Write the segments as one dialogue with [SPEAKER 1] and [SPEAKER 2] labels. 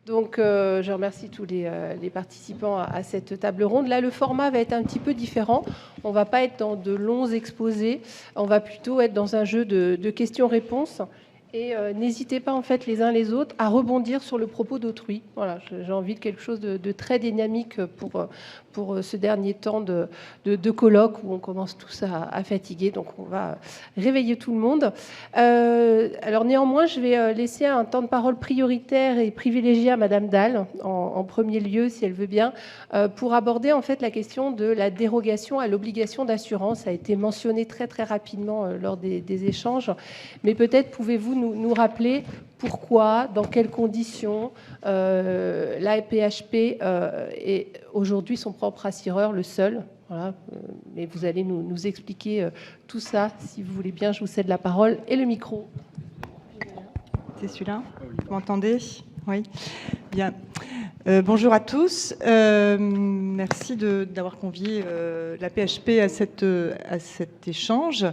[SPEAKER 1] Donc, je remercie tous les participants à cette table ronde. Là, le format va être un petit peu différent. On ne va pas être dans de longs exposés. On va plutôt être dans un jeu de questions-réponses. Et n'hésitez pas, en fait, les uns les autres, à rebondir sur le propos d'autrui. Voilà, j'ai envie de quelque chose de très dynamique pour ce dernier temps de colloque où on commence tous à fatiguer. Donc, on va réveiller tout le monde. Alors, néanmoins, je vais laisser un temps de parole prioritaire et privilégié à Madame Dalle, en premier lieu, si elle veut bien, pour aborder, en fait, la question de la dérogation à l'obligation d'assurance. Ça a été mentionné très, très rapidement lors des échanges. Mais peut-être pouvez-vous nous rappeler pourquoi, dans quelles conditions la PHP est aujourd'hui son propre assureur, le seul. Voilà. Mais vous allez nous expliquer tout ça. Si vous voulez bien, je vous cède la parole et le micro.
[SPEAKER 2] C'est celui-là? Vous m'entendez? Oui. Bien. Bonjour à tous. Merci d'avoir convié la PHP à cet échange,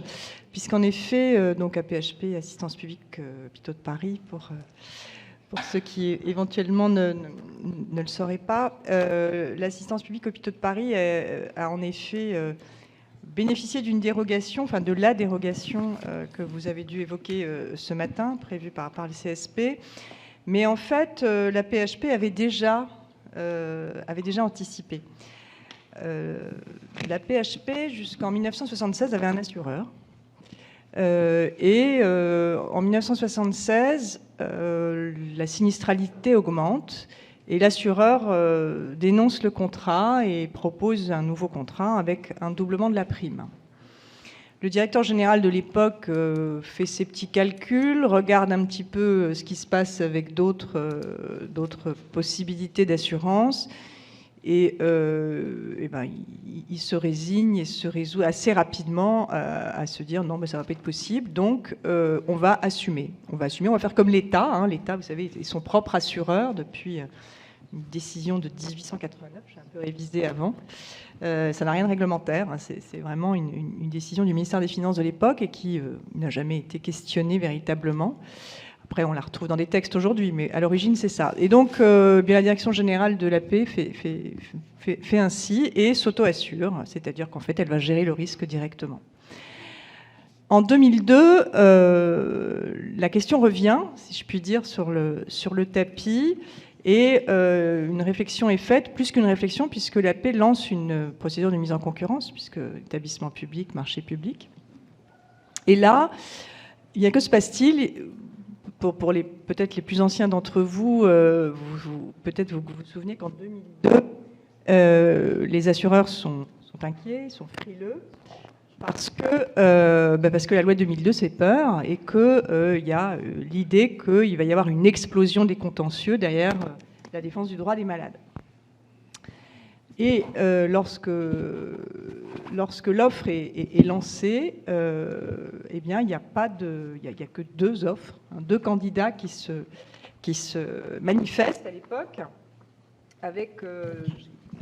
[SPEAKER 2] puisqu'en effet, donc APHP, Assistance publique Hôpitaux de Paris, pour ceux qui éventuellement ne le sauraient pas, l'assistance publique Hôpitaux de Paris a en effet bénéficié d'une dérogation, enfin de la dérogation que vous avez dû évoquer ce matin, prévue par le CSP. Mais en fait, la PHP avait déjà anticipé. La PHP, jusqu'en 1976, avait un assureur. En 1976, la sinistralité augmente et l'assureur dénonce le contrat et propose un nouveau contrat avec un doublement de la prime. Le directeur général de l'époque fait ses petits calculs, regarde un petit peu ce qui se passe avec d'autres possibilités d'assurance et il se résigne et se résout assez rapidement à se dire non, mais ça ne va pas être possible, donc on va assumer. On va faire comme l'État. Hein. L'État, vous savez, est son propre assureur depuis une décision de 1889, j'ai un peu révisé avant. Ça n'a rien de réglementaire, hein. C'est vraiment une décision du ministère des Finances de l'époque et qui n'a jamais été questionnée véritablement. Après, on la retrouve dans des textes aujourd'hui, mais à l'origine, c'est ça. Et donc, bien la direction générale de l'AP fait ainsi et s'auto-assure, c'est-à-dire qu'en fait, elle va gérer le risque directement. En 2002, la question revient, si je puis dire, sur le tapis. Et une réflexion est faite, plus qu'une réflexion, puisque l'AP lance une procédure de mise en concurrence, puisque établissement public, marché public. Et là, que se passe-t-il? Pour peut-être les plus anciens d'entre vous, peut-être vous vous souvenez qu'en 2002, les assureurs sont inquiets, sont frileux, parce que la loi 2002 fait peur et qu'il y a l'idée qu'il va y avoir une explosion des contentieux derrière la défense du droit des malades. Et lorsque l'offre est lancée, eh bien, il n'y a que deux offres, hein, deux candidats qui se manifestent à l'époque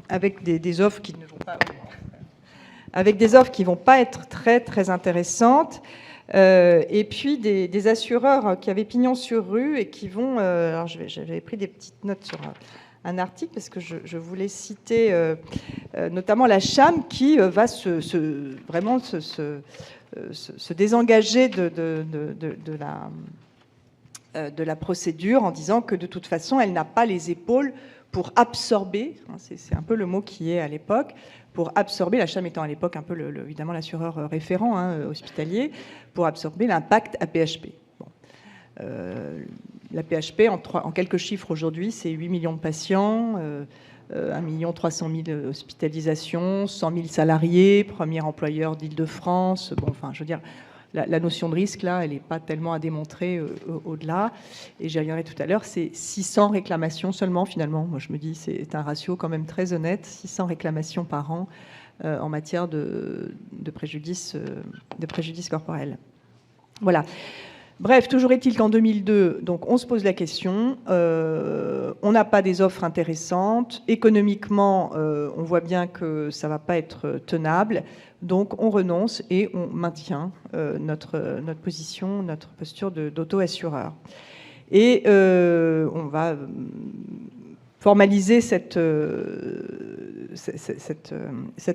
[SPEAKER 2] avec des offres qui ne vont pas... avec des offres qui ne vont pas être très, très intéressantes, et puis des assureurs qui avaient pignon sur rue et qui vont... alors j'avais pris des petites notes sur un article, parce que je voulais citer notamment la CHAM, qui va vraiment se désengager de la procédure en disant que de toute façon, elle n'a pas les épaules pour absorber, hein, c'est un peu le mot qui est à l'époque, pour absorber, la CHAM étant à l'époque un peu évidemment l'assureur référent, hein, hospitalier, pour absorber l'impact APHP. Bon. La PHP, en quelques chiffres aujourd'hui, c'est 8 millions de patients, 1 300 000 hospitalisations, 100 000 salariés, premier employeur d'Île-de-France. Bon, enfin, je veux dire, la notion de risque, là, elle n'est pas tellement à démontrer au-delà. Et j'y reviendrai tout à l'heure, c'est 600 réclamations seulement, finalement. Moi, je me dis, c'est un ratio quand même très honnête, 600 réclamations par an en matière de préjudice corporel. Voilà. Bref, toujours est-il qu'en 2002, donc, on se pose la question, on n'a pas des offres intéressantes, économiquement, on voit bien que ça ne va pas être tenable, donc on renonce et on maintient notre position, notre posture d'auto-assureur. Et on va formaliser cette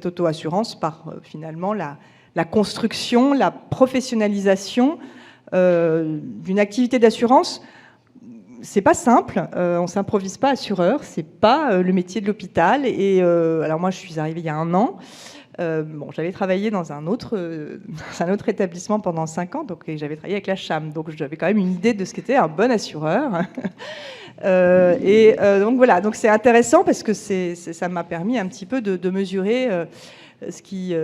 [SPEAKER 2] auto-assurance par finalement la construction, la professionnalisation d'une activité d'assurance. C'est pas simple, on s'improvise pas assureur, c'est pas le métier de l'hôpital. Et alors moi, je suis arrivée il y a 1 an. Bon, j'avais travaillé dans un autre établissement pendant 5 ans, donc j'avais travaillé avec la CHAM, donc j'avais quand même une idée de ce qu'était un bon assureur. Donc voilà, donc c'est intéressant parce que ça m'a permis un petit peu de mesurer ce qui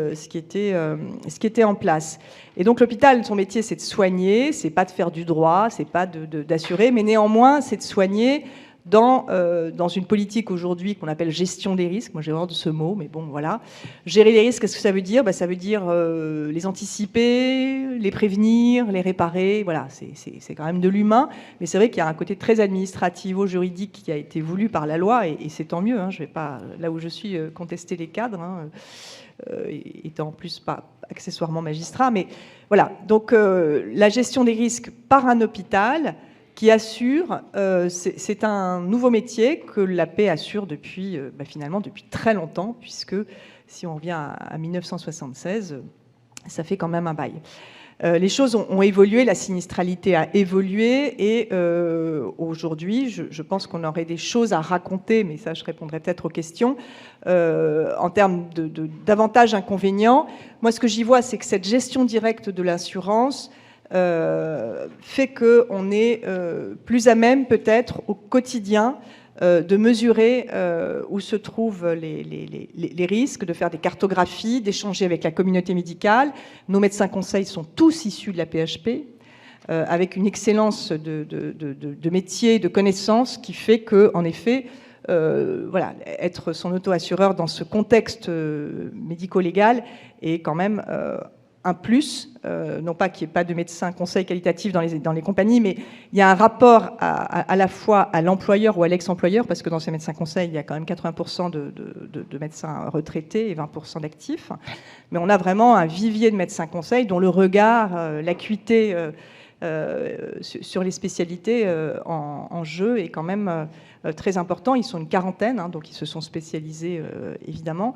[SPEAKER 2] était en place. Et donc l'hôpital, son métier, c'est de soigner, c'est pas de faire du droit, c'est pas d'assurer, mais néanmoins, c'est de soigner dans une politique aujourd'hui qu'on appelle gestion des risques. Moi, j'ai horreur de ce mot, mais bon, voilà. Gérer les risques, qu'est-ce que ça veut dire ? Ça veut dire les anticiper, les prévenir, les réparer. Voilà, c'est quand même de l'humain. Mais c'est vrai qu'il y a un côté très administrativo-juridique qui a été voulu par la loi, et c'est tant mieux. Hein. Je ne vais pas, là où je suis, contester les cadres, hein, étant en plus pas accessoirement magistrat. Mais voilà, donc la gestion des risques par un hôpital qui assure, c'est un nouveau métier que l'AP assure depuis, finalement, depuis très longtemps, puisque si on revient à 1976, ça fait quand même un bail. Les choses ont évolué, la sinistralité a évolué, et aujourd'hui, je pense qu'on aurait des choses à raconter, mais ça, je répondrai peut-être aux questions, en termes d'avantages, inconvénients. Moi, ce que j'y vois, c'est que cette gestion directe de l'assurance fait qu'on est plus à même peut-être au quotidien de mesurer où se trouvent les risques, de faire des cartographies, d'échanger avec la communauté médicale. Nos médecins conseils sont tous issus de la PHP, avec une excellence de métier, de connaissances qui fait qu'en effet, voilà, être son auto-assureur dans ce contexte médico-légal est quand même un plus, non pas qu'il n'y ait pas de médecins conseils qualitatifs dans les compagnies, mais il y a un rapport à la fois à l'employeur ou à l'ex-employeur, parce que dans ces médecins conseils, il y a quand même 80% de médecins retraités et 20% d'actifs. Mais on a vraiment un vivier de médecins conseils dont le regard, l'acuité sur les spécialités en jeu est quand même très important. Ils sont une quarantaine, hein, donc ils se sont spécialisés évidemment.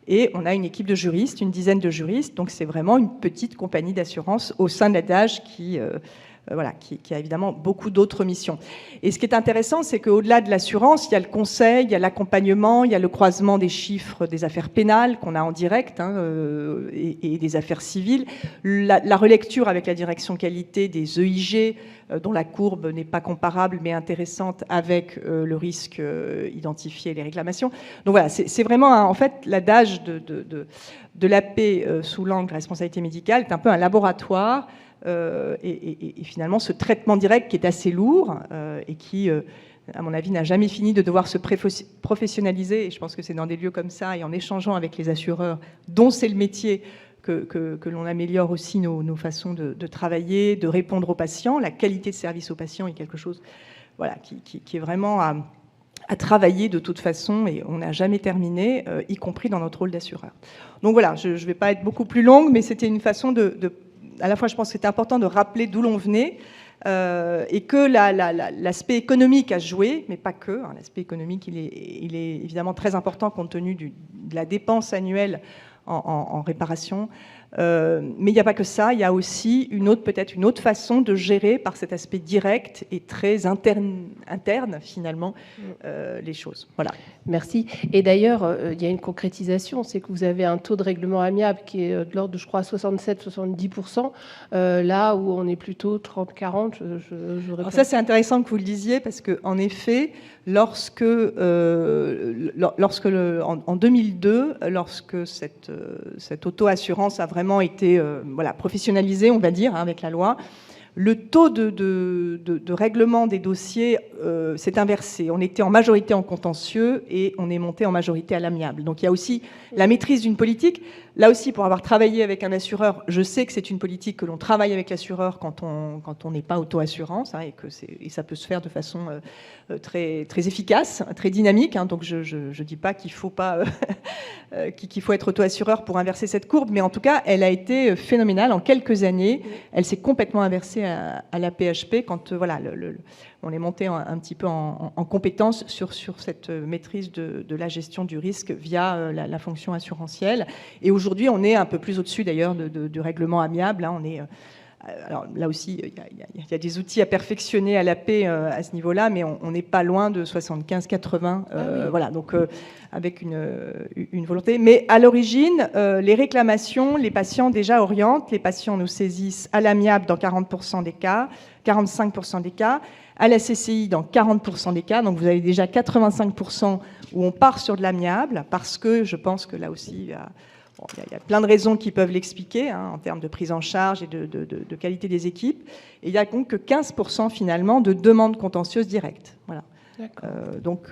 [SPEAKER 2] Et on a une équipe de juristes, une dizaine de juristes, donc c'est vraiment une petite compagnie d'assurance au sein de l'ADAGE qui a évidemment beaucoup d'autres missions. Et ce qui est intéressant, c'est qu'au-delà de l'assurance, il y a le conseil, il y a l'accompagnement, il y a le croisement des chiffres des affaires pénales qu'on a en direct, hein, et des affaires civiles, la relecture avec la direction qualité des EIG, dont la courbe n'est pas comparable mais intéressante avec le risque identifié et les réclamations. Donc voilà, c'est vraiment en fait l'adage de l'AP sous l'angle responsabilité médicale est un peu un laboratoire et finalement ce traitement direct qui est assez lourd et qui à mon avis n'a jamais fini de devoir se professionnaliser, et je pense que c'est dans des lieux comme ça et en échangeant avec les assureurs dont c'est le métier que l'on améliore aussi nos façons de travailler, de répondre aux patients. La qualité de service aux patients est quelque chose, voilà, qui est vraiment à travailler de toute façon, et on n'a jamais terminé, y compris dans notre rôle d'assureur. Donc voilà, je ne vais pas être beaucoup plus longue, mais c'était une façon à la fois, je pense que c'était important de rappeler d'où l'on venait, et que l'aspect économique a joué, mais pas que. Hein, l'aspect économique, il est évidemment très important compte tenu de la dépense annuelle en réparation. Mais il n'y a pas que ça, il y a aussi peut-être une autre façon de gérer par cet aspect direct et très interne finalement les choses. Voilà.
[SPEAKER 1] Merci. Et d'ailleurs, il y a une concrétisation, c'est que vous avez un taux de règlement amiable qui est de l'ordre de, je crois, 67-70%, là où on est plutôt 30-40.
[SPEAKER 2] Alors ça, c'est intéressant que vous le disiez, parce qu'en effet, en 2002, lorsque cette auto-assurance a vraiment été professionnalisée, on va dire, hein, avec la loi, le taux de règlement des dossiers s'est inversé. On était en majorité en contentieux et on est monté en majorité à l'amiable. Donc il y a aussi la maîtrise d'une politique. Là aussi, pour avoir travaillé avec un assureur, je sais que c'est une politique que l'on travaille avec l'assureur quand on n'est pas auto-assurance, hein, et ça peut se faire de façon très, très efficace, très dynamique. Hein, donc je ne dis pas qu'il faut être auto-assureur pour inverser cette courbe, mais en tout cas, elle a été phénoménale. En quelques années, elle s'est complètement inversée monté à la PHP quand voilà, on est monté un petit peu en compétence sur cette maîtrise de la gestion du risque via la fonction assurantielle. Et aujourd'hui, on est un peu plus au-dessus d'ailleurs du règlement amiable. Hein, on est, alors là aussi, il y a des outils à perfectionner à l'AP à ce niveau-là, mais on n'est pas loin de 75-80.
[SPEAKER 1] Oui.
[SPEAKER 2] Voilà, donc avec une volonté. Mais à l'origine, les réclamations, les patients déjà orientent. Les patients nous saisissent à l'amiable dans 40% des cas, 45% des cas, à la CCI dans 40% des cas. Donc vous avez déjà 85% où on part sur de l'amiable, parce que je pense que là aussi, il y a plein de raisons qui peuvent l'expliquer, hein, en termes de prise en charge et de qualité des équipes. Et il n'y a donc que 15% finalement de demandes contentieuses directes. Voilà. Donc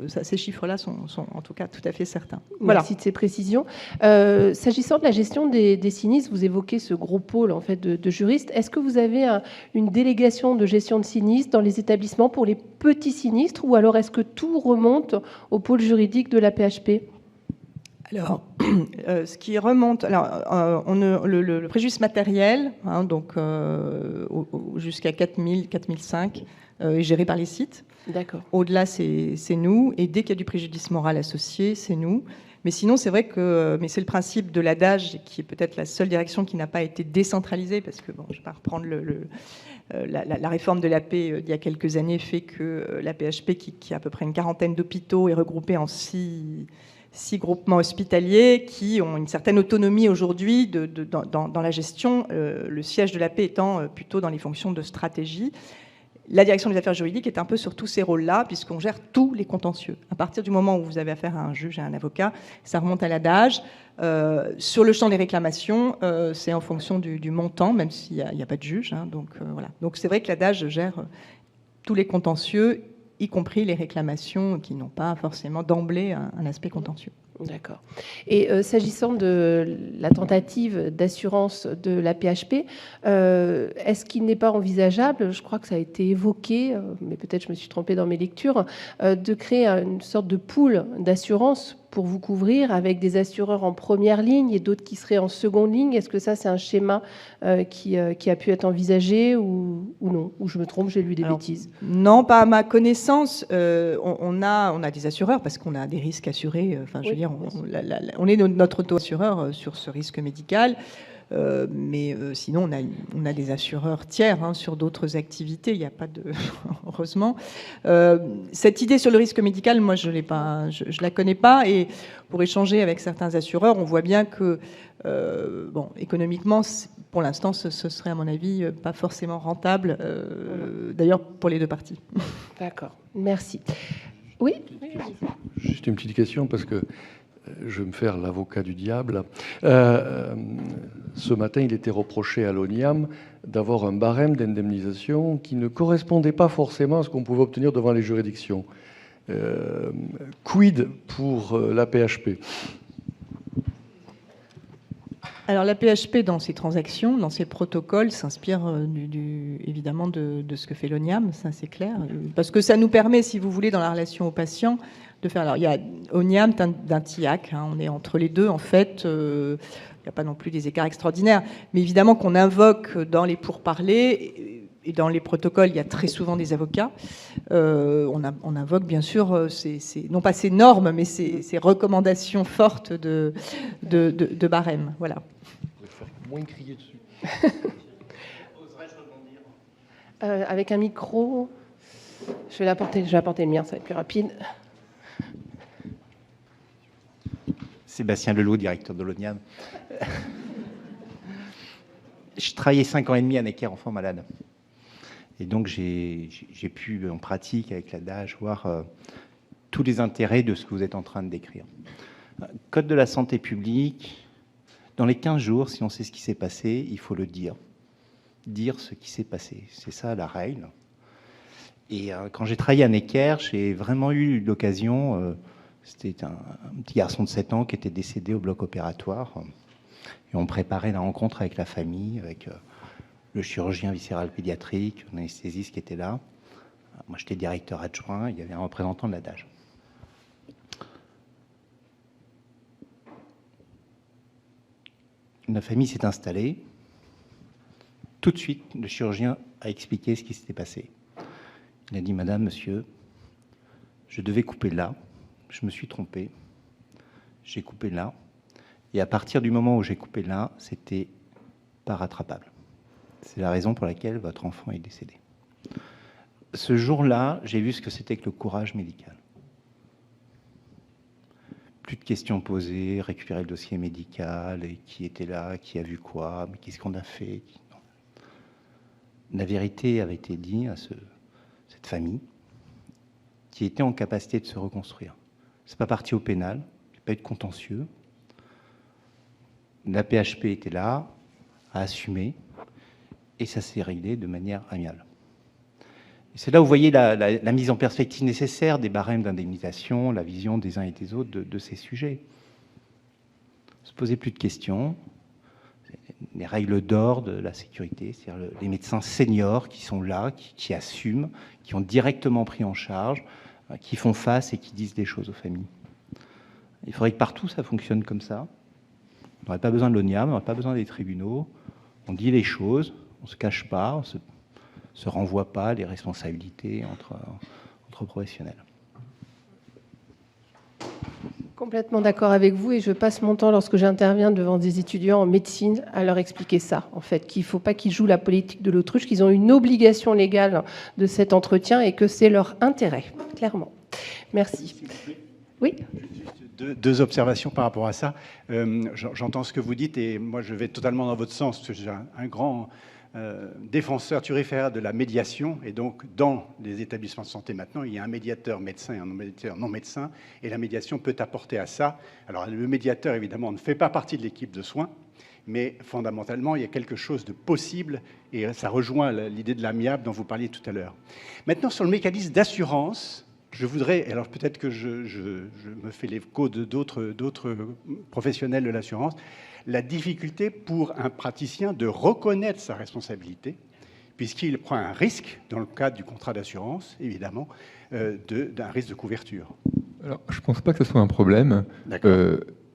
[SPEAKER 2] ces chiffres-là sont en tout cas tout à fait certains. Voilà.
[SPEAKER 1] Merci de ces précisions. S'agissant de la gestion des sinistres, vous évoquez ce gros pôle en fait, de juristes. Est-ce que vous avez une délégation de gestion de sinistres dans les établissements pour les petits sinistres, ou alors est-ce que tout remonte au pôle juridique de la PHP ?
[SPEAKER 2] Alors, ce qui remonte, alors, le préjudice matériel, hein, donc jusqu'à 4000, 4005, est géré par les sites.
[SPEAKER 1] D'accord.
[SPEAKER 2] Au-delà, c'est nous. Et dès qu'il y a du préjudice moral associé, c'est nous. Mais sinon, c'est vrai que c'est le principe de l'ADAGE, qui est peut-être la seule direction qui n'a pas été décentralisée, parce que, bon, je ne vais pas reprendre la réforme de l'AP d'il y a quelques années fait que la PHP, qui a à peu près une quarantaine d'hôpitaux, est regroupée en 6 groupements hospitaliers qui ont une certaine autonomie aujourd'hui dans la gestion, le siège de l'AP étant plutôt dans les fonctions de stratégie. La direction des affaires juridiques est un peu sur tous ces rôles-là, puisqu'on gère tous les contentieux. À partir du moment où vous avez affaire à un juge, à un avocat, ça remonte à l'ADAGE. Sur le champ des réclamations, c'est en fonction du montant, même s'il n'y a pas de juge. Hein, donc voilà. Donc c'est vrai que l'ADAGE gère tous les contentieux, y compris les réclamations qui n'ont pas forcément d'emblée un aspect contentieux.
[SPEAKER 1] D'accord. Et s'agissant de la tentative d'assurance de la PHP, est-ce qu'il n'est pas envisageable, je crois que ça a été évoqué, mais peut-être je me suis trompée dans mes lectures, de créer une sorte de pool d'assurance pour vous couvrir avec des assureurs en première ligne et d'autres qui seraient en seconde ligne? Est-ce que ça, c'est un schéma qui a pu être envisagé ou non? Ou je me trompe, j'ai lu des bêtises?
[SPEAKER 2] Non, pas à ma connaissance. On a des assureurs parce qu'on a des risques assurés. Enfin, je veux dire, on est notre auto-assureur sur ce risque médical. Mais sinon, on a des assureurs tiers hein, sur d'autres activités. Il n'y a pas de... Heureusement. Cette idée sur le risque médical, moi, je la connais pas. Et pour échanger avec certains assureurs, on voit bien que, bon, économiquement, pour l'instant, ce serait, à mon avis, pas forcément rentable, d'ailleurs, pour les deux parties.
[SPEAKER 1] D'accord. Merci. Oui.
[SPEAKER 3] Juste une petite question, parce que je vais me faire l'avocat du diable. Ce matin, il était reproché à l'ONIAM d'avoir un barème d'indemnisation qui ne correspondait pas forcément à ce qu'on pouvait obtenir devant les juridictions. Quid pour la PHP?
[SPEAKER 2] Alors la PHP, dans ses transactions, dans ses protocoles, s'inspire évidemment de ce que fait l'ONIAM, ça c'est clair. Parce que ça nous permet, si vous voulez, dans la relation au patient, de faire... Alors il y a ONIAM d'un TIAC, hein, on est entre les deux en fait, il n'y a pas non plus des écarts extraordinaires, mais évidemment qu'on invoque dans les pourparlers, et dans les protocoles, il y a très souvent des avocats, on invoque bien sûr, non pas ces normes, mais ces recommandations fortes de barème. Voilà.
[SPEAKER 3] Je vais faire moins crier dessus.
[SPEAKER 4] Oserais-je rebondir
[SPEAKER 1] Avec un micro, je vais apporter le mien, ça va être plus rapide.
[SPEAKER 4] Sébastien Leloup, directeur de l'ONIAM. Je travaillais 5 ans et demi à Necker Enfants Malades. Et donc, j'ai pu, en pratique, avec l'ADAGE, voir tous les intérêts de ce que vous êtes en train de décrire. Code de la santé publique, dans les 15 jours, si on sait ce qui s'est passé, il faut le dire. Dire ce qui s'est passé. C'est ça, la règle. Et quand j'ai travaillé à Necker, j'ai vraiment eu l'occasion... C'était un petit garçon de 7 ans qui était décédé au bloc opératoire. Et on préparait la rencontre avec la famille, avec le chirurgien viscéral pédiatrique, l'anesthésiste qui était là. Moi, j'étais directeur adjoint, il y avait un représentant de l'ADAGE. La famille s'est installée. tout de suite, le chirurgien a expliqué ce qui s'était passé. Il a dit, madame, monsieur, je devais couper là, je me suis trompé, j'ai coupé là, et à partir du moment où j'ai coupé là, c'était pas rattrapable. C'est la raison pour laquelle votre enfant est décédé. Ce jour-là, j'ai vu ce que c'était que le courage médical. Plus de questions posées, récupérer le dossier médical, et qui était là, qui a vu quoi, mais qu'est-ce qu'on a fait. Non. La vérité avait été dite à cette famille qui était en capacité de se reconstruire. C'est pas parti au pénal, il n'y a pas eu de contentieux. La PHP était là, a assumé, et ça s'est réglé de manière amiable. C'est là où vous voyez la mise en perspective nécessaire des barèmes d'indemnisation, la vision des uns et des autres de ces sujets. Ne se poser plus de questions, les règles d'or de la sécurité, c'est-à-dire les médecins seniors qui sont là, qui assument, qui ont directement pris en charge, qui font face et qui disent des choses aux familles. Il faudrait que partout ça fonctionne comme ça. On n'aurait pas besoin de l'ONIAM, on n'aurait pas besoin des tribunaux. On dit les choses, on ne se cache pas, on se renvoie pas les responsabilités entre professionnels.
[SPEAKER 1] Complètement d'accord avec vous, et je passe mon temps, lorsque j'interviens devant des étudiants en médecine, à leur expliquer ça, en fait, qu'il ne faut pas qu'ils jouent la politique de l'autruche, qu'ils ont une obligation légale de cet entretien et que c'est leur intérêt, clairement. Merci. Oui.
[SPEAKER 5] Deux observations par rapport à ça. J'entends ce que vous dites et moi je vais totalement dans votre sens, parce que j'ai un grand défenseur turiféraire de la médiation, et donc dans les établissements de santé maintenant, il y a un médiateur médecin et un médiateur non médecin, et la médiation peut apporter à ça. Alors le médiateur évidemment ne fait pas partie de l'équipe de soins, mais fondamentalement il y a quelque chose de possible, et ça rejoint l'idée de l'amiable dont vous parliez tout à l'heure. Maintenant sur le mécanisme d'assurance, je voudrais, alors peut-être que je me fais l'écho de d'autres professionnels de l'assurance, la difficulté pour un praticien de reconnaître sa responsabilité, puisqu'il prend un risque, dans le cadre du contrat d'assurance, évidemment, d'un risque de couverture.
[SPEAKER 6] Alors, je ne pense pas que ce soit un problème.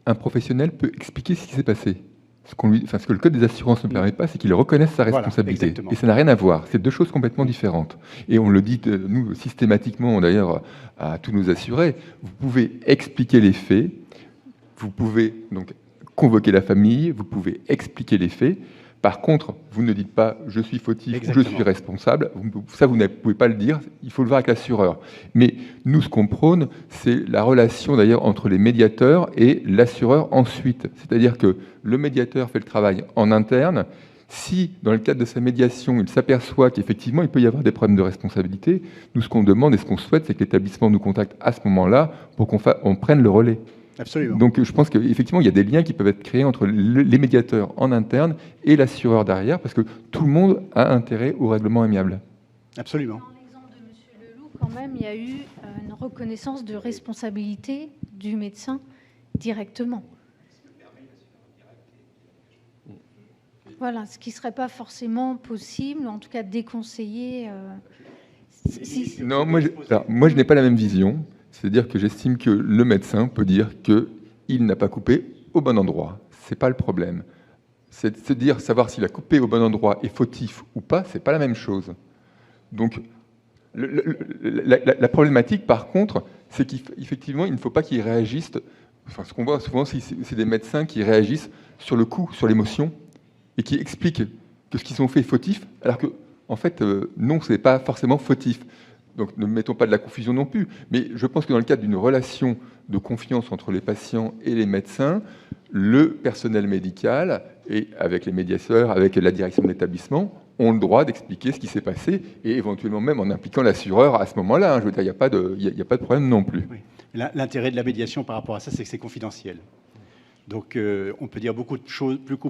[SPEAKER 6] Un professionnel peut expliquer ce qui s'est passé. Ce que le Code des assurances ne permet pas, c'est qu'il reconnaisse sa responsabilité. Voilà, et ça n'a rien à voir. C'est deux choses complètement différentes. Et on le dit, nous, systématiquement, d'ailleurs, à tous nos assurés, vous pouvez expliquer les faits, vous pouvez donc convoquer la famille, vous pouvez expliquer les faits. Par contre, vous ne dites pas « je suis fautif » ou « je suis responsable ». Ça, vous ne pouvez pas le dire, il faut le voir avec l'assureur. Mais nous, ce qu'on prône, c'est la relation d'ailleurs entre les médiateurs et l'assureur ensuite. C'est-à-dire que le médiateur fait le travail en interne. Si, dans le cadre de sa médiation, il s'aperçoit qu'effectivement, il peut y avoir des problèmes de responsabilité, nous, ce qu'on demande et ce qu'on souhaite, c'est que l'établissement nous contacte à ce moment-là pour qu'on prenne le relais.
[SPEAKER 5] Absolument.
[SPEAKER 6] Donc je pense qu'effectivement, il y a des liens qui peuvent être créés entre les médiateurs en interne et l'assureur derrière, parce que tout le monde a intérêt au règlement amiable.
[SPEAKER 5] Absolument.
[SPEAKER 7] Dans l'exemple de M. Leloup, quand même, il y a eu une reconnaissance de responsabilité du médecin directement. Voilà, ce qui ne serait pas forcément possible, ou en tout cas déconseillé.
[SPEAKER 6] Non, moi je n'ai pas la même vision. C'est-à-dire que j'estime que le médecin peut dire qu'il n'a pas coupé au bon endroit. Ce n'est pas le problème. C'est dire savoir s'il a coupé au bon endroit est fautif ou pas, ce n'est pas la même chose. Donc, la problématique, par contre, c'est qu'effectivement, il ne faut pas qu'ils réagissent. Enfin, ce qu'on voit souvent, c'est des médecins qui réagissent sur le coup, sur l'émotion, et qui expliquent que ce qu'ils ont fait est fautif, alors que, en fait, non, ce n'est pas forcément fautif. Donc ne mettons pas de la confusion non plus. Mais je pense que dans le cadre d'une relation de confiance entre les patients et les médecins, le personnel médical, et avec les médiateurs, avec la direction de l'établissement, ont le droit d'expliquer ce qui s'est passé, et éventuellement même en impliquant l'assureur à ce moment-là. Hein. Je veux dire, il n'y a pas de problème non plus.
[SPEAKER 5] Oui. L'intérêt de la médiation par rapport à ça, c'est que c'est confidentiel. Donc on peut dire beaucoup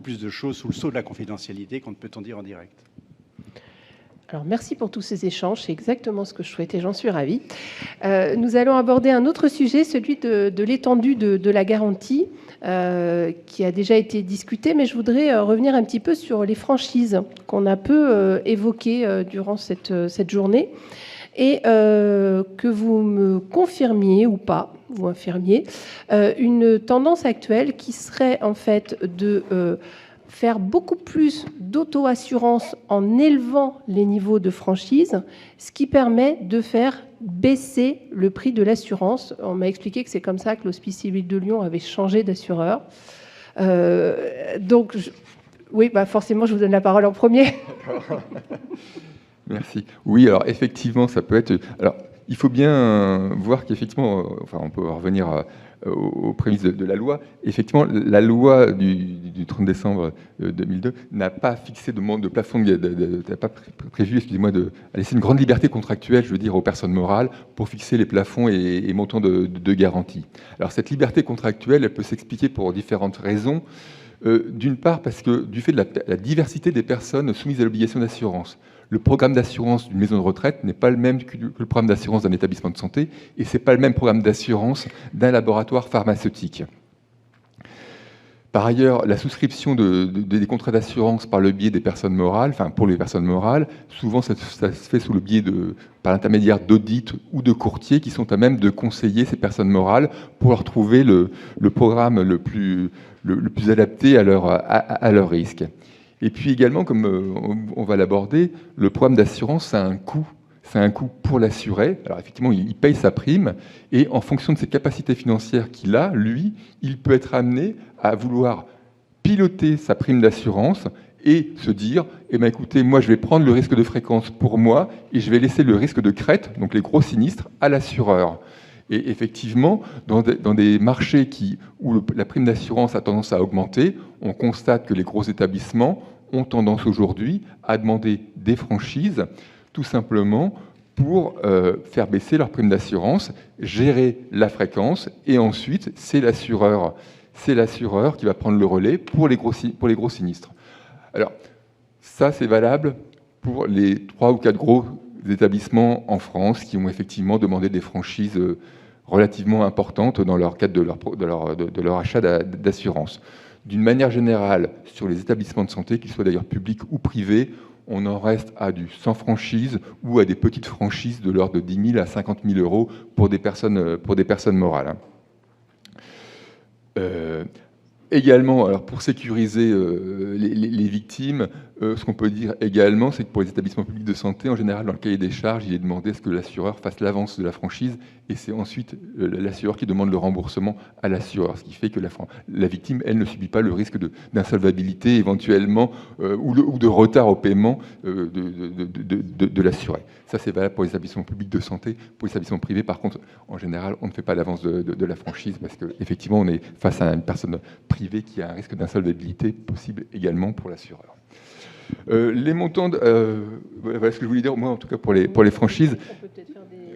[SPEAKER 5] plus de choses sous le sceau de la confidentialité qu'on ne peut en dire en direct.
[SPEAKER 1] Alors, merci pour tous ces échanges. C'est exactement ce que je souhaitais, j'en suis ravie. Nous allons aborder un autre sujet, celui de l'étendue de la garantie, qui a déjà été discuté, mais je voudrais revenir un petit peu sur les franchises qu'on a peu évoquées durant cette journée, et que vous me confirmiez ou pas, vous infirmiez, une tendance actuelle qui serait en fait de faire beaucoup plus d'auto-assurance en élevant les niveaux de franchise, ce qui permet de faire baisser le prix de l'assurance. On m'a expliqué que c'est comme ça que l'Hospice civil de Lyon avait changé d'assureur. Donc, oui, forcément, je vous donne la parole en premier.
[SPEAKER 6] Merci. Oui, alors effectivement, ça peut être... Alors, il faut bien voir qu'effectivement, enfin, on peut revenir aux prémices de la loi. Effectivement, la loi du 30 décembre 2002 n'a pas fixé de plafond, n'a pas prévu, excusez-moi, de laisser une grande liberté contractuelle, je veux dire, aux personnes morales pour fixer les plafonds et montants de garantie. Alors, cette liberté contractuelle, elle peut s'expliquer pour différentes raisons. D'une part, parce que du fait de la diversité des personnes soumises à l'obligation d'assurance, le programme d'assurance d'une maison de retraite n'est pas le même que le programme d'assurance d'un établissement de santé, et ce n'est pas le même programme d'assurance d'un laboratoire pharmaceutique. Par ailleurs, la souscription des contrats d'assurance par le biais des personnes morales, enfin pour les personnes morales, souvent ça se fait sous le biais par l'intermédiaire d'audits ou de courtiers qui sont à même de conseiller ces personnes morales pour leur trouver le programme le plus adapté à leur risque. Et puis également, comme on va l'aborder, le programme d'assurance, ça a un coût. C'est un coût pour l'assuré. Alors effectivement, il paye sa prime et en fonction de ses capacités financières qu'il a, lui, il peut être amené à vouloir piloter sa prime d'assurance et se dire, eh bien, écoutez, moi je vais prendre le risque de fréquence pour moi et je vais laisser le risque de crête, donc les gros sinistres, à l'assureur. Et effectivement, dans des marchés où la prime d'assurance a tendance à augmenter, on constate que les gros établissements ont tendance aujourd'hui à demander des franchises, tout simplement pour faire baisser leur prime d'assurance, gérer la fréquence, et ensuite, c'est l'assureur qui va prendre le relais pour les gros sinistres. Alors, ça, c'est valable pour les 3 ou 4 gros établissements en France qui ont effectivement demandé des franchises relativement importantes dans leur cadre de leur achat d'assurance. D'une manière générale, sur les établissements de santé, qu'ils soient d'ailleurs publics ou privés, on en reste à du sans franchise ou à des petites franchises de l'ordre de 10 000 à 50 000 euros pour des personnes morales. Également, alors pour sécuriser les victimes, ce qu'on peut dire également, c'est que pour les établissements publics de santé, en général, dans le cahier des charges, il est demandé à ce que l'assureur fasse l'avance de la franchise, et c'est ensuite l'assureur qui demande le remboursement à l'assureur, ce qui fait que la victime, elle, ne subit pas le risque d'insolvabilité éventuellement ou de retard au paiement de l'assuré. Ça, c'est valable pour les établissements publics de santé. Pour les établissements privés, par contre, en général, on ne fait pas l'avance de la franchise parce qu'effectivement, on est face à une personne privée qui a un risque d'insolvabilité possible également pour l'assureur. Les montants, voilà ce que je voulais dire, moi en tout cas pour les franchises.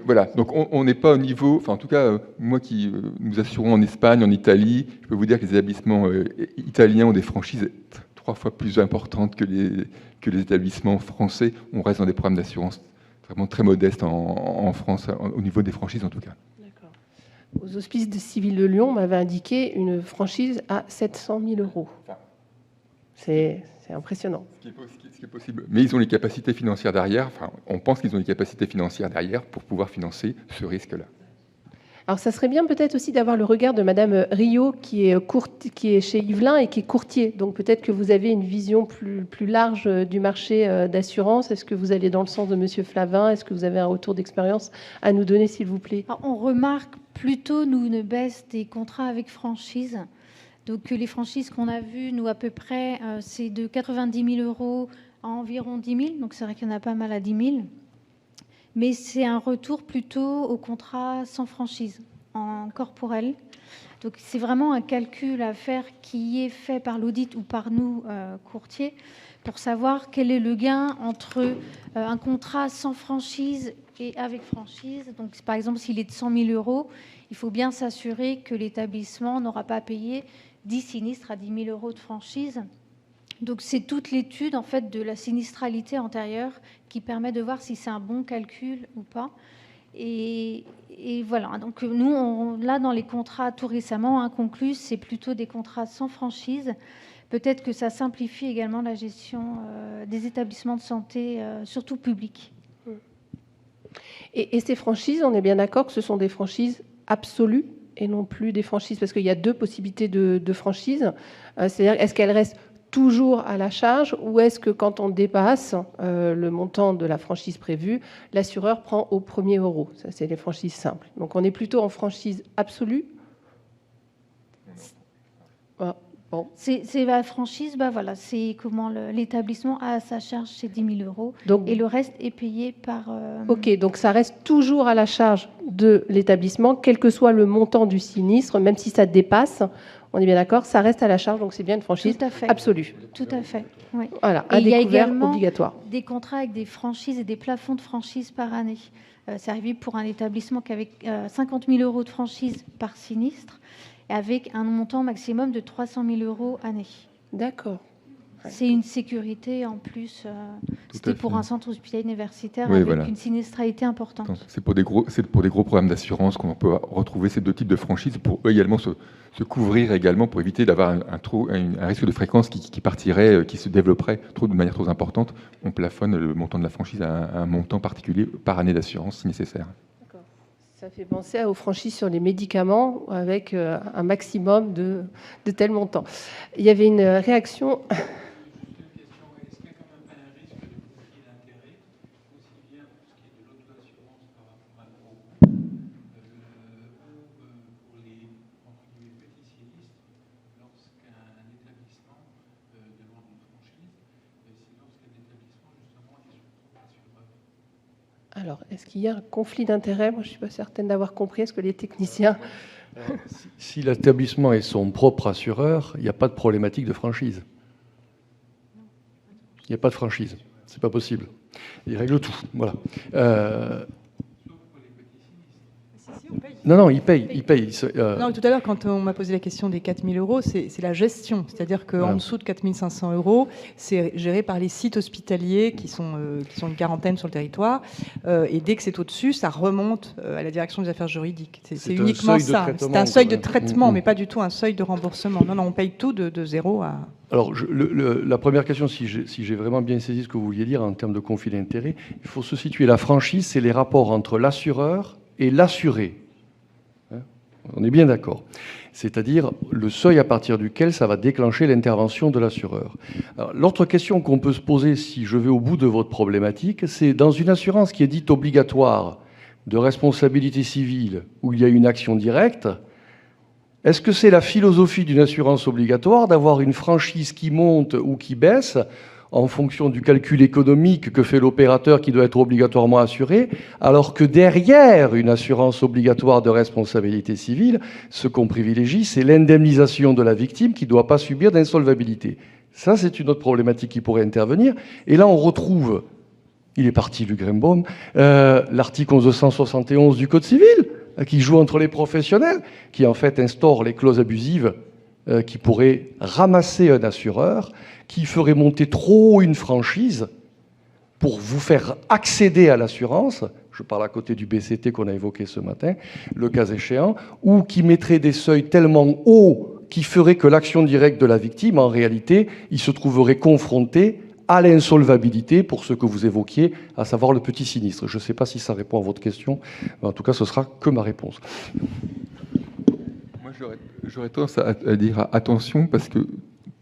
[SPEAKER 6] Voilà, donc on n'est pas au niveau, enfin en tout cas, moi qui nous assurons en Espagne, en Italie, je peux vous dire que les établissements italiens ont des franchises 3 fois plus importantes que les établissements français. On reste dans des programmes d'assurance vraiment très modestes en France, au niveau des franchises en tout cas.
[SPEAKER 1] D'accord. Aux Hospices civils de Lyon, on m'avait indiqué une franchise à 700 000 euros. C'est impressionnant.
[SPEAKER 6] Ce qui est possible. Mais ils ont les capacités financières derrière, enfin, on pense qu'ils ont les capacités financières derrière pour pouvoir financer ce risque-là.
[SPEAKER 1] Alors, ça serait bien peut-être aussi d'avoir le regard de Madame Rio, qui est chez Yvelin et qui est courtier. Donc, peut-être que vous avez une vision plus large du marché d'assurance. Est-ce que vous allez dans le sens de Monsieur Flavin? Est-ce que vous avez un retour d'expérience à nous donner, s'il vous plaît?
[SPEAKER 7] Alors, on remarque plutôt, nous, une baisse des contrats avec franchise. Donc, les franchises qu'on a vues, nous, à peu près, c'est de 90 000 euros à environ 10 000. Donc, c'est vrai qu'il y en a pas mal à 10 000. Mais c'est un retour plutôt au contrat sans franchise, en corporel. Donc, c'est vraiment un calcul à faire qui est fait par l'audit ou par nous, courtiers, pour savoir quel est le gain entre un contrat sans franchise et avec franchise. Donc, par exemple, s'il est de 100 000 euros, il faut bien s'assurer que l'établissement n'aura pas payé 10 sinistres à 10 000 euros de franchise. Donc, c'est toute l'étude en fait de la sinistralité antérieure qui permet de voir si c'est un bon calcul ou pas. Et voilà. Donc, nous, là, dans les contrats tout récemment conclus, c'est plutôt des contrats sans franchise. Peut-être que ça simplifie également la gestion des établissements de santé, surtout publics.
[SPEAKER 1] Et ces franchises, on est bien d'accord que ce sont des franchises absolues et non plus des franchises, parce qu'il y a 2 possibilités de franchise. C'est-à-dire, est-ce qu'elles restent toujours à la charge, ou est-ce que quand on dépasse le montant de la franchise prévue, l'assureur prend au premier euro? Ça, c'est les franchises simples. Donc on est plutôt en franchise absolue. Ah, bon.
[SPEAKER 7] C'est la franchise, voilà, c'est comment l'établissement a à sa charge ses 10 000 euros,
[SPEAKER 1] Donc,
[SPEAKER 7] et le reste est payé par...
[SPEAKER 1] Ok, donc ça reste toujours à la charge de l'établissement, quel que soit le montant du sinistre, même si ça dépasse, on est bien d'accord, ça reste à la charge, donc c'est bien une franchise absolue.
[SPEAKER 7] Tout à fait, oui.
[SPEAKER 1] Voilà,
[SPEAKER 7] et
[SPEAKER 1] un
[SPEAKER 7] il y a
[SPEAKER 1] découvert
[SPEAKER 7] également
[SPEAKER 1] obligatoire.
[SPEAKER 7] des contrats avec des franchises et des plafonds de franchise par année. C'est arrivé pour un établissement qui avait 50 000 euros de franchise par sinistre, avec un montant maximum de 300 000 euros année.
[SPEAKER 1] D'accord.
[SPEAKER 7] C'est une sécurité en plus. C'était pour un centre hospitalier universitaire
[SPEAKER 6] oui,
[SPEAKER 7] avec
[SPEAKER 6] voilà.
[SPEAKER 7] une sinistralité importante.
[SPEAKER 6] C'est pour des gros programmes d'assurance qu'on peut retrouver ces deux types de franchises pour eux également se couvrir également pour éviter d'avoir un risque de fréquence qui partirait, qui se développerait de manière trop importante. On plafonne le montant de la franchise à un montant particulier par année d'assurance si nécessaire.
[SPEAKER 1] Ça fait penser aux franchises sur les médicaments avec un maximum de tel montant. Il y avait une réaction. Alors, est-ce qu'il y a un conflit d'intérêts? Moi, je ne suis pas certaine d'avoir compris. Est-ce que les techniciens...
[SPEAKER 3] Si l'établissement est son propre assureur, il n'y a pas de problématique de franchise. Il n'y a pas de franchise. C'est pas possible. Il règle tout. Voilà. Non, il paye.
[SPEAKER 2] Non, tout à l'heure, quand on m'a posé la question des 4 000 euros, c'est la gestion. C'est-à-dire qu'en dessous de 4 500 euros, c'est géré par les sites hospitaliers qui sont une quarantaine sur le territoire. Et dès que c'est au-dessus, ça remonte à la direction des affaires juridiques. C'est uniquement ça. C'est un seuil de traitement, mais pas du tout un seuil de remboursement. Non, on paye tout de zéro à...
[SPEAKER 3] Alors, la première question, si j'ai vraiment bien saisi ce que vous vouliez dire en termes de conflit d'intérêts, il faut se situer. La franchise, c'est les rapports entre l'assureur et l'assuré. On est bien d'accord. C'est-à-dire le seuil à partir duquel ça va déclencher l'intervention de l'assureur. L'autre question qu'on peut se poser, si je vais au bout de votre problématique, c'est dans une assurance qui est dite obligatoire de responsabilité civile, où il y a une action directe, est-ce que c'est la philosophie d'une assurance obligatoire d'avoir une franchise qui monte ou qui baisse en fonction du calcul économique que fait l'opérateur qui doit être obligatoirement assuré, alors que derrière une assurance obligatoire de responsabilité civile, ce qu'on privilégie, c'est l'indemnisation de la victime qui ne doit pas subir d'insolvabilité. Ça, c'est une autre problématique qui pourrait intervenir. Et là, on retrouve, il est parti Luc Grembaum, l'article 1171 du Code civil, qui joue entre les professionnels, qui en fait instaure les clauses abusives qui pourraient ramasser un assureur, qui ferait monter trop une franchise pour vous faire accéder à l'assurance, je parle à côté du BCT qu'on a évoqué ce matin, le cas échéant, ou qui mettrait des seuils tellement hauts qui feraient que l'action directe de la victime, en réalité, il se trouverait confronté à l'insolvabilité pour ce que vous évoquiez, à savoir le petit sinistre. Je ne sais pas si ça répond à votre question, mais en tout cas, ce sera que ma réponse.
[SPEAKER 6] Moi, j'aurais tendance à dire attention, parce que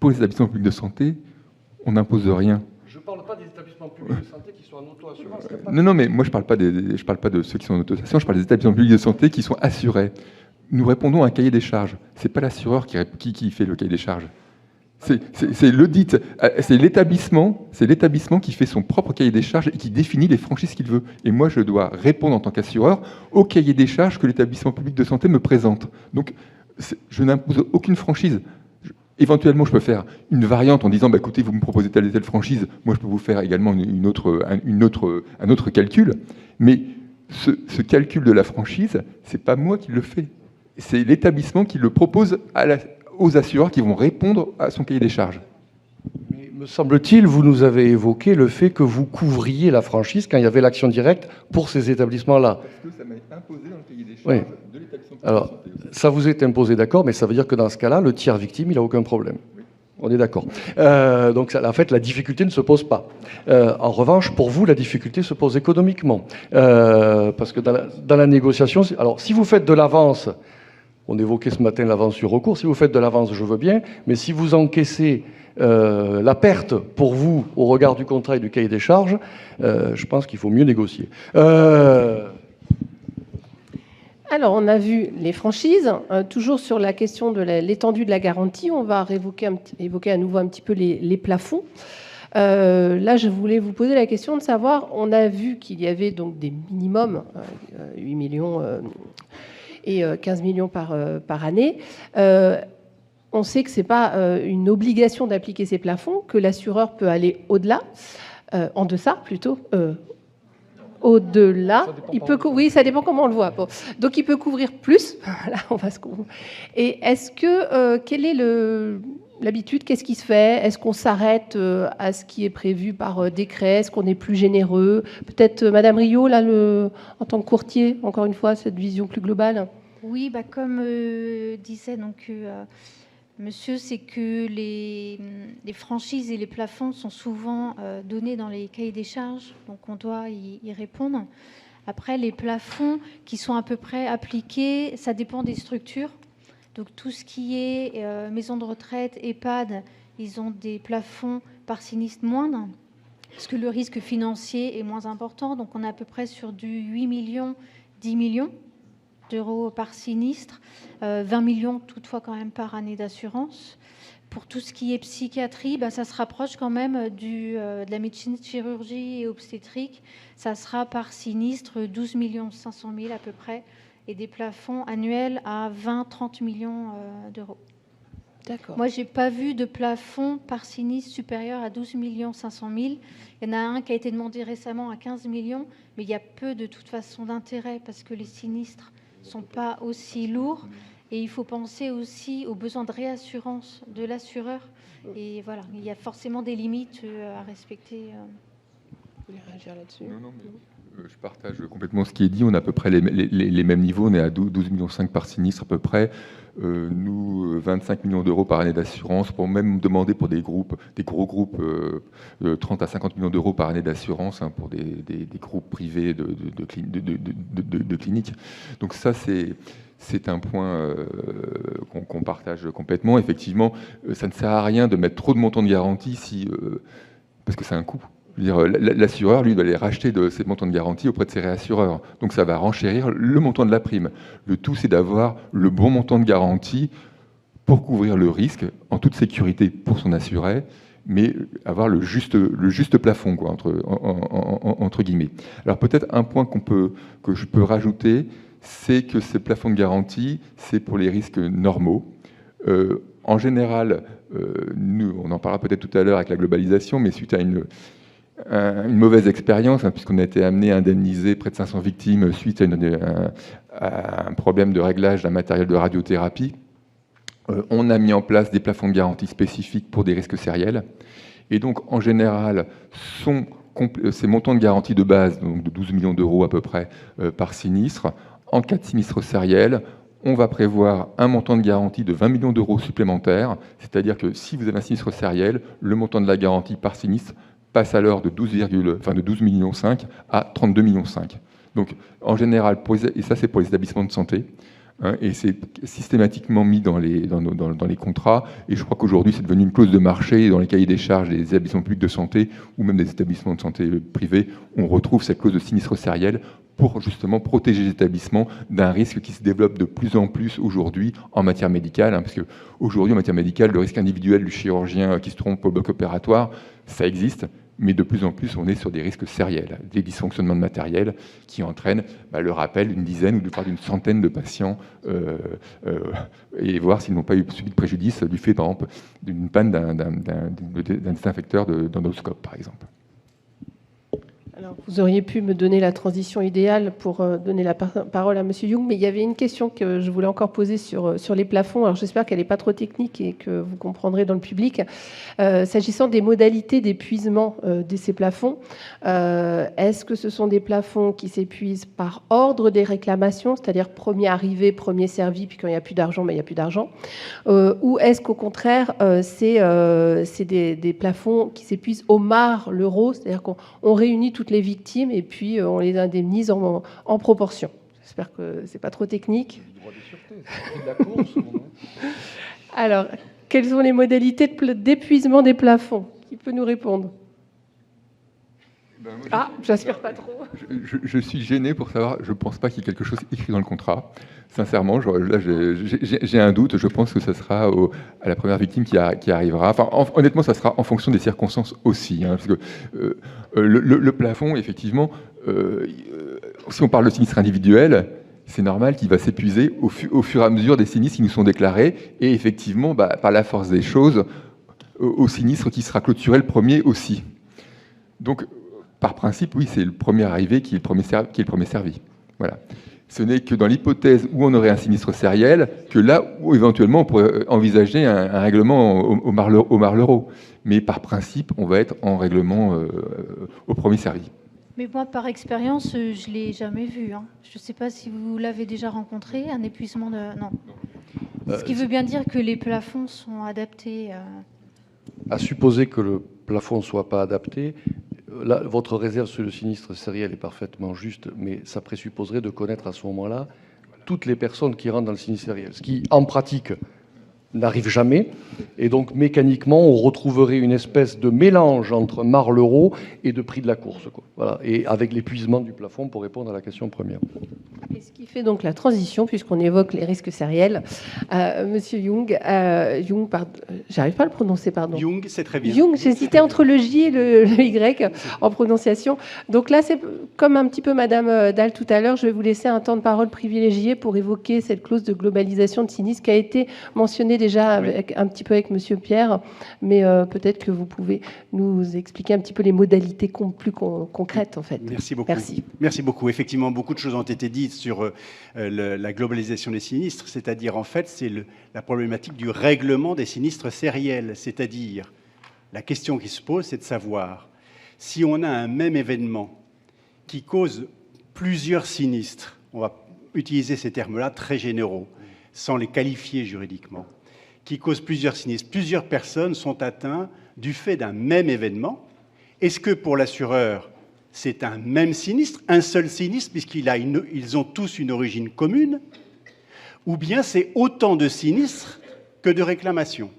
[SPEAKER 6] pour les établissements publics de santé, on n'impose rien.
[SPEAKER 3] Je ne parle pas des établissements publics de santé qui sont en auto-assurance.
[SPEAKER 6] Non, mais moi, je ne parle pas de ceux qui sont en auto-assurance, je parle des établissements publics de santé qui sont assurés. Nous répondons à un cahier des charges. Ce n'est pas l'assureur qui fait le cahier des charges. C'est l'audit, c'est l'établissement qui fait son propre cahier des charges et qui définit les franchises qu'il veut. Et moi, je dois répondre en tant qu'assureur au cahier des charges que l'établissement public de santé me présente. Donc, je n'impose aucune franchise. Éventuellement, je peux faire une variante en disant, écoutez, vous me proposez telle et telle franchise, moi je peux vous faire également un autre calcul. Mais ce calcul de la franchise, c'est pas moi qui le fais. C'est l'établissement qui le propose aux assureurs qui vont répondre à son cahier des charges.
[SPEAKER 3] Mais, me semble-t-il, vous nous avez évoqué le fait que vous couvriez la franchise quand il y avait l'action directe pour ces établissements-là.
[SPEAKER 6] Parce que ça m'a imposé dans le cahier des charges
[SPEAKER 3] oui.
[SPEAKER 6] de l'établissement.
[SPEAKER 3] Alors, ça vous est imposé, d'accord, mais ça veut dire que dans ce cas-là, le tiers victime, il n'a aucun problème. Oui. On est d'accord. Donc, en fait, la difficulté ne se pose pas. En revanche, pour vous, la difficulté se pose économiquement. Parce que dans la négociation, alors, si vous faites de l'avance On évoquait ce matin l'avance sur recours. Si vous faites de l'avance, je veux bien, mais si vous encaissez la perte pour vous au regard du contrat et du cahier des charges, je pense qu'il faut mieux négocier.
[SPEAKER 1] Alors, on a vu les franchises. Toujours sur la question de l'étendue de la garantie, on va évoquer à nouveau un petit peu les plafonds. Là, je voulais vous poser la question de savoir, on a vu qu'il y avait donc des minimums, 8 millions et 15 millions par année. On sait que ce n'est pas une obligation d'appliquer ces plafonds, que l'assureur peut aller au-delà, en deçà plutôt. Au-delà, oui, ça dépend comment on le voit. Bon. Donc, il peut couvrir plus. Là, on va se couvrir. Et est-ce que, quelle est l'habitude? Qu'est-ce qui se fait? Est-ce qu'on s'arrête à ce qui est prévu par décret? Est-ce qu'on est plus généreux? Peut-être Madame Rio, là, en tant que courtier, encore une fois, cette vision plus globale.
[SPEAKER 7] Oui, comme disait donc monsieur, c'est que les franchises et les plafonds sont souvent donnés dans les cahiers des charges, donc on doit y répondre. Après, les plafonds qui sont à peu près appliqués, ça dépend des structures. Donc tout ce qui est maison de retraite, EHPAD, ils ont des plafonds par sinistre moindres, parce que le risque financier est moins important. Donc on est à peu près sur du 8 millions, 10 millions d'euros par sinistre, 20 millions toutefois quand même par année d'assurance. Pour tout ce qui est psychiatrie, ça se rapproche quand même de la médecine, chirurgie et obstétrique. Ça sera par sinistre 12 500 000 à peu près, et des plafonds annuels à 20-30 millions d'euros.
[SPEAKER 1] D'accord.
[SPEAKER 7] Moi, je n'ai pas vu de plafond par sinistre supérieur à 12 500 000. Il y en a un qui a été demandé récemment à 15 millions, mais il y a peu de toute façon d'intérêt parce que les sinistres ne sont pas aussi lourds. Et il faut penser aussi aux besoins de réassurance de l'assureur. Et voilà, il y a forcément des limites à respecter.
[SPEAKER 1] Vous voulez réagir là-dessus?
[SPEAKER 6] Non, mais je partage complètement ce qui est dit. On a à peu près les mêmes niveaux. On est à 12,5 millions par sinistre à peu près. Nous, 25 millions d'euros par année d'assurance. Pour même demander pour des gros groupes, 30 à 50 millions d'euros par année d'assurance pour des groupes privés de cliniques. Donc ça, c'est un point qu'on partage complètement. Effectivement, ça ne sert à rien de mettre trop de montants de garantie parce que c'est un coût. L'assureur, lui, va aller racheter ces montants de garantie auprès de ses réassureurs. Donc ça va renchérir le montant de la prime. Le tout, c'est d'avoir le bon montant de garantie pour couvrir le risque en toute sécurité pour son assuré, mais avoir le juste plafond, quoi, entre guillemets. Alors peut-être un point que je peux rajouter, c'est que ces plafonds de garantie, c'est pour les risques normaux. En général, nous, on en parlera peut-être tout à l'heure avec la globalisation, mais suite à une mauvaise expérience, puisqu'on a été amené à indemniser près de 500 victimes suite à un problème de réglage d'un matériel de radiothérapie, on a mis en place des plafonds de garantie spécifiques pour des risques sériels. Et donc, en général, ces montants de garantie de base, donc de 12 millions d'euros à peu près par sinistre, en cas de sinistre sériel, on va prévoir un montant de garantie de 20 millions d'euros supplémentaires, c'est-à-dire que si vous avez un sinistre sériel, le montant de la garantie par sinistre passe alors de 12,5 millions à 32,5 millions. Donc, en général, et ça c'est pour les établissements de santé, et c'est systématiquement mis dans les contrats, et je crois qu'aujourd'hui c'est devenu une clause de marché dans les cahiers des charges des établissements publics de santé ou même des établissements de santé privés, on retrouve cette clause de sinistre sériel pour justement protéger les établissements d'un risque qui se développe de plus en plus aujourd'hui en matière médicale, parce qu'aujourd'hui en matière médicale, le risque individuel du chirurgien qui se trompe au bloc opératoire, ça existe, mais de plus en plus, on est sur des risques sériels, des dysfonctionnements de matériel qui entraînent le rappel d'une dizaine ou d'une centaine de patients et voir s'ils n'ont pas subi de préjudice du fait, par exemple, d'une panne d'un désinfecteur d'endoscope, par exemple.
[SPEAKER 1] Alors, vous auriez pu me donner la transition idéale pour donner la parole à M. Young, mais il y avait une question que je voulais encore poser sur les plafonds. Alors, j'espère qu'elle n'est pas trop technique et que vous comprendrez dans le public. S'agissant des modalités d'épuisement de ces plafonds, est-ce que ce sont des plafonds qui s'épuisent par ordre des réclamations, c'est-à-dire premier arrivé, premier servi, puis quand il n'y a plus d'argent, il n'y a plus d'argent, ou est-ce qu'au contraire, c'est des plafonds qui s'épuisent au marc l'euro, c'est-à-dire qu'on réunit toutes les victimes et puis on les indemnise en proportion. J'espère que c'est pas trop technique. Alors, quelles sont les modalités d'épuisement des plafonds? Qui peut nous répondre? J'aspire pas trop.
[SPEAKER 6] Je suis gêné pour savoir, je ne pense pas qu'il y ait quelque chose écrit dans le contrat. Sincèrement, là, j'ai un doute. Je pense que ça sera à la première victime qui arrivera. Enfin, honnêtement, ça sera en fonction des circonstances aussi. Parce que le plafond, effectivement, si on parle de sinistre individuel, c'est normal qu'il va s'épuiser au fur et à mesure des sinistres qui nous sont déclarés. Et effectivement, par la force des choses, au sinistre qui sera clôturé le premier aussi. Donc, par principe, oui, c'est le premier arrivé qui est le premier servi. Voilà. Ce n'est que dans l'hypothèse où on aurait un sinistre sériel que là où éventuellement on pourrait envisager un règlement au Marlero. Mais par principe, on va être en règlement au premier servi.
[SPEAKER 7] Mais moi, par expérience, je ne l'ai jamais vu. Je ne sais pas si vous l'avez déjà rencontré, un épuisement de... Non. Ce qui veut bien dire que les plafonds sont adaptés.
[SPEAKER 3] À supposer que le plafond ne soit pas adapté, là, votre réserve sur le sinistre sériel est parfaitement juste, mais ça présupposerait de connaître à ce moment-là toutes les personnes qui rentrent dans le sinistre sériel, ce qui, en pratique, n'arrive jamais. Et donc, mécaniquement, on retrouverait une espèce de mélange entre Marlero et de prix de la course, quoi. Voilà. Et avec l'épuisement du plafond, pour répondre à la question première.
[SPEAKER 1] Et ce qui fait donc la transition, puisqu'on évoque les risques sériels, Monsieur Young, j'arrive pas à le prononcer, pardon.
[SPEAKER 5] Young, c'est très bien.
[SPEAKER 1] Young, j'hésitais entre le J et le Y en prononciation. Donc là, c'est comme un petit peu Madame Dalle tout à l'heure, je vais vous laisser un temps de parole privilégié pour évoquer cette clause de globalisation de sinistre qui a été mentionnée déjà un petit peu avec Monsieur Pierre, mais peut-être que vous pouvez nous expliquer un petit peu les modalités plus concrètes, en fait.
[SPEAKER 5] Merci beaucoup. Merci beaucoup. Effectivement, beaucoup de choses ont été dites sur la globalisation des sinistres, c'est-à-dire, en fait, c'est la problématique du règlement des sinistres sériels, c'est-à-dire, la question qui se pose, c'est de savoir si on a un même événement qui cause plusieurs sinistres, on va utiliser ces termes-là très généraux, sans les qualifier juridiquement, qui cause plusieurs sinistres, plusieurs personnes sont atteintes du fait d'un même événement. Est-ce que pour l'assureur, c'est un même sinistre, un seul sinistre, puisqu'ils ont tous une origine commune, ou bien c'est autant de sinistres que de réclamations?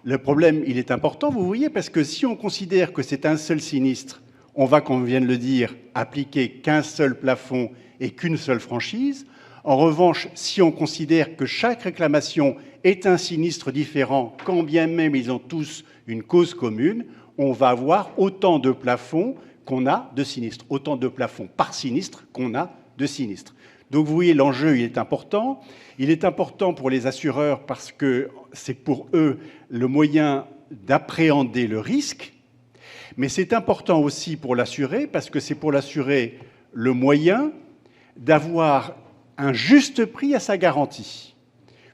[SPEAKER 5] Le problème, il est important, vous voyez, parce que si on considère que c'est un seul sinistre, on va, comme on vient de le dire, appliquer qu'un seul plafond et qu'une seule franchise. En revanche, si on considère que chaque réclamation est un sinistre différent, quand bien même ils ont tous une cause commune, on va avoir autant de plafonds qu'on a de sinistres, autant de plafonds par sinistre qu'on a de sinistres. Donc vous voyez, l'enjeu, il est important. Il est important pour les assureurs parce que c'est pour eux le moyen d'appréhender le risque, mais c'est important aussi pour l'assuré parce que c'est pour l'assuré le moyen d'avoir un juste prix à sa garantie,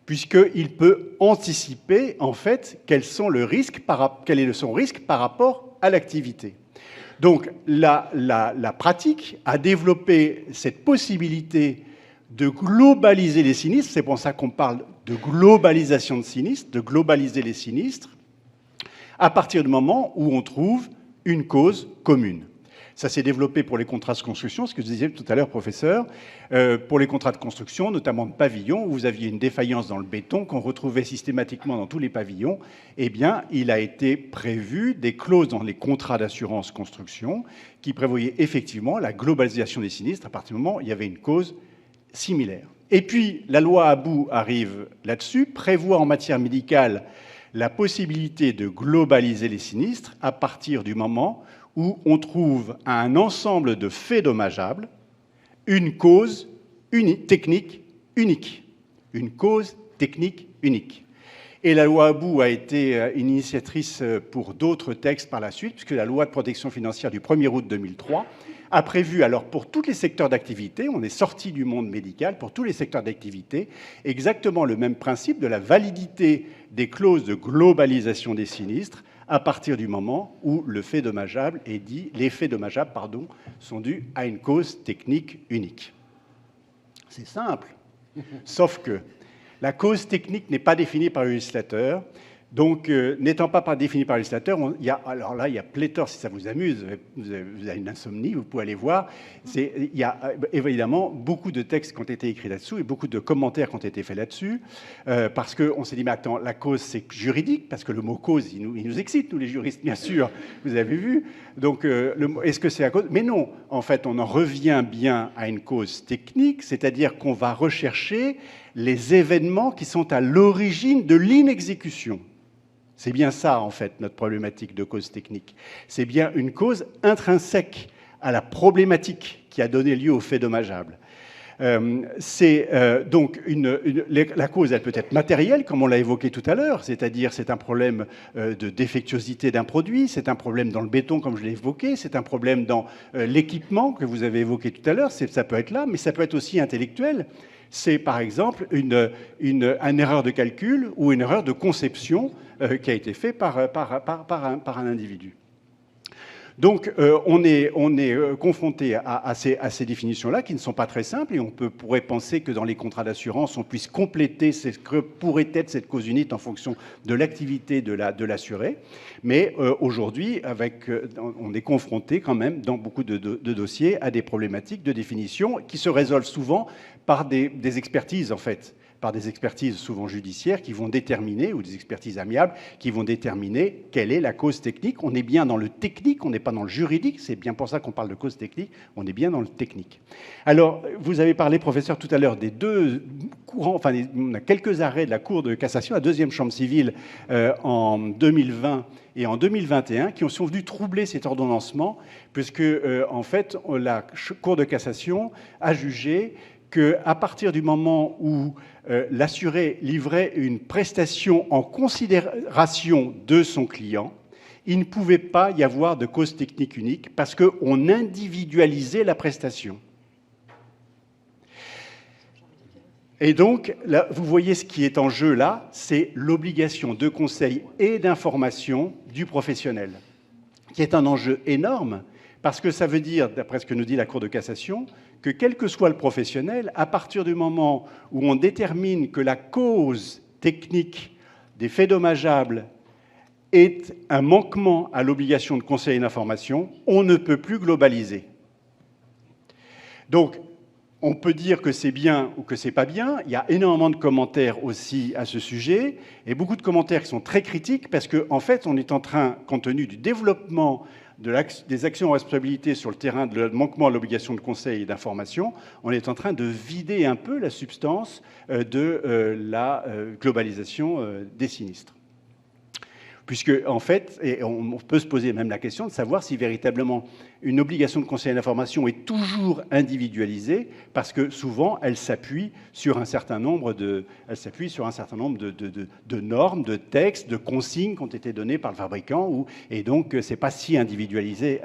[SPEAKER 5] puisqu'il peut anticiper, en fait, quel est son risque par rapport à l'activité. Donc, la pratique a développé cette possibilité de globaliser les sinistres, c'est pour ça qu'on parle de globalisation de sinistres, de globaliser les sinistres, à partir du moment où on trouve une cause commune. Ça s'est développé pour les contrats de construction, ce que je disais tout à l'heure, professeur. Pour les contrats de construction, notamment de pavillons, où vous aviez une défaillance dans le béton qu'on retrouvait systématiquement dans tous les pavillons, eh bien, il a été prévu des clauses dans les contrats d'assurance construction qui prévoyaient effectivement la globalisation des sinistres à partir du moment où il y avait une cause similaire. Et puis, la loi About arrive là-dessus, prévoit en matière médicale la possibilité de globaliser les sinistres à partir du moment où on trouve à un ensemble de faits dommageables une cause technique unique. Une cause technique unique. Et la loi About a été une initiatrice pour d'autres textes par la suite, puisque la loi de protection financière du 1er août 2003 a prévu, alors pour tous les secteurs d'activité, on est sorti du monde médical, pour tous les secteurs d'activité, exactement le même principe de la validité des clauses de globalisation des sinistres, à partir du moment où le fait dommageable est dit, les faits dommageables, sont dus à une cause technique unique. C'est simple, sauf que la cause technique n'est pas définie par le législateur, Donc, n'étant pas défini par le législateur, alors là, il y a pléthore, si ça vous amuse, vous avez une insomnie, vous pouvez aller voir. Il y a évidemment beaucoup de textes qui ont été écrits là-dessous et beaucoup de commentaires qui ont été faits là-dessus, parce qu'on s'est dit, mais attends, la cause, c'est juridique, parce que le mot cause, il nous excite, nous les juristes, bien sûr, vous avez vu. Donc, est-ce que c'est la cause? Mais non, en fait, on en revient bien à une cause technique, c'est-à-dire qu'on va rechercher les événements qui sont à l'origine de l'inexécution. C'est bien ça, en fait, notre problématique de cause technique. C'est bien une cause intrinsèque à la problématique qui a donné lieu au fait dommageable. Donc, la cause, elle peut être matérielle, comme on l'a évoqué tout à l'heure, c'est-à-dire c'est un problème de défectuosité d'un produit, c'est un problème dans le béton, comme je l'ai évoqué, c'est un problème dans l'équipement que vous avez évoqué tout à l'heure, ça peut être là, mais ça peut être aussi intellectuel. C'est par exemple une erreur de calcul ou une erreur de conception qui a été faite par un individu. Donc on est confronté à ces définitions-là qui ne sont pas très simples et on pourrait penser que dans les contrats d'assurance, on puisse compléter ce que pourrait être cette cause unique en fonction de l'activité de l'assuré. Mais aujourd'hui, on est confronté quand même dans beaucoup de dossiers à des problématiques de définition qui se résolvent souvent par des expertises en fait, par des expertises souvent judiciaires qui vont déterminer, ou des expertises amiables, qui vont déterminer quelle est la cause technique. On est bien dans le technique, on n'est pas dans le juridique, c'est bien pour ça qu'on parle de cause technique, on est bien dans le technique. Alors, vous avez parlé, professeur, tout à l'heure des deux courants, enfin, on a quelques arrêts de la Cour de cassation, la deuxième chambre civile en 2020 et en 2021, qui sont venus troubler cet ordonnancement, puisque, en fait, la Cour de cassation a jugé qu'à partir du moment où l'assuré livrait une prestation en considération de son client, il ne pouvait pas y avoir de cause technique unique parce qu'on individualisait la prestation. Et donc, là, vous voyez ce qui est en jeu là, c'est l'obligation de conseil et d'information du professionnel, qui est un enjeu énorme, parce que ça veut dire, d'après ce que nous dit la Cour de cassation, que quel que soit le professionnel, à partir du moment où on détermine que la cause technique des faits dommageables est un manquement à l'obligation de conseil et d'information, on ne peut plus globaliser. Donc, on peut dire que c'est bien ou que c'est pas bien. Il y a énormément de commentaires aussi à ce sujet, et beaucoup de commentaires qui sont très critiques, parce qu'en fait, on est en train, compte tenu du développement des actions en responsabilité sur le terrain de manquement à l'obligation de conseil et d'information, on est en train de vider un peu la substance de la globalisation des sinistres. Puisque, en fait, et on peut se poser même la question de savoir si véritablement une obligation de conseil et d'information est toujours individualisée, parce que souvent, elle s'appuie sur un certain nombre de normes, de textes, de consignes qui ont été données par le fabricant, et donc, c'est pas si individualisé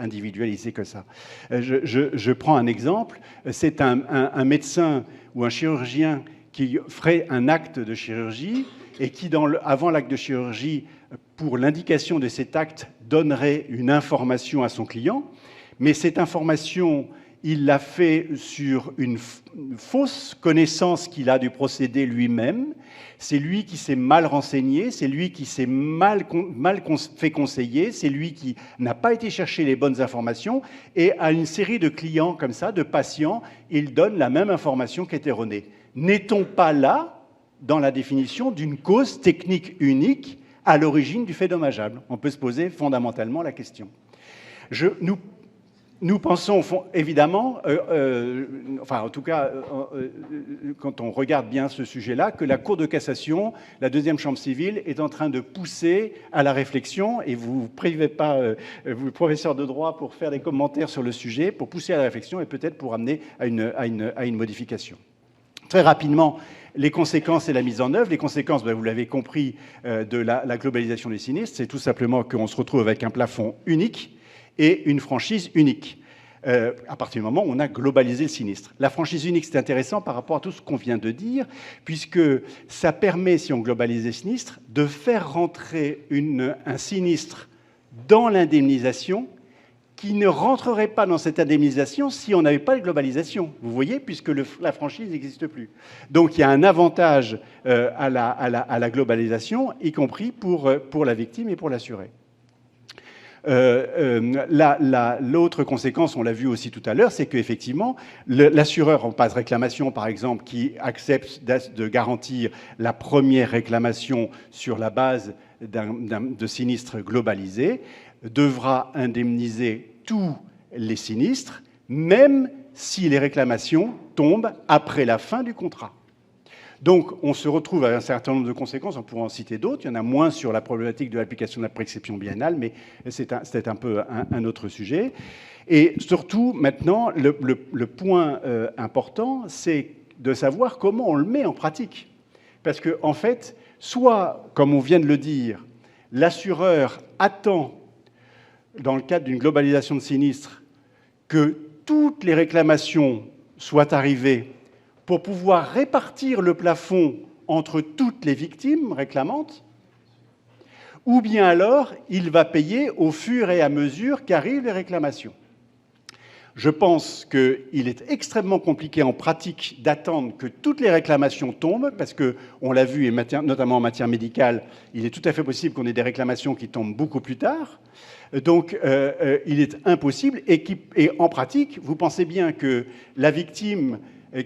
[SPEAKER 5] que ça. Je prends un exemple. C'est un médecin ou un chirurgien qui ferait un acte de chirurgie et qui, avant l'acte de chirurgie, pour l'indication de cet acte, donnerait une information à son client, mais cette information, il l'a fait sur une fausse connaissance qu'il a du procédé lui-même. C'est lui qui s'est mal renseigné, c'est lui qui s'est mal fait conseiller, c'est lui qui n'a pas été chercher les bonnes informations, et à une série de clients comme ça, de patients, il donne la même information qui est erronée. N'est-on pas là dans la définition d'une cause technique unique à l'origine du fait dommageable? On peut se poser fondamentalement la question. Nous pensons évidemment, enfin en tout cas, quand on regarde bien ce sujet-là, que la Cour de cassation, la deuxième chambre civile, est en train de pousser à la réflexion, et vous ne privez pas, vous, professeur de droit, pour faire des commentaires sur le sujet, pour pousser à la réflexion et peut-être pour amener à une modification. Très rapidement, les conséquences et la mise en œuvre. Les conséquences, vous l'avez compris, de la globalisation des sinistres, c'est tout simplement qu'on se retrouve avec un plafond unique et une franchise unique, à partir du moment où on a globalisé le sinistre. La franchise unique, c'est intéressant par rapport à tout ce qu'on vient de dire, puisque ça permet, si on globalise les sinistres, de faire rentrer un sinistre dans l'indemnisation qui ne rentrerait pas dans cette indemnisation si on n'avait pas de globalisation. Vous voyez, puisque la franchise n'existe plus. Donc il y a un avantage à la globalisation, y compris pour la victime et pour l'assuré. L'autre conséquence, on l'a vu aussi tout à l'heure, c'est qu'effectivement, l'assureur en passe réclamation, par exemple, qui accepte de garantir la première réclamation sur la base de sinistres globalisés, devra indemniser tous les sinistres, même si les réclamations tombent après la fin du contrat. Donc, on se retrouve avec un certain nombre de conséquences, on pourrait en citer d'autres, il y en a moins sur la problématique de l'application de la prescription biennale, mais c'est un peu un autre sujet. Et surtout, maintenant, le point important, c'est de savoir comment on le met en pratique. Parce que, en fait, soit, comme on vient de le dire, l'assureur attend, dans le cadre d'une globalisation de sinistres, que toutes les réclamations soient arrivées pour pouvoir répartir le plafond entre toutes les victimes réclamantes, ou bien alors il va payer au fur et à mesure qu'arrivent les réclamations. Je pense qu'il est extrêmement compliqué en pratique d'attendre que toutes les réclamations tombent, parce qu'on l'a vu, et notamment en matière médicale, il est tout à fait possible qu'on ait des réclamations qui tombent beaucoup plus tard. Donc, il est impossible, et en pratique, vous pensez bien que la victime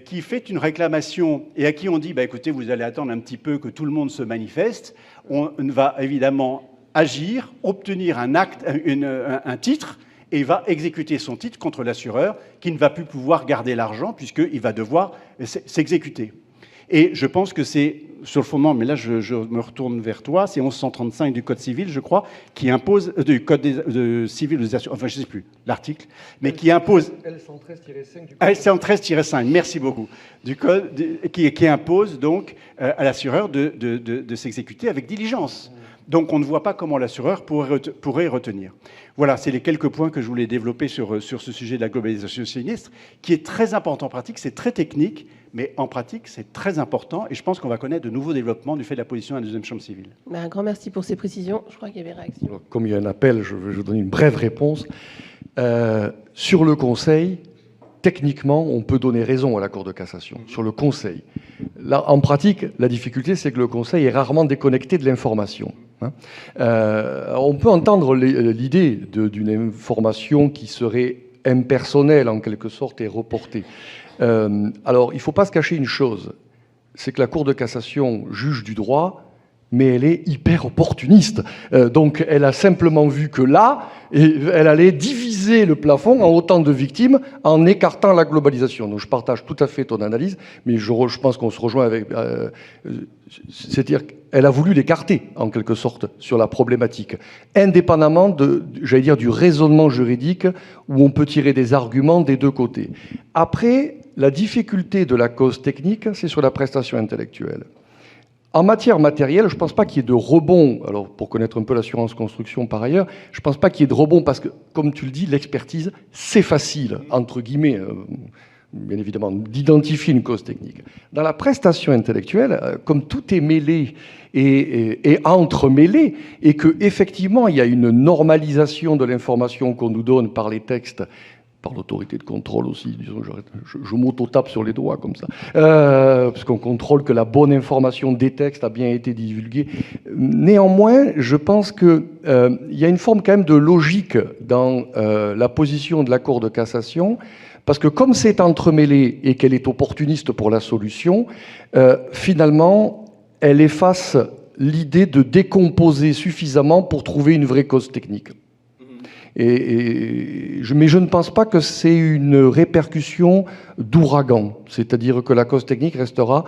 [SPEAKER 5] qui fait une réclamation et à qui on dit écoutez, vous allez attendre un petit peu que tout le monde se manifeste, on va évidemment agir, obtenir un acte, un titre, et va exécuter son titre contre l'assureur qui ne va plus pouvoir garder l'argent puisqu'il va devoir s'exécuter. Et je pense que c'est sur le fondement, mais là je me retourne vers toi, c'est 1135 du Code civil, je crois, qui impose, du Code civil des assurances, enfin je ne sais plus l'article, mais qui impose... L113-5 du Code. L113-5, merci beaucoup. Du Code, qui impose donc à l'assureur de s'exécuter avec diligence. Donc on ne voit pas comment l'assureur pourrait retenir. Voilà, c'est les quelques points que je voulais développer sur ce sujet de la globalisation sinistre, qui est très important en pratique, c'est très technique, mais en pratique, c'est très important, et je pense qu'on va connaître de nouveaux développements du fait de la position de la deuxième chambre civile.
[SPEAKER 1] Un grand merci pour ces précisions. Je crois qu'il y avait réaction.
[SPEAKER 3] Alors, comme il y a un appel, je vais donner une brève réponse. Sur le Conseil, techniquement, on peut donner raison à la Cour de cassation, sur le Conseil. Là, en pratique, la difficulté, c'est que le Conseil est rarement déconnecté de l'information. On peut entendre l'idée d'une information qui serait impersonnelle, en quelque sorte, et reportée. Alors, il ne faut pas se cacher une chose, c'est que la Cour de cassation juge du droit, mais elle est hyper opportuniste. Donc, elle a simplement vu que là, elle allait diviser le plafond en autant de victimes en écartant la globalisation. Donc, je partage tout à fait ton analyse, mais je pense qu'on se rejoint avec... c'est-à-dire qu'elle a voulu l'écarter, en quelque sorte, sur la problématique, indépendamment j'allais dire, du raisonnement juridique où on peut tirer des arguments des deux côtés. Après, la difficulté de la cause technique, c'est sur la prestation intellectuelle. En matière matérielle, je ne pense pas qu'il y ait de rebond. Alors, pour connaître un peu l'assurance construction par ailleurs, je ne pense pas qu'il y ait de rebond parce que, comme tu le dis, l'expertise, c'est facile, entre guillemets, bien évidemment, d'identifier une cause technique. Dans la prestation intellectuelle, comme tout est mêlé et entremêlé, et qu'effectivement, il y a une normalisation de l'information qu'on nous donne par les textes, par l'autorité de contrôle aussi, disons, je m'auto-tape sur les doigts comme ça, parce qu'on contrôle que la bonne information des textes a bien été divulguée. Néanmoins, je pense qu'il y a une forme quand même de logique dans la position de la Cour de cassation, parce que comme c'est entremêlé et qu'elle est opportuniste pour la solution, finalement, elle efface l'idée de décomposer suffisamment pour trouver une vraie cause technique. Mais je ne pense pas que c'est une répercussion d'ouragan, c'est-à-dire que la cause technique restera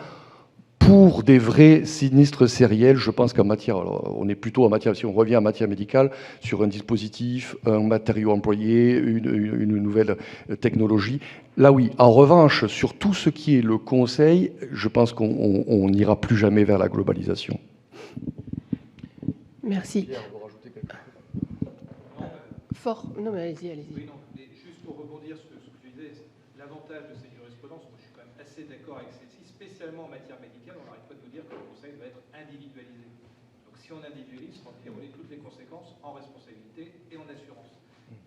[SPEAKER 3] pour des vrais sinistres sériels. Je pense qu'en matière, alors on est plutôt en matière, si on revient en matière médicale, sur un dispositif, un matériau employé, une nouvelle technologie. Là oui, en revanche, sur tout ce qui est le conseil, je pense qu'on n'ira plus jamais vers la globalisation.
[SPEAKER 1] Merci. Fort. Non, mais allez-y.
[SPEAKER 8] Oui, non, mais juste pour rebondir sur ce que tu disais, l'avantage de cette jurisprudence, moi je suis quand même assez d'accord avec celle-ci, spécialement en matière médicale, on n'arrête pas de nous dire que le conseil doit être individualisé. Donc si on individualise, on va dérouler toutes les conséquences en responsabilité et en assurance.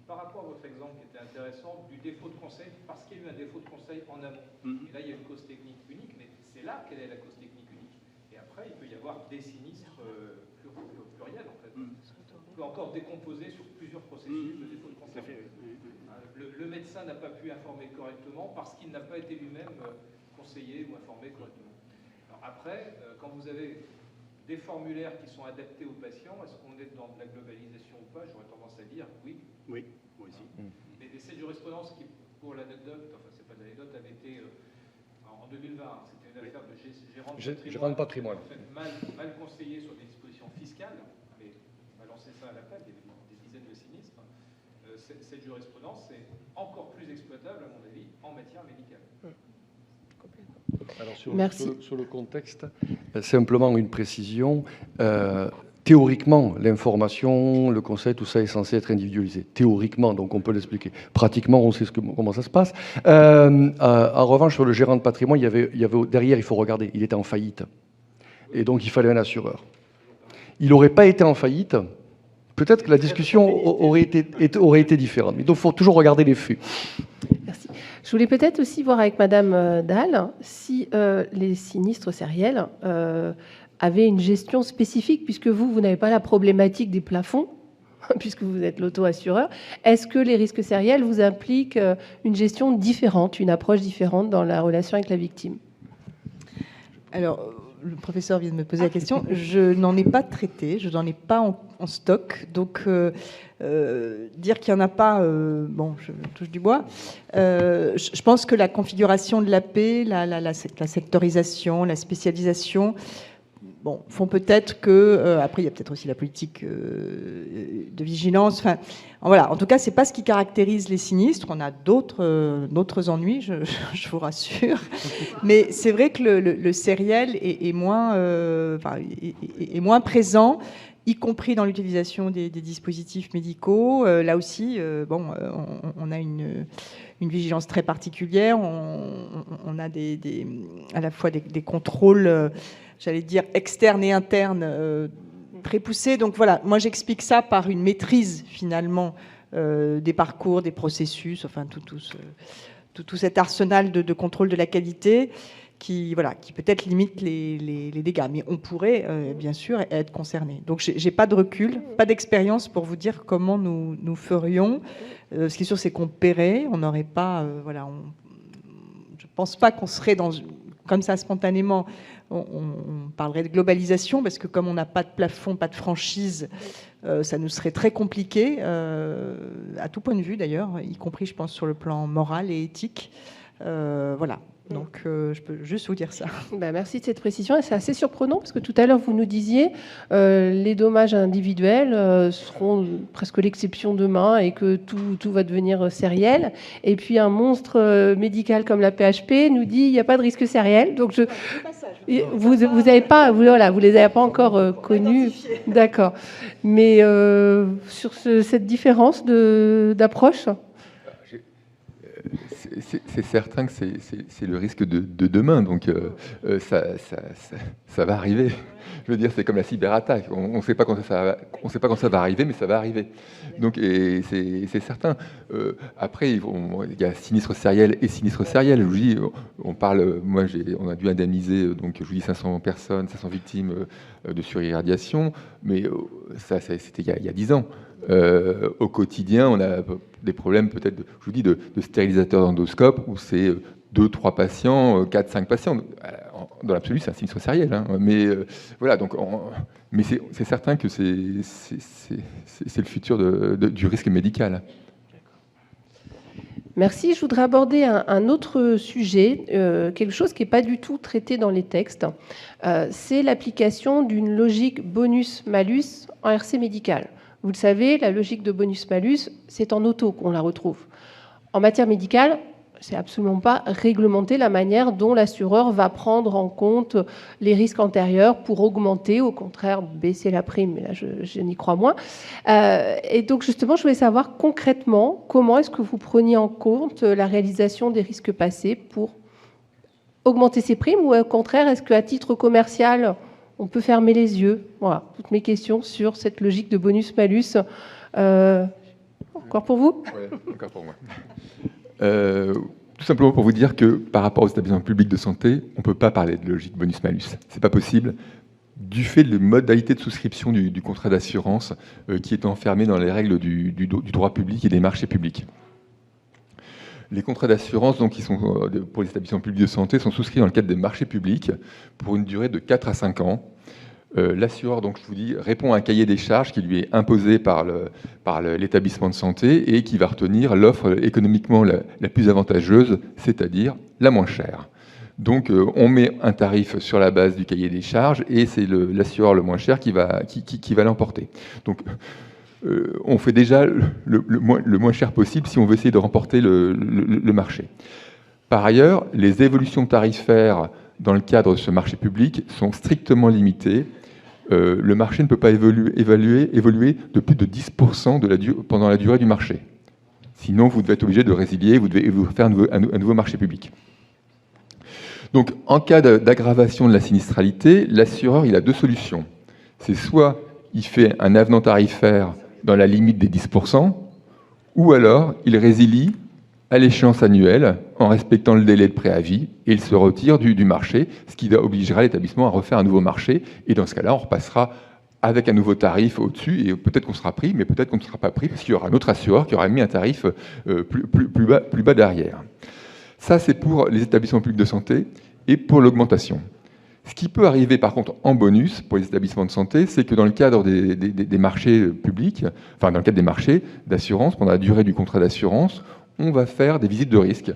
[SPEAKER 8] Par rapport à votre exemple qui était intéressant du défaut de conseil, parce qu'il y a eu un défaut de conseil en amont. Et là, il y a une cause technique unique, mais c'est là quelle est la cause technique unique. Et des sinistres pluriels, en fait. On peut encore décomposer sur plusieurs processus de défaut de conservation. Le médecin n'a pas pu informer correctement parce qu'il n'a pas été lui-même conseillé ou informé correctement. Alors après, quand vous avez des formulaires qui sont adaptés aux patients, est-ce qu'on est dans de la globalisation ou pas? J'aurais tendance à dire oui.
[SPEAKER 5] Oui, moi aussi.
[SPEAKER 8] Mais des essais de jurisprudence qui, pour l'anecdote, enfin c'est pas l'anecdote, avait été en 2020, c'était une affaire de gérant de patrimoine, en fait, mal conseillé sur des dispositions fiscales, mais on va lancer ça à l'appel, il y a des dizaines de sinistres. Cette jurisprudence est encore plus exploitable, à mon avis, en matière médicale.
[SPEAKER 3] Alors
[SPEAKER 1] Merci.
[SPEAKER 3] Sur le contexte, simplement une précision. Théoriquement, l'information, le conseil, tout ça est censé être individualisé. Théoriquement, donc on peut l'expliquer. Pratiquement, on sait comment ça se passe. En revanche, sur le gérant de patrimoine, il y avait derrière, il faut regarder, il était en faillite. Et donc, il fallait un assureur. Il n'aurait pas été en faillite, peut-être que la discussion aurait été différente. Mais donc, il faut toujours regarder les faits.
[SPEAKER 1] Merci. Je voulais peut-être aussi voir avec Madame Dahl si les sinistres sériels avaient une gestion spécifique, puisque vous n'avez pas la problématique des plafonds, puisque vous êtes l'auto-assureur. Est-ce que les risques sériels vous impliquent une gestion différente, une approche différente dans la relation avec la victime?
[SPEAKER 2] Alors, le professeur vient de me poser la question. Je n'en ai pas traité, je n'en ai pas en stock. Donc, dire qu'il n'y en a pas, bon, je touche du bois. Je pense que la configuration de l'AP, la sectorisation, la spécialisation, bon, font peut-être que... après, il y a peut-être aussi la politique de vigilance. Enfin, voilà. En tout cas, c'est pas ce qui caractérise les sinistres. On a d'autres ennuis, je vous rassure. Mais c'est vrai que le sériel est moins présent, y compris dans l'utilisation des dispositifs médicaux. Là aussi, bon, on a une vigilance très particulière. On a à la fois des contrôles... j'allais dire externe et interne, très poussé. Donc voilà, moi j'explique ça par une maîtrise finalement des parcours, des processus, enfin tout cet arsenal de contrôle de la qualité qui peut-être limite les dégâts. Mais on pourrait bien sûr être concerné. Donc j'ai pas de recul, pas d'expérience pour vous dire comment nous ferions. Ce qui est sûr, c'est qu'on paierait, on n'aurait pas, je pense pas qu'on serait comme ça spontanément. On parlerait de globalisation parce que comme on n'a pas de plafond, pas de franchise, ça nous serait très compliqué, à tout point de vue d'ailleurs, y compris je pense sur le plan moral et éthique. Voilà. Donc, je peux juste vous dire ça.
[SPEAKER 1] Ben, merci de cette précision. Et c'est assez surprenant parce que tout à l'heure, vous nous disiez les dommages individuels seront presque l'exception demain et que tout va devenir sériel. Et puis, un monstre médical comme la PHP nous dit il n'y a pas de risque sériel. Donc, vous n'avez pas, voilà, vous les avez pas encore connus. D'accord. Mais sur cette différence d'approche.
[SPEAKER 6] C'est certain que c'est le risque de demain, donc ça va arriver. Je veux dire, c'est comme la cyberattaque. On ne sait pas quand ça va arriver, mais ça va arriver. Donc, et c'est certain. Après, il y a sinistre sériel et sinistre sériel. Je vous dis, on a dû indemniser, donc je vous dis 500 personnes, 500 victimes de surirradiation, mais ça, c'était il y a 10 ans. Au quotidien, on a des problèmes peut-être, je vous dis, de stérilisateurs d'endoscope où c'est 2-3 patients, 4-5 patients. Dans l'absolu, c'est un sinistre sériel. Hein. Mais voilà, donc, mais c'est certain que c'est le futur du risque médical.
[SPEAKER 1] Merci. Je voudrais aborder un autre sujet, quelque chose qui n'est pas du tout traité dans les textes. C'est l'application d'une logique bonus-malus en RC médical. Vous le savez, la logique de bonus-malus, c'est en auto qu'on la retrouve. En matière médicale, c'est absolument pas réglementé la manière dont l'assureur va prendre en compte les risques antérieurs pour augmenter, au contraire, baisser la prime. Mais là, je n'y crois moins. Et donc, justement, je voulais savoir concrètement comment est-ce que vous preniez en compte la réalisation des risques passés pour augmenter ces primes, ou au contraire, est-ce qu'à titre commercial, on peut fermer les yeux? Voilà, toutes mes questions sur cette logique de bonus-malus. Encore pour vous?
[SPEAKER 6] Oui, encore pour moi. Tout simplement pour vous dire que par rapport aux établissements publics de santé, on ne peut pas parler de logique bonus-malus. Ce n'est pas possible du fait de modalité de souscription du contrat d'assurance qui est enfermé dans les règles du droit public et des marchés publics. Les contrats d'assurance, donc, qui sont pour les établissements publics de santé, sont souscrits dans le cadre des marchés publics pour une durée de 4 à 5 ans. L'assureur, donc, je vous dis, répond à un cahier des charges qui lui est imposé par l'établissement de santé et qui va retenir l'offre économiquement la plus avantageuse, c'est-à-dire la moins chère. Donc, on met un tarif sur la base du cahier des charges et c'est l'assureur le moins cher qui va l'emporter. Donc, on fait déjà le moins cher possible si on veut essayer de remporter le marché. Par ailleurs, les évolutions tarifaires dans le cadre de ce marché public sont strictement limitées. Le marché ne peut pas évoluer de plus de 10% pendant la durée du marché. Sinon, vous devez être obligé de résilier, vous devez vous faire un nouveau marché public. Donc, en cas d'aggravation de la sinistralité, l'assureur, il a 2 solutions. C'est soit il fait un avenant tarifaire dans la limite des 10%, ou alors il résilie à l'échéance annuelle en respectant le délai de préavis et il se retire du marché, ce qui obligera l'établissement à refaire un nouveau marché. Et dans ce cas-là, on repassera avec un nouveau tarif au-dessus et peut-être qu'on sera pris, mais peut-être qu'on ne sera pas pris parce qu'il y aura un autre assureur qui aura mis un tarif plus bas derrière. Ça, c'est pour les établissements publics de santé et pour l'augmentation. Ce qui peut arriver par contre en bonus pour les établissements de santé, c'est que dans le cadre des marchés publics, enfin dans le cadre des marchés d'assurance, pendant la durée du contrat d'assurance, on va faire des visites de risque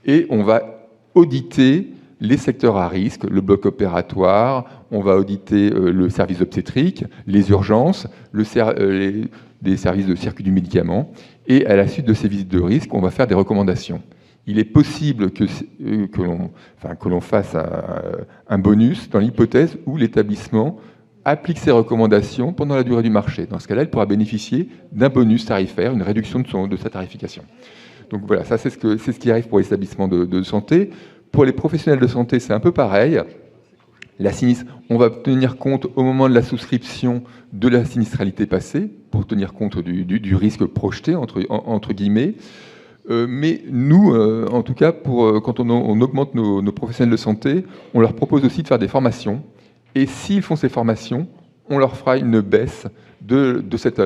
[SPEAKER 6] et on va auditer les secteurs à risque, le bloc opératoire, on va auditer le service obstétrique, les urgences, des services de circuit du médicament et à la suite de ces visites de risque, on va faire des recommandations. Il est possible que l'on fasse un bonus dans l'hypothèse où l'établissement applique ses recommandations pendant la durée du marché. Dans ce cas-là, il pourra bénéficier d'un bonus tarifaire, une réduction de sa tarification. Donc voilà, ça c'est ce qui arrive pour les établissements de santé. Pour les professionnels de santé, c'est un peu pareil. On va tenir compte au moment de la souscription de la sinistralité passée, pour tenir compte du risque projeté, entre guillemets. Mais nous, en tout cas, quand on augmente nos professionnels de santé, on leur propose aussi de faire des formations. Et s'ils font ces formations, on leur fera une baisse de cette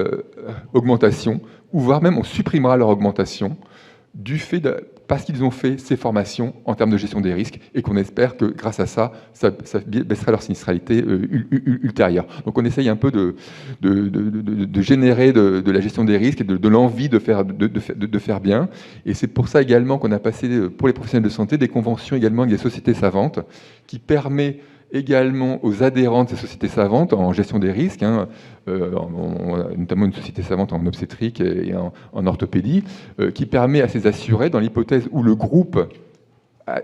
[SPEAKER 6] augmentation, ou voire même on supprimera leur augmentation du fait parce qu'ils ont fait ces formations en termes de gestion des risques et qu'on espère que grâce à ça baissera leur sinistralité ultérieure. Donc on essaye un peu de générer de la gestion des risques et de l'envie de faire bien. Et c'est pour ça également qu'on a passé pour les professionnels de santé des conventions également avec des sociétés savantes qui permet également aux adhérents de ces sociétés savantes en gestion des risques, notamment une société savante en obstétrique et en orthopédie, qui permet à ces assurés, dans l'hypothèse où le groupe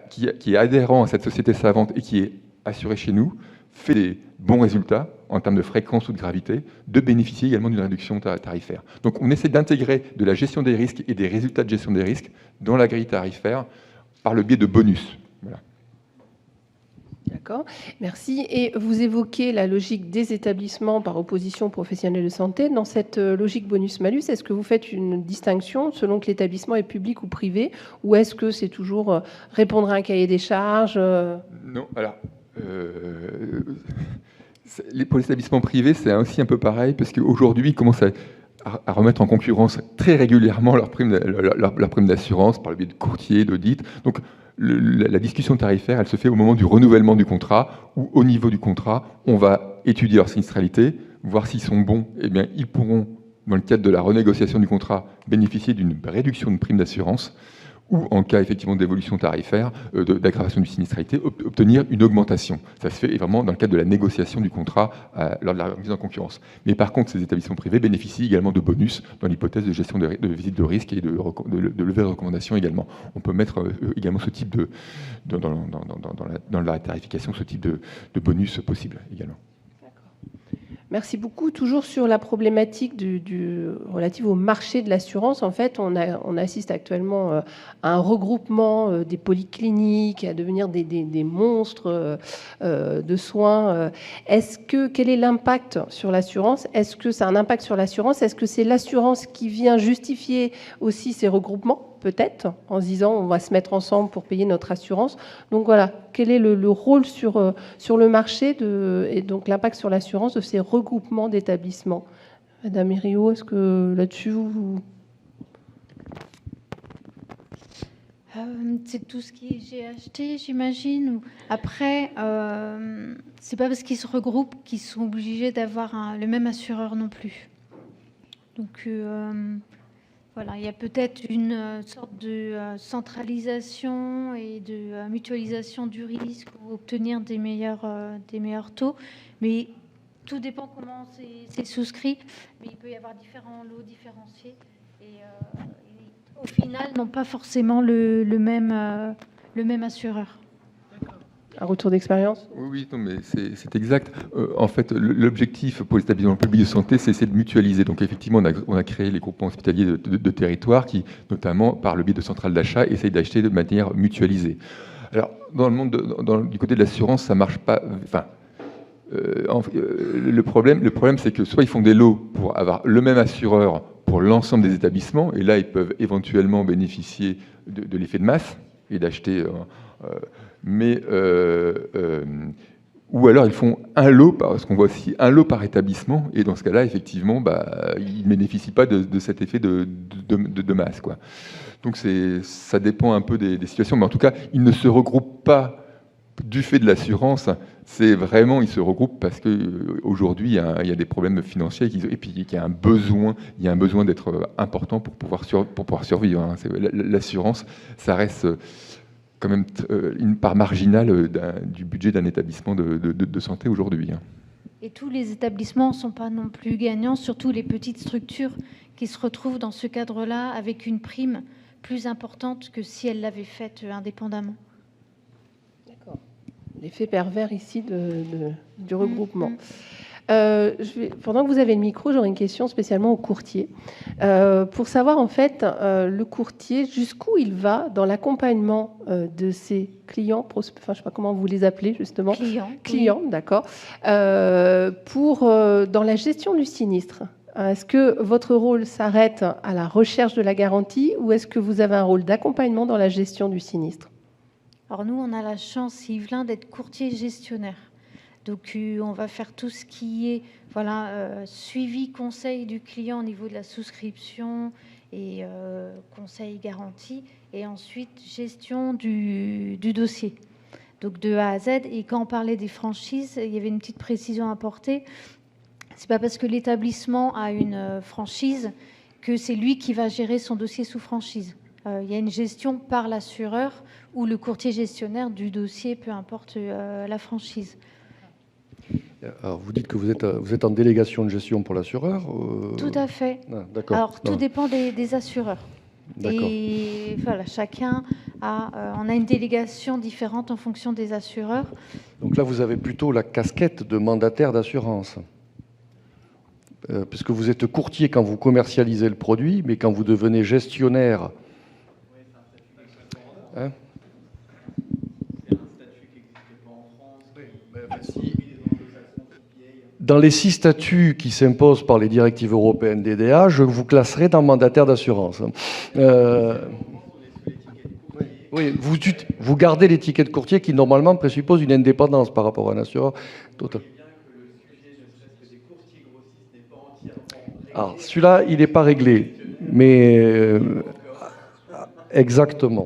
[SPEAKER 6] qui est adhérent à cette société savante et qui est assuré chez nous fait des bons résultats en termes de fréquence ou de gravité, de bénéficier également d'une réduction tarifaire. Donc on essaie d'intégrer de la gestion des risques et des résultats de gestion des risques dans la grille tarifaire par le biais de bonus. Voilà.
[SPEAKER 1] D'accord, merci. Et vous évoquez la logique des établissements par opposition aux professionnels de santé. Dans cette logique bonus-malus, est-ce que vous faites une distinction selon que l'établissement est public ou privé, ou est-ce que c'est toujours répondre à un cahier des charges
[SPEAKER 6] Non, alors, pour les établissements privés, c'est aussi un peu pareil, parce qu'aujourd'hui, ils commencent à remettre en concurrence très régulièrement leur prime d'assurance par le biais de courtiers, d'audits. Donc, la discussion tarifaire, elle se fait au moment du renouvellement du contrat, où au niveau du contrat, on va étudier leur sinistralité, voir s'ils sont bons. Eh bien, ils pourront, dans le cadre de la renégociation du contrat, bénéficier d'une réduction de prime d'assurance, ou en cas effectivement d'évolution tarifaire, d'aggravation du sinistralité, obtenir une augmentation. Ça se fait vraiment dans le cadre de la négociation du contrat lors de la mise en concurrence. Mais par contre, ces établissements privés bénéficient également de bonus dans l'hypothèse de gestion de visite de risque et de levée de recommandations également. On peut mettre également ce type dans la tarification, ce type de bonus possible également.
[SPEAKER 1] Merci beaucoup. Toujours sur la problématique relative au marché de l'assurance, en fait, on assiste actuellement à un regroupement des polycliniques, à devenir des monstres de soins. Quel est l'impact sur l'assurance? Est-ce que ça a un impact sur l'assurance? Est-ce que c'est l'assurance qui vient justifier aussi ces regroupements? peut-être, en se disant on va se mettre ensemble pour payer notre assurance. Donc voilà, quel est le rôle sur le marché et donc l'impact sur l'assurance de ces regroupements d'établissements? Madame Herriot, est-ce que là-dessus vous...
[SPEAKER 7] C'est tout ce qui est GHT, j'imagine. Après, c'est pas parce qu'ils se regroupent qu'ils sont obligés d'avoir le même assureur non plus. Donc voilà, il y a peut-être une sorte de centralisation et de mutualisation du risque pour obtenir des meilleurs taux, mais tout dépend comment c'est souscrit. Mais il peut y avoir différents lots différenciés et au final, n'ont pas forcément le même assureur.
[SPEAKER 1] Un retour d'expérience?
[SPEAKER 6] Oui, non, mais c'est exact. En fait, l'objectif pour les établissements publics de santé, c'est de mutualiser. Donc, effectivement, on a créé les groupements hospitaliers de territoire qui, notamment par le biais de centrales d'achat, essayent d'acheter de manière mutualisée. Alors, dans le monde, du côté de l'assurance, ça marche pas. Enfin, le problème, c'est que soit ils font des lots pour avoir le même assureur pour l'ensemble des établissements, et là, ils peuvent éventuellement bénéficier de l'effet de masse et d'acheter... ou alors ils font un lot, parce qu'on voit aussi un lot par établissement, et dans ce cas-là, effectivement, ils ne bénéficient pas de cet effet de masse, quoi. Donc ça dépend un peu des situations, mais en tout cas, ils ne se regroupent pas du fait de l'assurance. C'est vraiment, ils se regroupent parce qu'aujourd'hui, il y a des problèmes financiers et puis il y a un besoin d'être important pour pouvoir survivre, hein. L'assurance, ça reste quand même une part marginale du budget d'un établissement de santé aujourd'hui, hein.
[SPEAKER 7] Et tous les établissements ne sont pas non plus gagnants, surtout les petites structures qui se retrouvent dans ce cadre-là avec une prime plus importante que si elles l'avaient faite indépendamment.
[SPEAKER 1] D'accord. L'effet pervers ici du regroupement. Pendant que vous avez le micro, j'aurais une question spécialement au courtier. Pour savoir, en fait, le courtier, jusqu'où il va dans l'accompagnement de ses clients, je ne sais pas comment vous les appelez, justement. Clients, oui. D'accord. Dans la gestion du sinistre. Est-ce que votre rôle s'arrête à la recherche de la garantie ou est-ce que vous avez un rôle d'accompagnement dans la gestion du sinistre?
[SPEAKER 7] Alors nous, on a la chance, Yvelin, d'être courtier gestionnaire. Donc, on va faire tout ce qui est suivi, conseil du client au niveau de la souscription et conseil garantie, et ensuite gestion du dossier, donc de A à Z. Et quand on parlait des franchises, il y avait une petite précision à apporter. C'est pas parce que l'établissement a une franchise que c'est lui qui va gérer son dossier sous franchise. Il y a une gestion par l'assureur ou le courtier gestionnaire du dossier, peu importe la franchise.
[SPEAKER 3] Alors, vous dites que vous êtes en délégation de gestion pour l'assureur
[SPEAKER 7] Tout à fait.
[SPEAKER 3] Ah, d'accord.
[SPEAKER 7] Alors, tout dépend des assureurs.
[SPEAKER 3] D'accord.
[SPEAKER 7] Et voilà, chacun on a une délégation différente en fonction des assureurs.
[SPEAKER 3] Donc là, vous avez plutôt la casquette de mandataire d'assurance. Puisque vous êtes courtier quand vous commercialisez le produit, mais quand vous devenez gestionnaire... Hein? C'est un statut qui n'existe pas en France. Dans les 6 statuts qui s'imposent par les directives européennes DDA, je vous classerai dans mandataire d'assurance. Oui, vous gardez l'étiquette courtier qui normalement présuppose une indépendance par rapport à un assureur total. Alors, celui-là, il n'est pas réglé, mais exactement.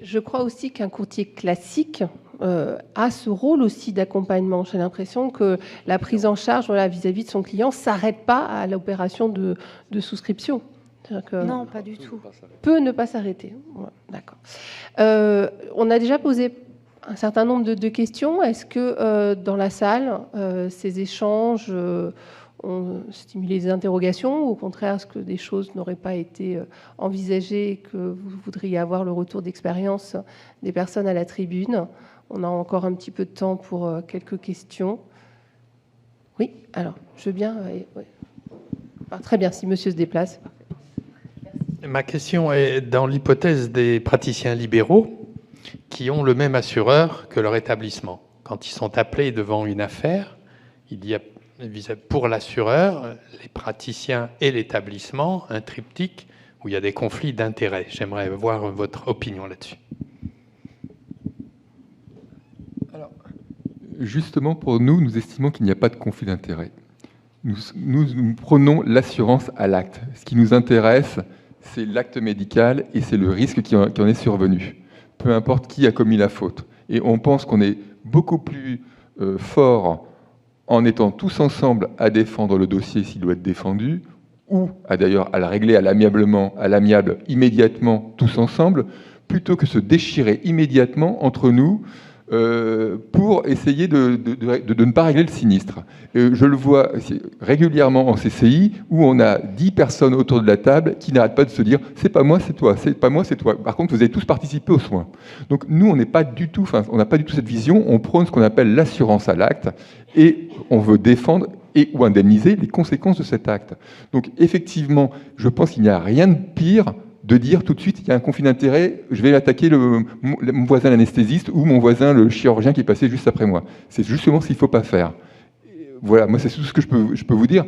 [SPEAKER 1] Je crois aussi qu'un courtier classique a ce rôle aussi d'accompagnement. J'ai l'impression que la prise en charge vis-à-vis de son client ne s'arrête pas à l'opération de souscription.
[SPEAKER 7] Non, pas du tout.
[SPEAKER 1] Peut ne pas s'arrêter. Ouais, d'accord. On a déjà posé un certain nombre de questions. Est-ce que dans la salle, ces échanges ont stimulé des interrogations ou au contraire, est-ce que des choses n'auraient pas été envisagées et que vous voudriez avoir le retour d'expérience des personnes à la tribune? On a encore un petit peu de temps pour quelques questions. Oui, alors, je veux bien... ouais. Très bien, si monsieur se déplace.
[SPEAKER 9] Ma question est dans l'hypothèse des praticiens libéraux qui ont le même assureur que leur établissement. Quand ils sont appelés devant une affaire, il y a pour l'assureur, les praticiens et l'établissement, un triptyque où il y a des conflits d'intérêts. J'aimerais voir votre opinion là-dessus.
[SPEAKER 6] Alors, justement, pour nous, nous estimons qu'il n'y a pas de conflit d'intérêts. Nous prenons l'assurance à l'acte. Ce qui nous intéresse, c'est l'acte médical et c'est le risque qui en est survenu. Peu importe qui a commis la faute. Et on pense qu'on est beaucoup plus fort en étant tous ensemble à défendre le dossier s'il doit être défendu, ou d'ailleurs à le régler à l'amiable, immédiatement, tous ensemble, plutôt que se déchirer immédiatement entre nous pour essayer de ne pas régler le sinistre. Je le vois régulièrement en CCI, où on a 10 personnes autour de la table qui n'arrêtent pas de se dire « c'est pas moi, c'est toi, c'est pas moi, c'est toi ». Par contre, vous avez tous participé aux soins. Donc nous, on n'a pas du tout cette vision, on prône ce qu'on appelle l'assurance à l'acte, et on veut défendre ou indemniser les conséquences de cet acte. Donc effectivement, je pense qu'il n'y a rien de pire de dire tout de suite, il y a un conflit d'intérêt, je vais attaquer mon voisin l'anesthésiste ou mon voisin le chirurgien qui est passé juste après moi. C'est justement ce qu'il ne faut pas faire. Voilà, moi c'est tout ce que je peux vous dire.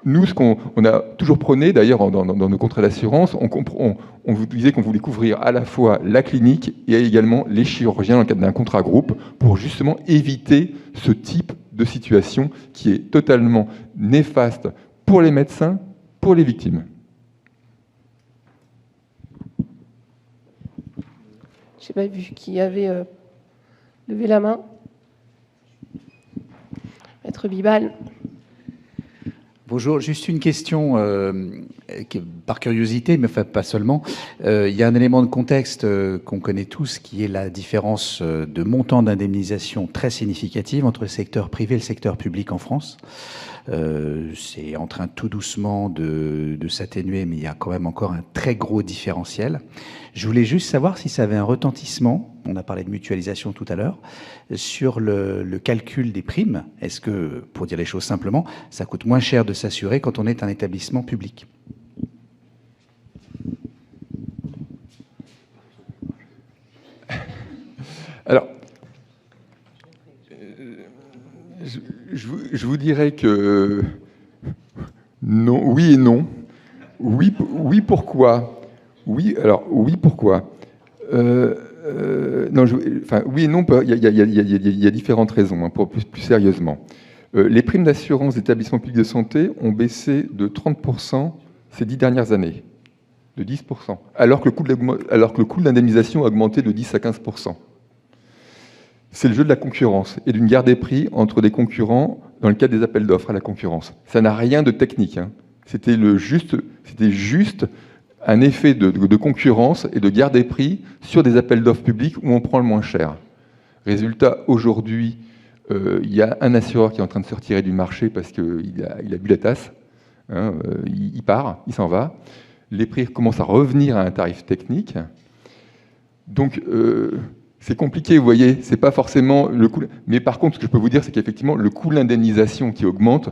[SPEAKER 6] Nous, ce qu'on a toujours prôné, d'ailleurs dans nos contrats d'assurance, on vous disait qu'on voulait couvrir à la fois la clinique et également les chirurgiens dans le cadre d'un contrat groupe pour justement éviter ce type de situation qui est totalement néfaste pour les médecins, pour les victimes.
[SPEAKER 1] Je n'ai pas vu qui avait levé la main. Maître Bibal.
[SPEAKER 10] Bonjour, juste une question par curiosité, mais enfin, pas seulement. Il y a un élément de contexte qu'on connaît tous, qui est la différence de montant d'indemnisation très significative entre le secteur privé et le secteur public en France. C'est en train tout doucement de s'atténuer, mais il y a quand même encore un très gros différentiel. Je voulais juste savoir si ça avait un retentissement, on a parlé de mutualisation tout à l'heure, sur le calcul des primes. Est-ce que, pour dire les choses simplement, ça coûte moins cher de s'assurer quand on est un établissement public ?
[SPEAKER 6] Alors, je vous dirais que non, oui et non. Oui, pourquoi ? Oui, pourquoi ? Non, oui et non, il y a différentes raisons, hein, pour plus sérieusement. Les primes d'assurance d'établissements publics de santé ont baissé de 30% ces 10 dernières années, de 10%, alors que le coût de l'indemnisation a augmenté de 10 à 15%. C'est le jeu de la concurrence et d'une guerre des prix entre des concurrents dans le cadre des appels d'offres à la concurrence. Ça n'a rien de technique, hein. C'était juste un effet de concurrence et de guerre des prix sur des appels d'offres publics où on prend le moins cher. Résultat, aujourd'hui, il y a un assureur qui est en train de se retirer du marché parce qu'il a bu la tasse, hein, il part, il s'en va. Les prix commencent à revenir à un tarif technique. Donc, c'est compliqué, vous voyez, c'est pas forcément le coût. Mais par contre, ce que je peux vous dire, c'est qu'effectivement, le coût de l'indemnisation qui augmente,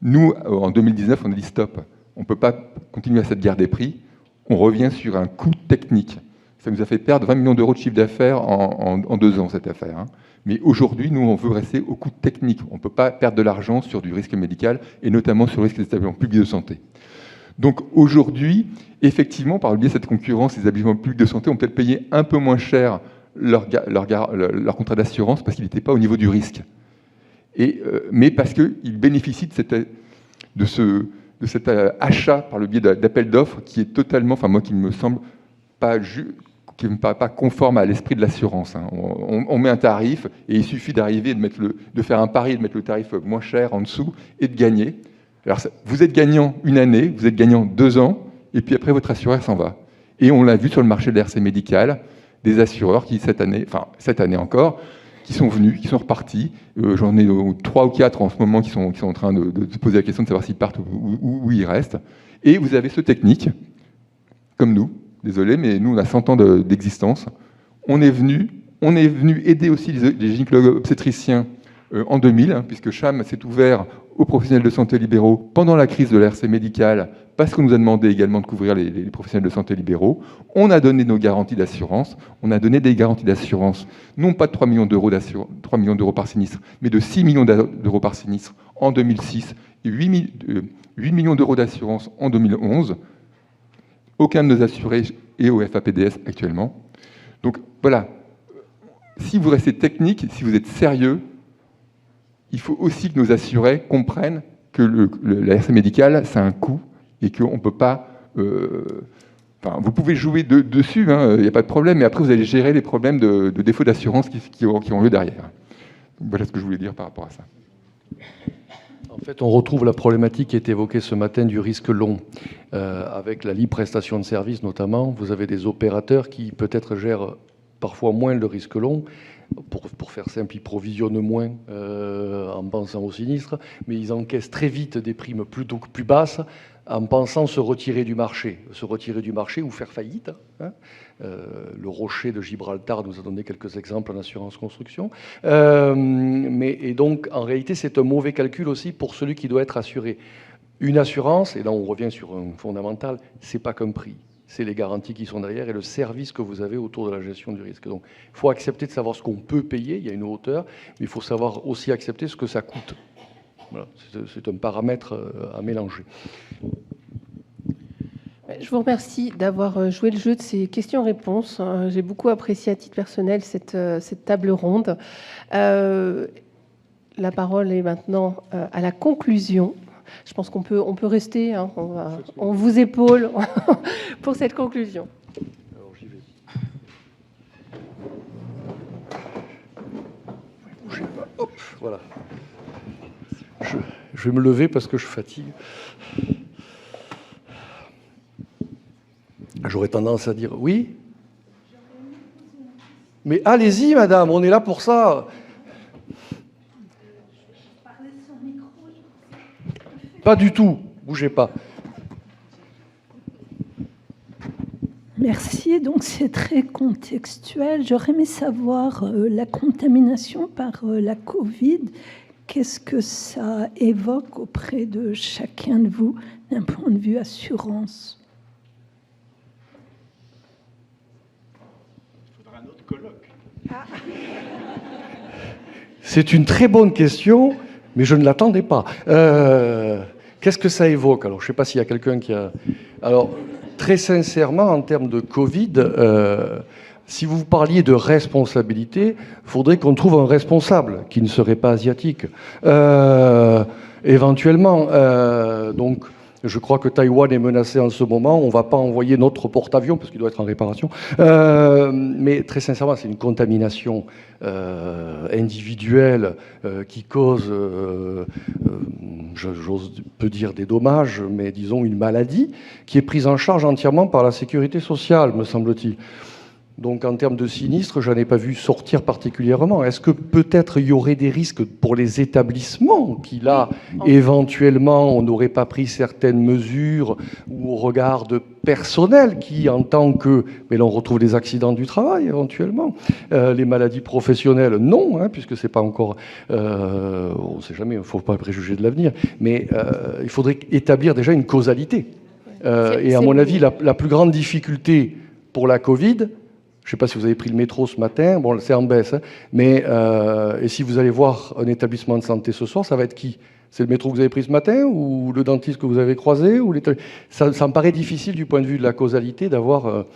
[SPEAKER 6] nous, en 2019, on a dit stop. On ne peut pas continuer à cette guerre des prix. On revient sur un coût technique. Ça nous a fait perdre 20 millions d'euros de chiffre d'affaires en 2 ans, cette affaire. Hein. Mais aujourd'hui, nous, on veut rester au coût technique. On ne peut pas perdre de l'argent sur du risque médical, et notamment sur le risque des établissements publics de santé. Donc aujourd'hui, effectivement, par le biais de cette concurrence, les établissements publics de santé ont peut-être payé un peu moins cher leur contrat d'assurance parce qu'il n'était pas au niveau du risque. Mais parce qu'ils bénéficient de cet achat par le biais d'appels d'offres qui est totalement, enfin moi qui ne me semble pas conforme à l'esprit de l'assurance. Hein. On met un tarif et il suffit d'arriver de faire un pari, de mettre le tarif moins cher en dessous et de gagner. Alors vous êtes gagnant une année, vous êtes gagnant 2 ans, et puis après votre assureur s'en va. Et on l'a vu sur le marché de l'RC médical, des assureurs qui cette année encore, qui sont venus, qui sont repartis. J'en ai 3 ou 4 en ce moment qui sont en train de se poser la question de savoir s'ils partent ou où ils restent. Et vous avez ceux techniques, comme nous, désolé, mais nous on a 100 ans d'existence. On est venu aider aussi les gynécologues obstétriciens en 2000, hein, puisque CHAM s'est ouvert aux professionnels de santé libéraux pendant la crise de l'RC médicale, parce qu'on nous a demandé également de couvrir les professionnels de santé libéraux. On a donné nos garanties d'assurance. On a donné des garanties d'assurance, non pas de 3 millions d'euros par sinistre, mais de 6 millions d'euros par sinistre en 2006 et 8 millions d'euros d'assurance en 2011. Aucun de nos assurés est au FAPDS actuellement. Donc voilà, si vous restez technique, si vous êtes sérieux, il faut aussi que nos assurés comprennent que la RC médicale, ça a un coût et qu'on ne peut pas... Enfin, vous pouvez jouer dessus, il n'y a pas de problème, mais après vous allez gérer les problèmes de défaut d'assurance qui ont lieu derrière. Donc, voilà ce que je voulais dire par rapport à ça.
[SPEAKER 3] En fait, on retrouve la problématique qui est évoquée ce matin du risque long, avec la libre prestation de services notamment. Vous avez des opérateurs qui peut-être gèrent parfois moins le risque long. Pour faire simple, ils provisionnent moins en pensant au sinistre, mais ils encaissent très vite des primes plutôt que plus basses en pensant se retirer du marché ou faire faillite. Le rocher de Gibraltar nous a donné quelques exemples en assurance construction. Et donc, en réalité, c'est un mauvais calcul aussi pour celui qui doit être assuré. Une assurance, et là on revient sur un fondamental, c'est pas qu'un prix. C'est les garanties qui sont derrière et le service que vous avez autour de la gestion du risque. Donc, il faut accepter de savoir ce qu'on peut payer, il y a une hauteur, mais il faut savoir aussi accepter ce que ça coûte. Voilà, c'est un paramètre à mélanger.
[SPEAKER 1] Je vous remercie d'avoir joué le jeu de ces questions-réponses. J'ai beaucoup apprécié à titre personnel cette table ronde. La parole est maintenant à la conclusion. Je pense qu'on peut rester, on vous épaule pour cette conclusion.
[SPEAKER 3] Alors j'y vais. Hop, voilà. Je vais me lever parce que je fatigue. J'aurais tendance à dire oui. Mais allez-y, madame, on est là pour ça. Pas du tout, bougez pas.
[SPEAKER 11] Merci, donc c'est très contextuel. J'aurais aimé savoir la contamination par la Covid. Qu'est-ce que ça évoque auprès de chacun de vous d'un point de vue assurance?
[SPEAKER 5] Il faudra un autre colloque.
[SPEAKER 3] C'est une très bonne question, mais je ne l'attendais pas. Qu'est-ce que ça évoque? Alors, je ne sais pas s'il y a quelqu'un qui a... Alors, très sincèrement, en termes de Covid, si vous parliez de responsabilité, il faudrait qu'on trouve un responsable qui ne serait pas asiatique. Éventuellement, donc... Je crois que Taïwan est menacé en ce moment. On ne va pas envoyer notre porte-avions parce qu'il doit être en réparation. Mais très sincèrement, c'est une contamination individuelle qui cause, j'ose peu dire des dommages, mais disons une maladie qui est prise en charge entièrement par la sécurité sociale, me semble-t-il. Donc en termes de sinistre, je n'en ai pas vu sortir particulièrement. Est-ce que peut-être il y aurait des risques pour les établissements qui là, éventuellement, on n'aurait pas pris certaines mesures ou au regard de personnel qui, en tant que... Mais là, on retrouve les accidents du travail, éventuellement. Les maladies professionnelles, non, puisque c'est pas encore... on ne sait jamais, il ne faut pas préjuger de l'avenir. Mais il faudrait établir déjà une causalité. Et à mon avis, la plus grande difficulté pour la Covid... Je ne sais pas si vous avez pris le métro ce matin, bon, c'est en baisse, mais et si vous allez voir un établissement de santé ce soir, ça va être qui? C'est le métro que vous avez pris ce matin ou le dentiste que vous avez croisé ou ça me paraît difficile du point de vue de la causalité d'avoir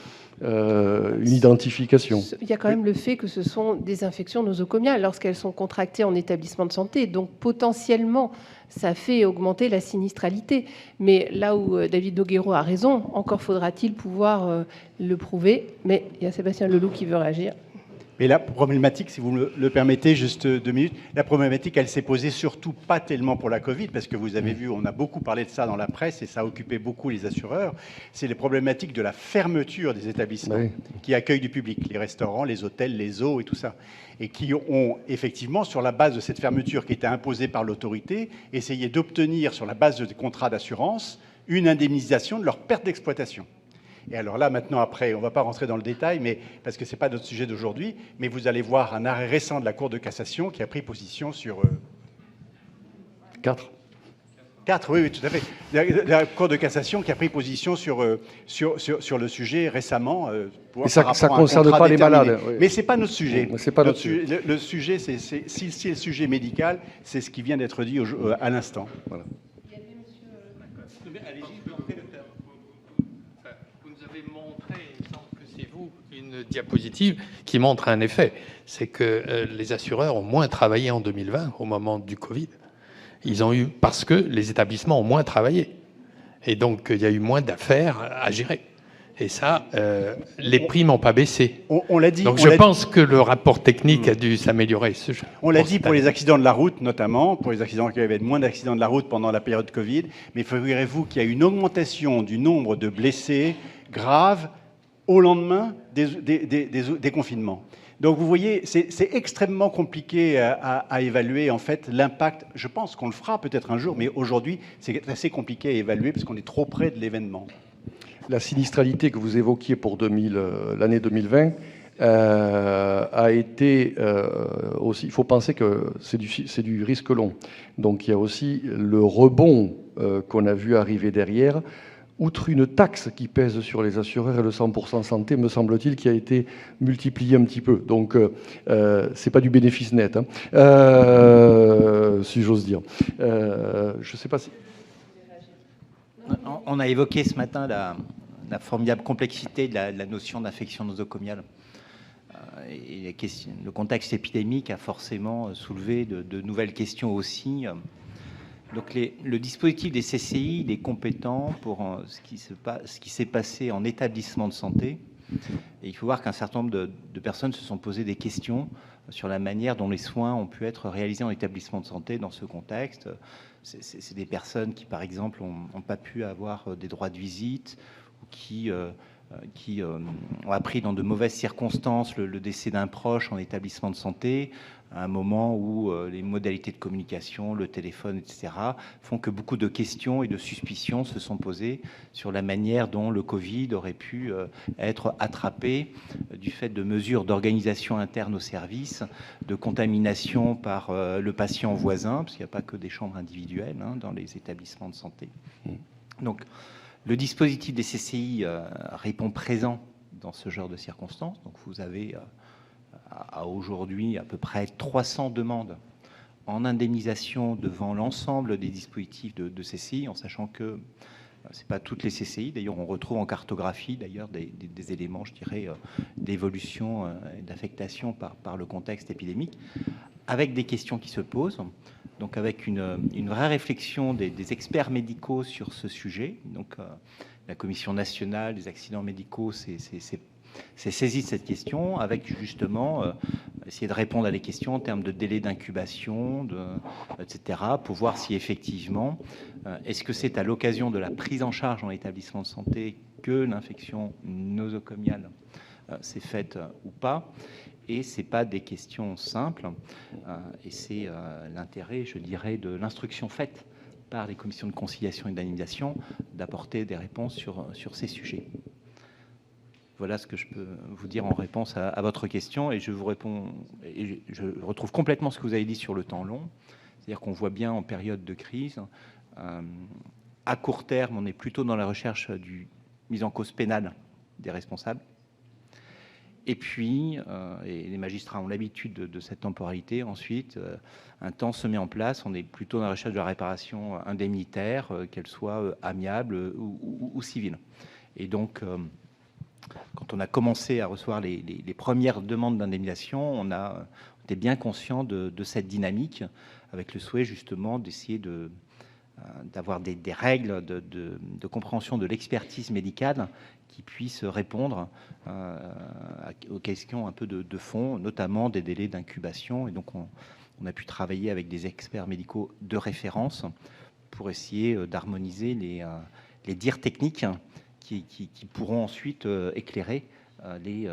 [SPEAKER 3] une identification.
[SPEAKER 1] Il y a quand même le fait que ce sont des infections nosocomiales lorsqu'elles sont contractées en établissement de santé, donc potentiellement ça fait augmenter la sinistralité. Mais là où David Nogueiro a raison, encore faudra-t-il pouvoir le prouver. Mais il y a Sébastien Leloup qui veut réagir.
[SPEAKER 5] Mais la problématique, si vous me le permettez, juste 2 minutes, la problématique, elle s'est posée surtout pas tellement pour la Covid, parce que vous avez vu, on a beaucoup parlé de ça dans la presse et ça a occupé beaucoup les assureurs. C'est les problématiques de la fermeture des établissements qui accueillent du public, les restaurants, les hôtels, les zoos et tout ça. Et qui ont effectivement, sur la base de cette fermeture qui était imposée par l'autorité, essayé d'obtenir, sur la base de contrats d'assurance, une indemnisation de leur perte d'exploitation. Et alors là, maintenant, après, on ne va pas rentrer dans le détail, mais, parce que ce n'est pas notre sujet d'aujourd'hui, mais vous allez voir un arrêt récent de la Cour de cassation qui a pris position sur...
[SPEAKER 3] 4.
[SPEAKER 5] 4, oui, tout à fait. La Cour de cassation qui a pris position sur le sujet récemment.
[SPEAKER 3] Et ça ne concerne pas les malades. Oui.
[SPEAKER 5] Mais ce n'est pas notre sujet.
[SPEAKER 3] C'est pas notre sujet.
[SPEAKER 5] Le sujet, si c'est le sujet médical, c'est ce qui vient d'être dit à l'instant. Voilà.
[SPEAKER 9] une diapositive qui montre un effet. C'est que les assureurs ont moins travaillé en 2020 au moment du Covid. Ils ont eu, parce que les établissements ont moins travaillé. Et donc, il y a eu moins d'affaires à gérer. Et ça, les prix n'ont pas baissé.
[SPEAKER 5] On l'a dit.
[SPEAKER 9] Donc, je pense que le rapport technique a dû s'améliorer.
[SPEAKER 5] On l'a dit pour les accidents de la route, notamment, pour les accidents qui avaient moins d'accidents de la route pendant la période Covid. Mais figurez-vous qu'il y a une augmentation du nombre de blessés graves au lendemain des confinements. Donc vous voyez, c'est extrêmement compliqué à évaluer en fait l'impact. Je pense qu'on le fera peut-être un jour, mais aujourd'hui c'est assez compliqué à évaluer parce qu'on est trop près de l'événement.
[SPEAKER 3] La sinistralité que vous évoquiez pour l'année 2020 a été aussi. Il faut penser que c'est du risque long. Donc il y a aussi le rebond qu'on a vu arriver derrière. Outre une taxe qui pèse sur les assureurs et le 100% santé, me semble-t-il, qui a été multiplié un petit peu. Donc, c'est pas du bénéfice net, hein, si j'ose dire. Je sais pas si...
[SPEAKER 4] On a évoqué ce matin la formidable complexité de la notion d'infection nosocomiale. Et le contexte épidémique a forcément soulevé de nouvelles questions aussi. Donc le dispositif des CCI, il est compétent pour ce qui s'est passé en établissement de santé. Et il faut voir qu'un certain nombre de personnes se sont posées des questions sur la manière dont les soins ont pu être réalisés en établissement de santé dans ce contexte. C'est des personnes qui, par exemple, n'ont pas pu avoir des droits de visite ou qui ont appris dans de mauvaises circonstances le décès d'un proche en établissement de santé, à un moment où les modalités de communication, le téléphone, etc., font que beaucoup de questions et de suspicions se sont posées sur la manière dont le Covid aurait pu être attrapé du fait de mesures d'organisation interne au service, de contamination par le patient voisin, parce qu'il n'y a pas que des chambres individuelles dans les établissements de santé. Donc, le dispositif des CCI répond présent dans ce genre de circonstances. Donc, vous avez à aujourd'hui à peu près 300 demandes en indemnisation devant l'ensemble des dispositifs de CCI, en sachant que c'est pas toutes les CCI. D'ailleurs, on retrouve en cartographie d'ailleurs des éléments, je dirais, d'évolution et d'affectation par le contexte épidémique, avec des questions qui se posent. Donc, avec une vraie réflexion des experts médicaux sur ce sujet. Donc, la Commission nationale des accidents médicaux s'est saisie de cette question, avec justement essayer de répondre à des questions en termes de délai d'incubation, etc., pour voir si effectivement, est-ce que c'est à l'occasion de la prise en charge en établissement de santé que l'infection nosocomiale s'est faite ou pas. Et ce n'est pas des questions simples, et c'est l'intérêt, je dirais, de l'instruction faite par les commissions de conciliation et d'indemnisation d'apporter des réponses sur ces sujets. Voilà ce que je peux vous dire en réponse à votre question, et je vous réponds, et je retrouve complètement ce que vous avez dit sur le temps long, c'est-à-dire qu'on voit bien en période de crise, à court terme, on est plutôt dans la recherche du mise en cause pénale des responsables. Et puis, et les magistrats ont l'habitude de cette temporalité. Ensuite, un temps se met en place. On est plutôt dans la recherche de la réparation indemnitaire, qu'elle soit amiable ou civile. Et donc, quand on a commencé à recevoir les premières demandes d'indemnisation, on était bien conscient de cette dynamique, avec le souhait justement d'essayer d'avoir des règles de compréhension de l'expertise médicale qui puissent répondre aux questions un peu de fond, notamment des délais d'incubation. Et donc, on a pu travailler avec des experts médicaux de référence pour essayer d'harmoniser les dires techniques qui pourront ensuite éclairer les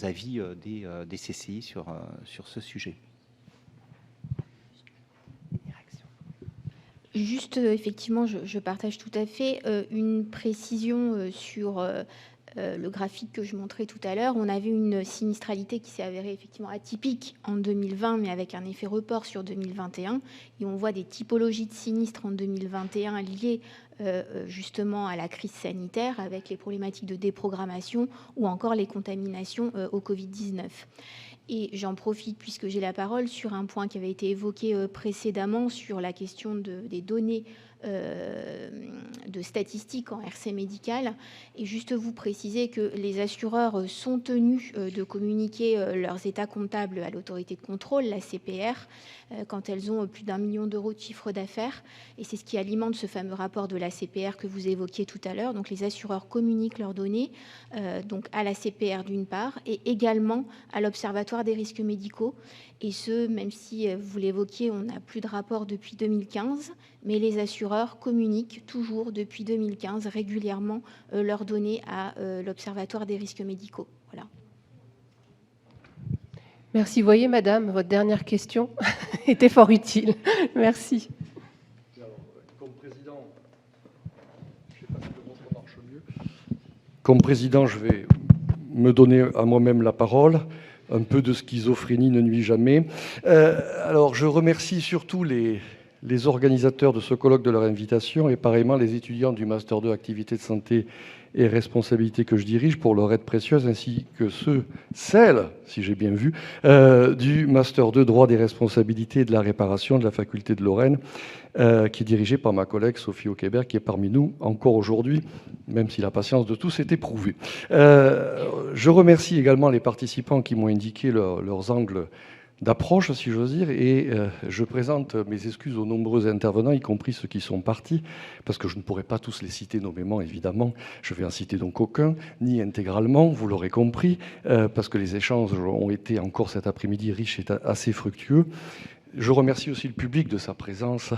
[SPEAKER 4] avis des CCI sur ce sujet.
[SPEAKER 12] Juste, effectivement, je partage tout à fait une précision sur le graphique que je montrais tout à l'heure. On avait une sinistralité qui s'est avérée effectivement atypique en 2020, mais avec un effet report sur 2021. Et on voit des typologies de sinistres en 2021 liées justement à la crise sanitaire, avec les problématiques de déprogrammation ou encore les contaminations au Covid-19. Et j'en profite, puisque j'ai la parole, sur un point qui avait été évoqué précédemment sur la question des données de statistiques en RC médical. Et juste vous préciser que les assureurs sont tenus de communiquer leurs états comptables à l'autorité de contrôle, la CPR, quand elles ont plus d'1 million d'euros de chiffre d'affaires. Et c'est ce qui alimente ce fameux rapport de la CPR que vous évoquiez tout à l'heure. Donc les assureurs communiquent leurs données donc à la CPR d'une part et également à l'Observatoire des risques médicaux. Et ce, même si vous l'évoquiez, on n'a plus de rapport depuis 2015, mais les assureurs communiquent toujours depuis 2015 régulièrement leurs données à l'Observatoire des risques médicaux. Voilà.
[SPEAKER 1] Merci. Vous voyez, madame, votre dernière question était fort utile. Merci.
[SPEAKER 3] Comme président, je vais me donner à moi-même la parole. Un peu de schizophrénie ne nuit jamais. Alors, je remercie surtout les organisateurs de ce colloque de leur invitation et pareillement les étudiants du Master 2 Activité de santé et responsabilité que je dirige pour leur aide précieuse, ainsi que celles, si j'ai bien vu, du Master 2 Droit des responsabilités et de la réparation de la faculté de Lorraine, qui est dirigée par ma collègue Sophie Auquebert, qui est parmi nous encore aujourd'hui, même si la patience de tous est éprouvée. Je remercie également les participants qui m'ont indiqué leurs angles d'approche, si j'ose dire, et je présente mes excuses aux nombreux intervenants, y compris ceux qui sont partis, parce que je ne pourrai pas tous les citer nommément, évidemment. Je vais en citer donc aucun, ni intégralement, vous l'aurez compris, parce que les échanges ont été encore cet après-midi riches et assez fructueux. Je remercie aussi le public de sa présence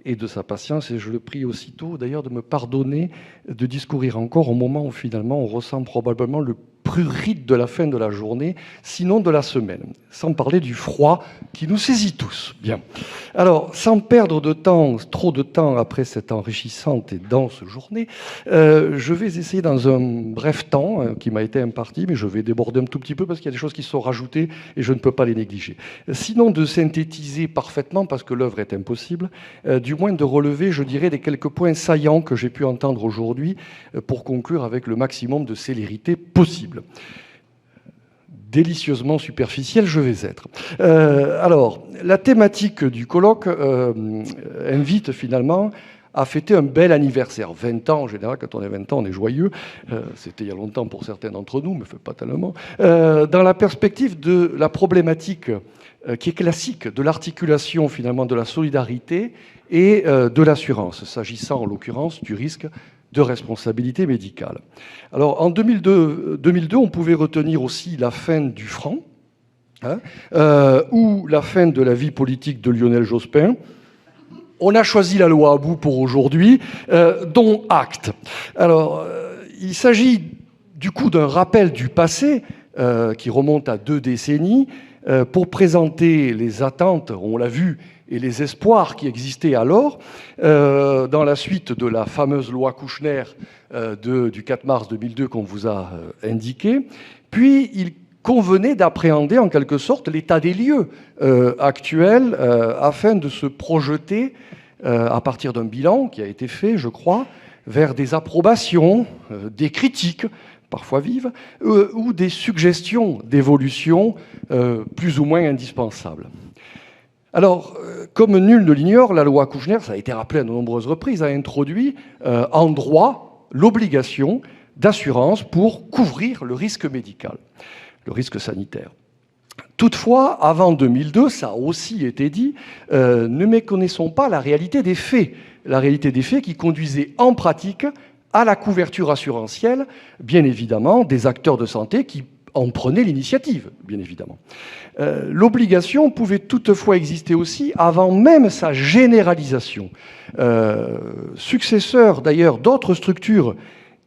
[SPEAKER 3] et de sa patience, et je le prie aussitôt d'ailleurs de me pardonner de discourir encore au moment où finalement on ressent probablement le prurite de la fin de la journée, sinon de la semaine, sans parler du froid qui nous saisit tous. Bien. Alors, sans perdre de temps, trop de temps après cette enrichissante et dense journée, je vais essayer dans un bref temps qui m'a été imparti, mais je vais déborder un tout petit peu parce qu'il y a des choses qui sont rajoutées et je ne peux pas les négliger. Sinon de synthétiser parfaitement, parce que l'œuvre est impossible, du moins de relever, je dirais, les quelques points saillants que j'ai pu entendre aujourd'hui pour conclure avec le maximum de célérité possible. Délicieusement superficiel, je vais être. Alors, la thématique du colloque invite finalement à fêter un bel anniversaire. 20 ans, en général, quand on a 20 ans, on est joyeux. C'était il y a longtemps pour certains d'entre nous, mais pas tellement. Dans la perspective de la problématique qui est classique de l'articulation finalement de la solidarité et de l'assurance, s'agissant en l'occurrence du risque de responsabilité médicale. Alors en 2002, on pouvait retenir aussi la fin du franc, ou la fin de la vie politique de Lionel Jospin. On a choisi la loi About pour aujourd'hui, dont acte. Alors, il s'agit du coup d'un rappel du passé qui remonte à 2 décennies pour présenter les attentes, on l'a vu, et les espoirs qui existaient alors dans la suite de la fameuse loi Kouchner du 4 mars 2002 qu'on vous a indiqué. Puis, il convenait d'appréhender en quelque sorte l'état des lieux actuel afin de se projeter à partir d'un bilan qui a été fait, je crois, vers des approbations, des critiques, parfois vives, ou des suggestions d'évolution plus ou moins indispensables. Alors, comme nul ne l'ignore, la loi Kouchner, ça a été rappelé à de nombreuses reprises, a introduit en droit l'obligation d'assurance pour couvrir le risque médical, le risque sanitaire. Toutefois, avant 2002, ça a aussi été dit, ne méconnaissons pas la réalité des faits qui conduisaient en pratique à la couverture assurantielle, bien évidemment, des acteurs de santé qui en prenaient l'initiative, bien évidemment. L'obligation pouvait toutefois exister aussi avant même sa généralisation. Successeur d'ailleurs d'autres structures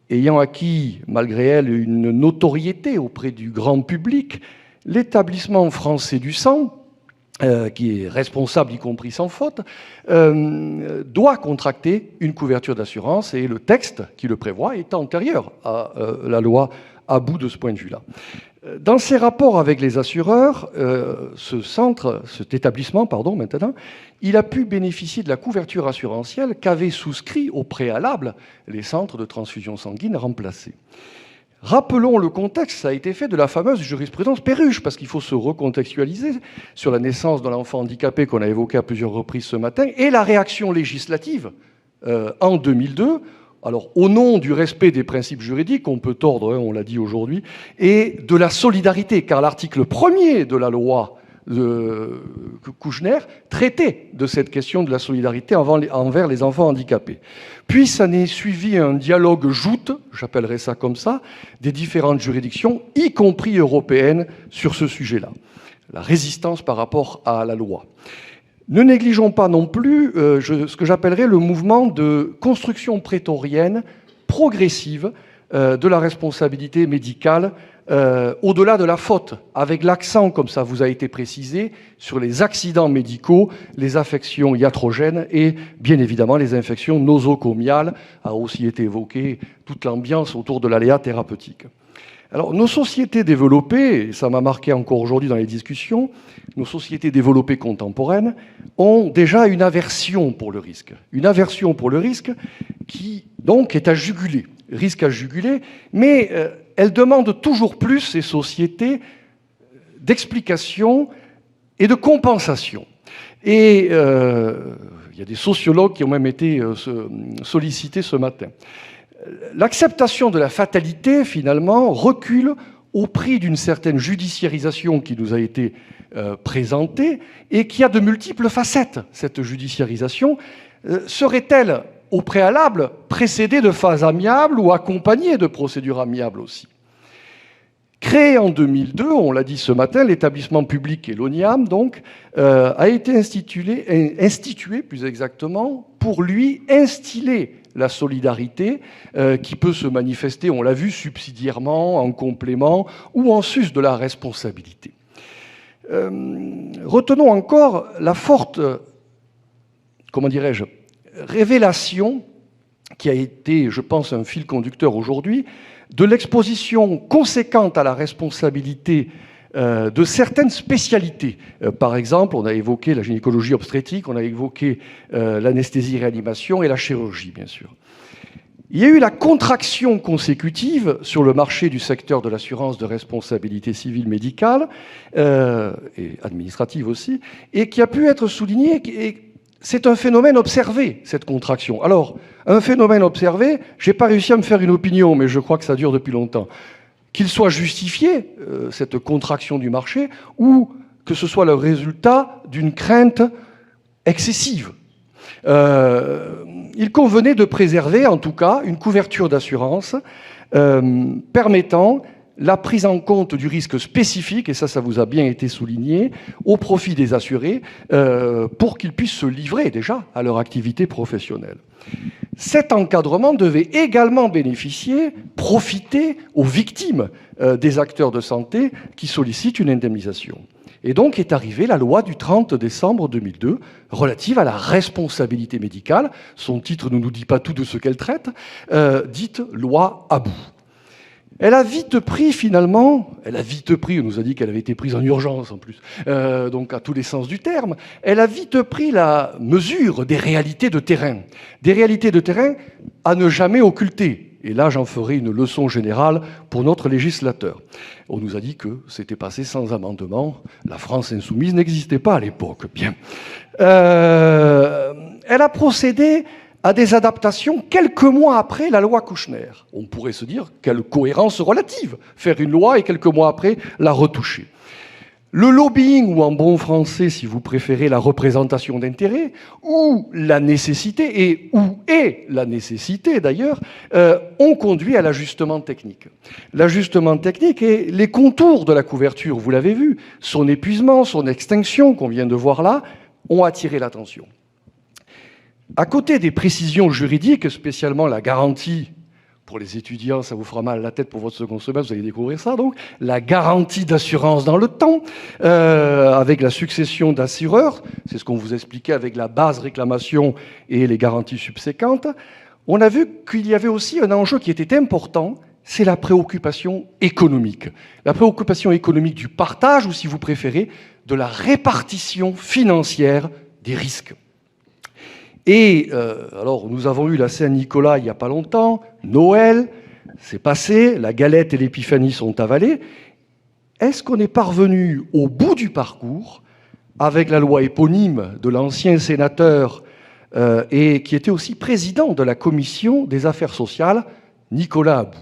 [SPEAKER 3] ayant acquis, malgré elle, une notoriété auprès du grand public, l'Établissement français du sang, qui est responsable, y compris sans faute, doit contracter une couverture d'assurance et le texte qui le prévoit est antérieur à la loi About de ce point de vue-là. Dans ses rapports avec les assureurs, cet établissement, maintenant, il a pu bénéficier de la couverture assurantielle qu'avaient souscrit au préalable les centres de transfusion sanguine remplacés. Rappelons le contexte, ça a été fait de la fameuse jurisprudence Perruche, parce qu'il faut se recontextualiser sur la naissance de l'enfant handicapé qu'on a évoqué à plusieurs reprises ce matin, et la réaction législative en 2002, alors au nom du respect des principes juridiques, on peut tordre, on l'a dit aujourd'hui, et de la solidarité, car l'article 1er de la loi de Kouchner traitait de cette question de la solidarité envers les enfants handicapés. Puis ça n'est suivi un dialogue joute, j'appellerais ça comme ça, des différentes juridictions, y compris européennes, sur ce sujet-là. La résistance par rapport à la loi. Ne négligeons pas non plus ce que j'appellerais le mouvement de construction prétorienne progressive de la responsabilité médicale au-delà de la faute, avec l'accent, comme ça vous a été précisé, sur les accidents médicaux, les affections iatrogènes et bien évidemment les infections nosocomiales, a aussi été évoqué toute l'ambiance autour de l'aléa thérapeutique. Alors, nos sociétés développées, et ça m'a marqué encore aujourd'hui dans les discussions, nos sociétés développées contemporaines ont déjà une aversion pour le risque. Une aversion pour le risque qui, donc, est à juguler. Risque à juguler, mais elles demandent toujours plus, ces sociétés, d'explication et de compensation. Et il y a des sociologues qui ont même été sollicités ce matin. L'acceptation de la fatalité, finalement, recule au prix d'une certaine judiciarisation qui nous a été présentée et qui a de multiples facettes. Cette judiciarisation serait-elle, au préalable, précédée de phases amiables ou accompagnée de procédures amiables aussi? Créé en 2002, on l'a dit ce matin, l'établissement public et l'ONIAM, donc, a été institué, plus exactement, pour lui instiller la solidarité qui peut se manifester, on l'a vu, subsidiairement, en complément ou en sus de la responsabilité. Retenons encore la forte, comment dirais-je, révélation qui a été, je pense, un fil conducteur aujourd'hui, de l'exposition conséquente à la responsabilité de certaines spécialités. Par exemple, on a évoqué la gynécologie obstétrique, on a évoqué l'anesthésie-réanimation et la chirurgie, bien sûr. Il y a eu la contraction consécutive sur le marché du secteur de l'assurance de responsabilité civile médicale, et administrative aussi, et qui a pu être soulignée. C'est un phénomène observé, cette contraction. Alors, un phénomène observé, je n'ai pas réussi à me faire une opinion, mais je crois que ça dure depuis longtemps. Qu'il soit justifié, cette contraction du marché, ou que ce soit le résultat d'une crainte excessive. Il convenait de préserver, en tout cas, une couverture d'assurance permettant la prise en compte du risque spécifique, et ça vous a bien été souligné, au profit des assurés, pour qu'ils puissent se livrer déjà à leur activité professionnelle. Cet encadrement devait également profiter aux victimes des acteurs de santé qui sollicitent une indemnisation. Et donc est arrivée la loi du 30 décembre 2002 relative à la responsabilité médicale. Son titre ne nous dit pas tout de ce qu'elle traite, dite loi Abou. Elle a vite pris, finalement, on nous a dit qu'elle avait été prise en urgence en plus, donc à tous les sens du terme, elle a vite pris la mesure des réalités de terrain à ne jamais occulter. Et là, j'en ferai une leçon générale pour notre législateur. On nous a dit que c'était passé sans amendement, la France insoumise n'existait pas à l'époque. Bien. Elle a procédé à des adaptations quelques mois après la loi Kouchner. On pourrait se dire, quelle cohérence relative, faire une loi et quelques mois après la retoucher. Le lobbying, ou en bon français, si vous préférez, la représentation d'intérêts, ou la nécessité, et où est la nécessité d'ailleurs, ont conduit à l'ajustement technique. L'ajustement technique et les contours de la couverture, vous l'avez vu, son épuisement, son extinction, qu'on vient de voir là, ont attiré l'attention. À côté des précisions juridiques, spécialement la garantie, pour les étudiants, ça vous fera mal à la tête pour votre second semestre, vous allez découvrir ça, donc, la garantie d'assurance dans le temps, avec la succession d'assureurs, c'est ce qu'on vous expliquait avec la base réclamation et les garanties subséquentes, on a vu qu'il y avait aussi un enjeu qui était important, c'est la préoccupation économique. La préoccupation économique du partage, ou si vous préférez, de la répartition financière des risques. Et alors, nous avons eu la Saint-Nicolas il n'y a pas longtemps, Noël, c'est passé, la galette et l'épiphanie sont avalées. Est-ce qu'on est parvenu au bout du parcours, avec la loi éponyme de l'ancien sénateur et qui était aussi président de la commission des affaires sociales, Nicolas About.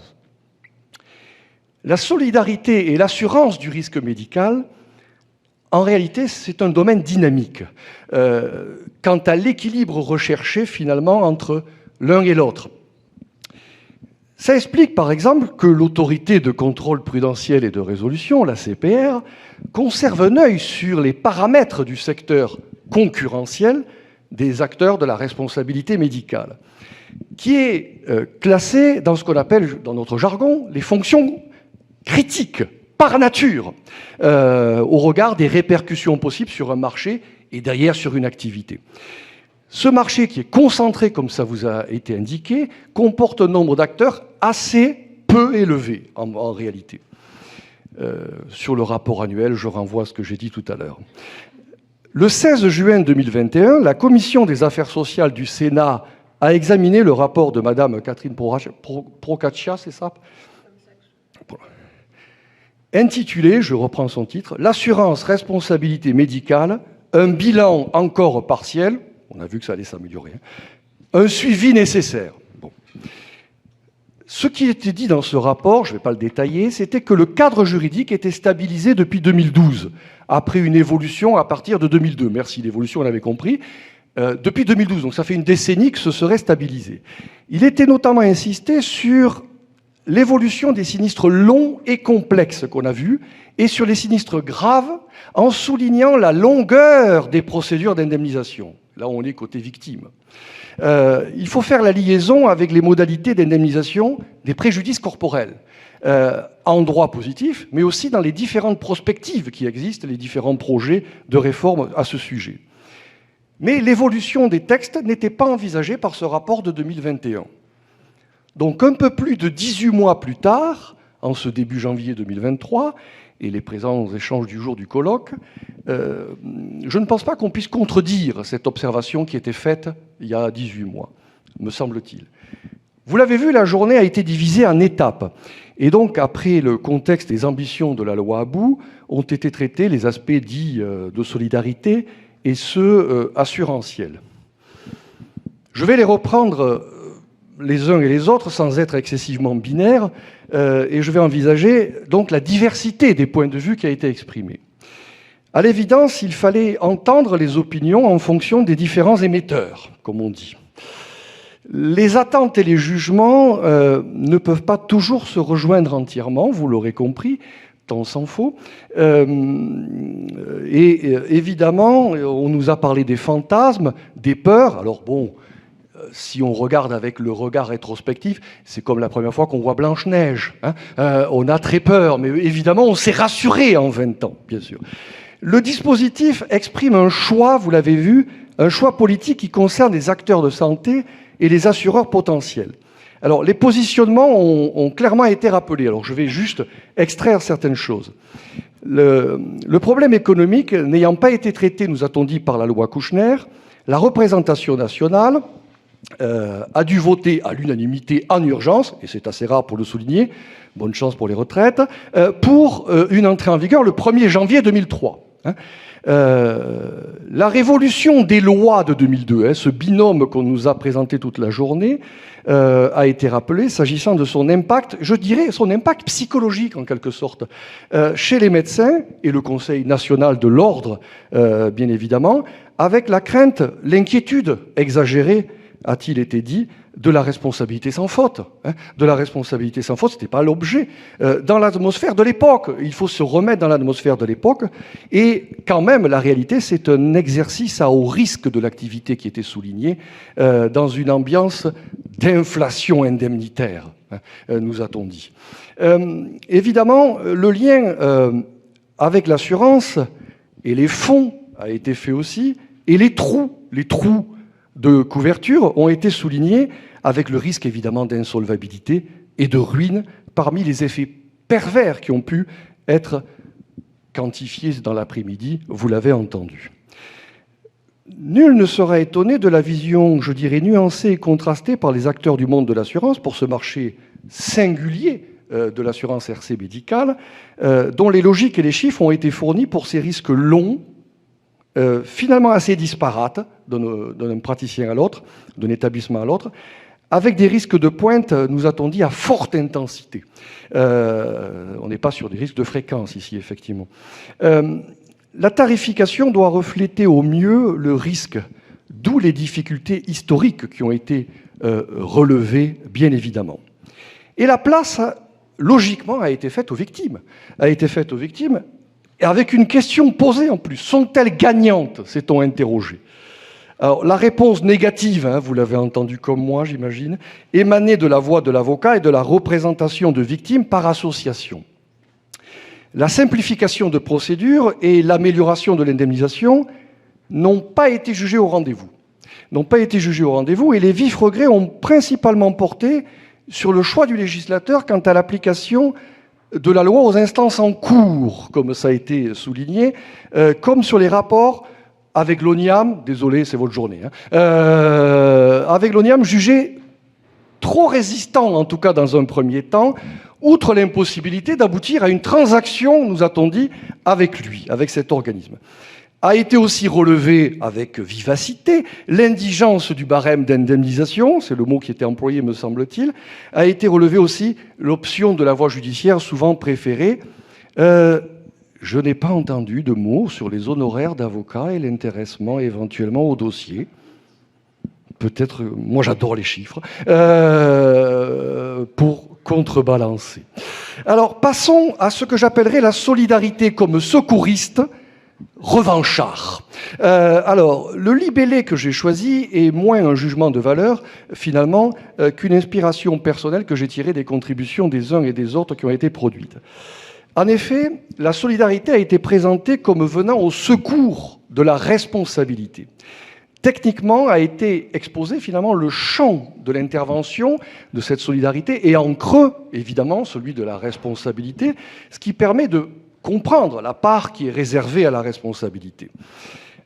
[SPEAKER 3] La solidarité et l'assurance du risque médical, en réalité, c'est un domaine dynamique quant à l'équilibre recherché finalement entre l'un et l'autre. Ça explique par exemple que l'autorité de contrôle prudentiel et de résolution, la CPR, conserve un œil sur les paramètres du secteur concurrentiel des acteurs de la responsabilité médicale, qui est classé dans ce qu'on appelle, dans notre jargon, les fonctions critiques, par nature, au regard des répercussions possibles sur un marché et derrière sur une activité. Ce marché qui est concentré, comme ça vous a été indiqué, comporte un nombre d'acteurs assez peu élevé en réalité. Sur le rapport annuel, je renvoie à ce que j'ai dit tout à l'heure. Le 16 juin 2021, la Commission des affaires sociales du Sénat a examiné le rapport de Madame Catherine Procaccia, c'est ça ? Intitulé, je reprends son titre, « L'assurance responsabilité médicale, un bilan encore partiel », on a vu que ça allait s'améliorer, un suivi nécessaire. Bon. Ce qui était dit dans ce rapport, je ne vais pas le détailler, c'était que le cadre juridique était stabilisé depuis 2012, après une évolution à partir de 2002. Merci, l'évolution, on l'avait compris. Depuis 2012, donc ça fait une décennie que ce serait stabilisé. Il était notamment insisté sur l'évolution des sinistres longs et complexes qu'on a vus, et sur les sinistres graves, en soulignant la longueur des procédures d'indemnisation. Là, on est côté victime. Il faut faire la liaison avec les modalités d'indemnisation des préjudices corporels, en droit positif, mais aussi dans les différentes prospectives qui existent, les différents projets de réforme à ce sujet. Mais l'évolution des textes n'était pas envisagée par ce rapport de 2021. Donc un peu plus de 18 mois plus tard, en ce début janvier 2023, et les présents échanges du jour du colloque, je ne pense pas qu'on puisse contredire cette observation qui était faite il y a 18 mois, me semble-t-il. Vous l'avez vu, la journée a été divisée en étapes. Et donc, après le contexte des ambitions de la loi About, ont été traités les aspects dits de solidarité et ceux assurantiels. Je vais les reprendre les uns et les autres sans être excessivement binaire, et je vais envisager donc la diversité des points de vue qui a été exprimée. À l'évidence, il fallait entendre les opinions en fonction des différents émetteurs, comme on dit. Les attentes et les jugements ne peuvent pas toujours se rejoindre entièrement, vous l'aurez compris, tant s'en faut. Et évidemment, on nous a parlé des fantasmes, des peurs. Alors bon, si on regarde avec le regard rétrospectif, c'est comme la première fois qu'on voit Blanche-Neige. Hein, on a très peur, mais évidemment, on s'est rassuré en 20 ans, bien sûr. Le dispositif exprime un choix, vous l'avez vu, un choix politique qui concerne les acteurs de santé et les assureurs potentiels. Alors, les positionnements ont clairement été rappelés. Alors, je vais juste extraire certaines choses. Le problème économique n'ayant pas été traité, nous a-t-on dit, par la loi Kouchner, la représentation nationale a dû voter à l'unanimité en urgence, et c'est assez rare pour le souligner, bonne chance pour les retraites, pour une entrée en vigueur le 1er janvier 2003. La révolution des lois de 2002, ce binôme qu'on nous a présenté toute la journée, a été rappelé s'agissant de son impact, je dirais son impact psychologique en quelque sorte, chez les médecins et le Conseil national de l'ordre, bien évidemment, avec la crainte, l'inquiétude exagérée, a-t-il été dit, de la responsabilité sans faute. De la responsabilité sans faute, ce n'était pas l'objet. Dans l'atmosphère de l'époque, il faut se remettre dans l'atmosphère de l'époque, et quand même, la réalité, c'est un exercice à haut risque de l'activité qui était souligné, dans une ambiance d'inflation indemnitaire, nous a-t-on dit. Évidemment, le lien avec l'assurance et les fonds a été fait aussi, et les trous de couverture ont été soulignés avec le risque évidemment d'insolvabilité et de ruine parmi les effets pervers qui ont pu être quantifiés dans l'après-midi, vous l'avez entendu. Nul ne sera étonné de la vision, je dirais, nuancée et contrastée par les acteurs du monde de l'assurance pour ce marché singulier de l'assurance RC médicale, dont les logiques et les chiffres ont été fournis pour ces risques longs finalement assez disparates d'un praticien à l'autre, d'un établissement à l'autre, avec des risques de pointe, nous a-t-on dit, à forte intensité. On n'est pas sur des risques de fréquence ici, effectivement. La tarification doit refléter au mieux le risque, d'où les difficultés historiques qui ont été relevées, bien évidemment. Et la place, logiquement, a été faite aux victimes. Et avec une question posée en plus. Sont-elles gagnantes, s'est-on interrogé? Alors, la réponse négative, vous l'avez entendu comme moi, j'imagine, émanait de la voix de l'avocat et de la représentation de victimes par association. La simplification de procédure et l'amélioration de l'indemnisation n'ont pas été jugées au rendez-vous. Et les vifs regrets ont principalement porté sur le choix du législateur quant à l'application de la loi aux instances en cours, comme ça a été souligné, comme sur les rapports avec l'ONIAM, désolé, c'est votre journée, avec l'ONIAM jugé trop résistant, en tout cas dans un premier temps, outre l'impossibilité d'aboutir à une transaction, nous a-t-on dit, avec lui, avec cet organisme. A été aussi relevé avec vivacité l'indigence du barème d'indemnisation, c'est le mot qui était employé, me semble-t-il, a été relevé aussi l'option de la voie judiciaire souvent préférée. Je n'ai pas entendu de mots sur les honoraires d'avocat et l'intéressement éventuellement au dossier. Peut-être, moi j'adore les chiffres, pour contrebalancer. Alors passons à ce que j'appellerais la solidarité comme secouriste revanchard. Alors, le libellé que j'ai choisi est moins un jugement de valeur, finalement, qu'une inspiration personnelle que j'ai tirée des contributions des uns et des autres qui ont été produites. En effet, la solidarité a été présentée comme venant au secours de la responsabilité. Techniquement, a été exposé finalement le champ de l'intervention de cette solidarité et en creux, évidemment, celui de la responsabilité, ce qui permet de comprendre la part qui est réservée à la responsabilité.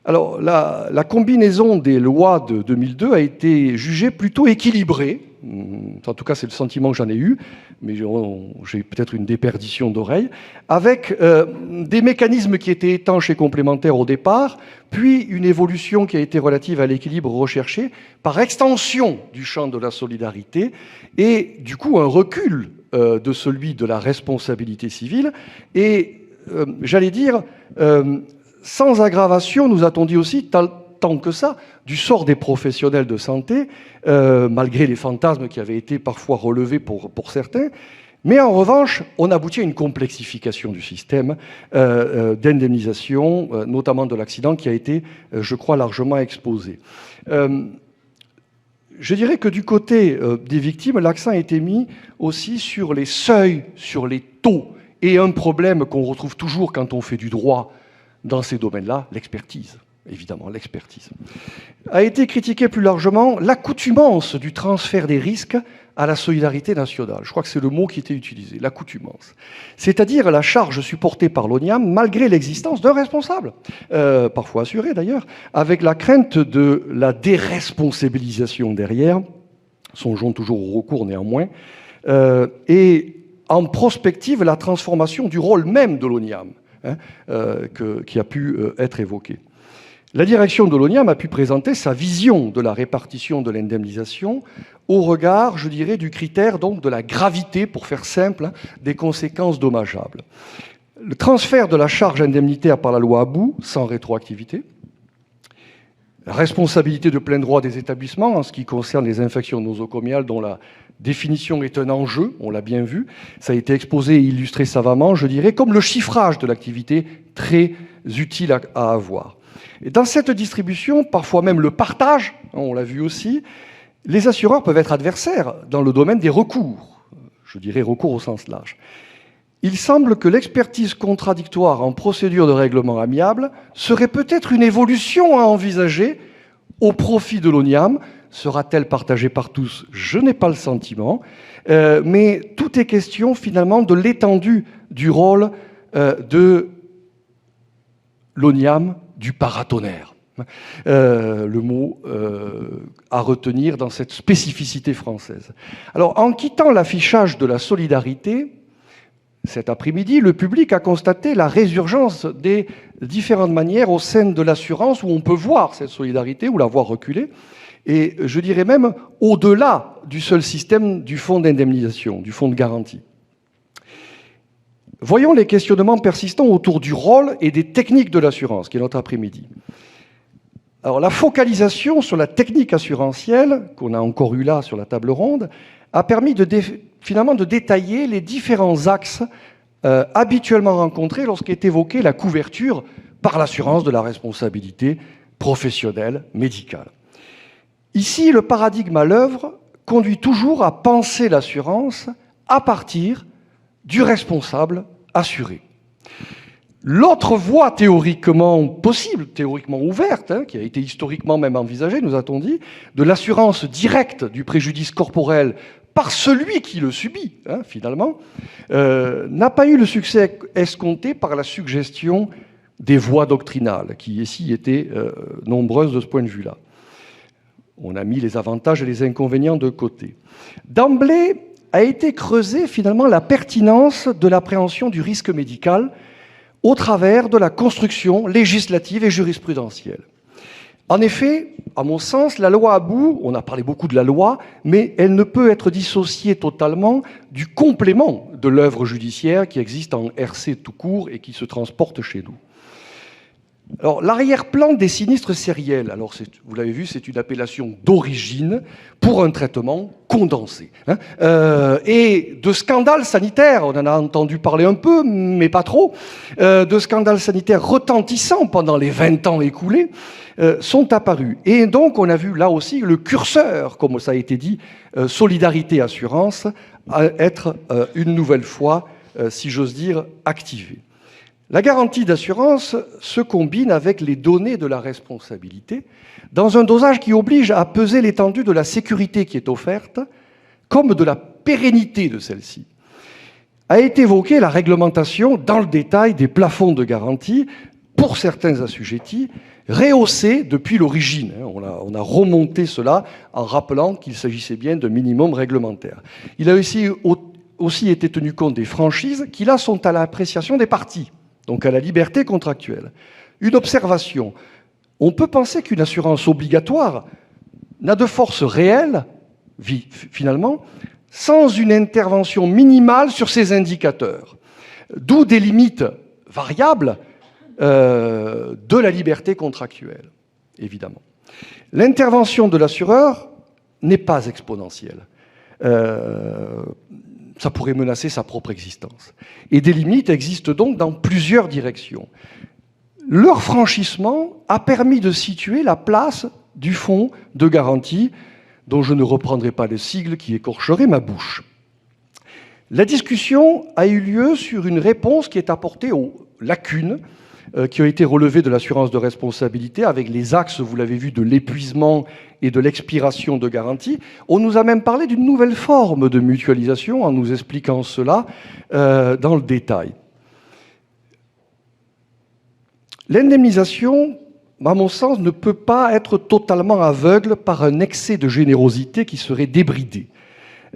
[SPEAKER 3] Alors, la combinaison des lois de 2002 a été jugée plutôt équilibrée. En tout cas, c'est le sentiment que j'en ai eu, mais j'ai peut-être une déperdition d'oreilles, avec des mécanismes qui étaient étanches et complémentaires au départ, puis une évolution qui a été relative à l'équilibre recherché par extension du champ de la solidarité, et du coup un recul de celui de la responsabilité civile, et j'allais dire, sans aggravation, nous a-t-on dit aussi, tant que ça, du sort des professionnels de santé, malgré les fantasmes qui avaient été parfois relevés pour certains. Mais en revanche, on aboutit à une complexification du système d'indemnisation, notamment de l'accident, qui a été, je crois, largement exposé. Je dirais que du côté des victimes, l'accent a été mis aussi sur les seuils, sur les taux, et un problème qu'on retrouve toujours quand on fait du droit dans ces domaines-là, l'expertise. Évidemment, l'expertise. A été critiquée plus largement l'accoutumance du transfert des risques à la solidarité nationale. Je crois que c'est le mot qui était utilisé, l'accoutumance. C'est-à-dire la charge supportée par l'ONIAM malgré l'existence d'un responsable, parfois assuré d'ailleurs, avec la crainte de la déresponsabilisation derrière, songeons toujours au recours néanmoins, et en prospective la transformation du rôle même de l'ONIAM, qui a pu être évoqué. La direction de l'ONIAM a pu présenter sa vision de la répartition de l'indemnisation au regard, je dirais, du critère donc de la gravité, pour faire simple, des conséquences dommageables. Le transfert de la charge indemnitaire par la loi About, sans rétroactivité, la responsabilité de plein droit des établissements en ce qui concerne les infections nosocomiales dont la définition est un enjeu, on l'a bien vu, ça a été exposé et illustré savamment, je dirais, comme le chiffrage de l'activité, très utile à avoir. Et dans cette distribution, parfois même le partage, on l'a vu aussi, les assureurs peuvent être adversaires dans le domaine des recours, je dirais recours au sens large. Il semble que l'expertise contradictoire en procédure de règlement amiable serait peut-être une évolution à envisager au profit de l'ONIAM. Sera-t-elle partagée par tous? Je n'ai pas le sentiment, mais tout est question finalement de l'étendue du rôle de l'ONIAM, du paratonnerre. Le mot à retenir dans cette spécificité française. Alors, en quittant l'affichage de la solidarité, Cet après-midi, le public a constaté la résurgence des différentes manières au sein de l'assurance où on peut voir cette solidarité ou la voir reculer. Et je dirais même au-delà du seul système du fonds d'indemnisation, du fonds de garantie. Voyons les questionnements persistants autour du rôle et des techniques de l'assurance, qui est notre après-midi. Alors, la focalisation sur la technique assurantielle, qu'on a encore eu là sur la table ronde, a permis finalement de détailler les différents axes habituellement rencontrés lorsqu'est évoquée la couverture par l'assurance de la responsabilité professionnelle médicale. Ici, le paradigme à l'œuvre conduit toujours à penser l'assurance à partir du responsable assuré. L'autre voie théoriquement possible, théoriquement ouverte, qui a été historiquement même envisagée, nous a-t-on dit, de l'assurance directe du préjudice corporel par celui qui le subit, finalement, n'a pas eu le succès escompté par la suggestion des voies doctrinales, qui ici étaient nombreuses de ce point de vue-là. On a mis les avantages et les inconvénients de côté. D'emblée a été creusée finalement la pertinence de l'appréhension du risque médical au travers de la construction législative et jurisprudentielle. En effet, à mon sens, la loi About, on a parlé beaucoup de la loi, mais elle ne peut être dissociée totalement du complément de l'œuvre judiciaire qui existe en RC tout court et qui se transporte chez nous. Alors, l'arrière-plan des sinistres sériels, alors vous l'avez vu, c'est une appellation d'origine pour un traitement condensé. Et de scandales sanitaires, on en a entendu parler un peu, mais pas trop, de scandales sanitaires retentissants pendant les 20 ans écoulés, sont apparus. Et donc, on a vu là aussi le curseur, comme ça a été dit, solidarité-assurance, être une nouvelle fois, si j'ose dire, activé. La garantie d'assurance se combine avec les données de la responsabilité dans un dosage qui oblige à peser l'étendue de la sécurité qui est offerte comme de la pérennité de celle-ci. A été évoquée la réglementation dans le détail des plafonds de garantie pour certains assujettis, rehaussés depuis l'origine. On a remonté cela en rappelant qu'il s'agissait bien de minimum réglementaire. Il a aussi été tenu compte des franchises qui, là, sont à l'appréciation des parties, donc à la liberté contractuelle. Une observation. On peut penser qu'une assurance obligatoire n'a de force réelle, finalement, sans une intervention minimale sur ces indicateurs. D'où des limites variables de la liberté contractuelle, évidemment. L'intervention de l'assureur n'est pas exponentielle. Ça pourrait menacer sa propre existence. Et des limites existent donc dans plusieurs directions. Leur franchissement a permis de situer la place du fonds de garantie, dont je ne reprendrai pas le sigle qui écorcherait ma bouche. La discussion a eu lieu sur une réponse qui est apportée aux lacunes qui ont été relevées de l'assurance de responsabilité avec les axes, vous l'avez vu, de l'épuisement et de l'expiration de garantie. On nous a même parlé d'une nouvelle forme de mutualisation en nous expliquant cela dans le détail. L'indemnisation, à mon sens, ne peut pas être totalement aveugle par un excès de générosité qui serait débridé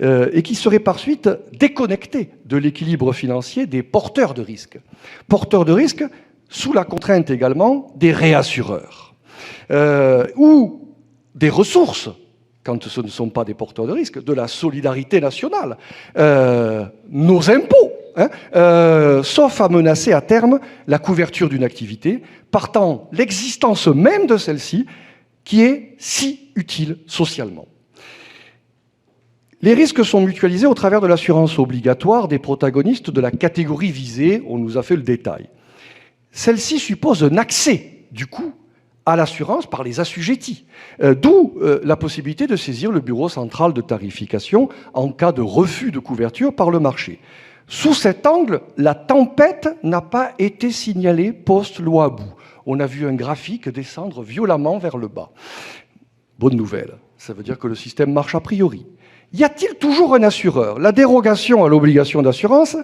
[SPEAKER 3] et qui serait par suite déconnecté de l'équilibre financier des porteurs de risques. Porteurs de risques sous la contrainte également des réassureurs ou des ressources, quand ce ne sont pas des porteurs de risques, de la solidarité nationale, nos impôts, sauf à menacer à terme la couverture d'une activité, partant l'existence même de celle-ci qui est si utile socialement. Les risques sont mutualisés au travers de l'assurance obligatoire des protagonistes de la catégorie visée, on nous a fait le détail. Celle-ci suppose un accès, du coup, à l'assurance par les assujettis, d'où la possibilité de saisir le bureau central de tarification en cas de refus de couverture par le marché. Sous cet angle, la tempête n'a pas été signalée post-loi About. On a vu un graphique descendre violemment vers le bas. Bonne nouvelle, ça veut dire que le système marche a priori. Y a-t-il toujours un assureur? La dérogation à l'obligation d'assurance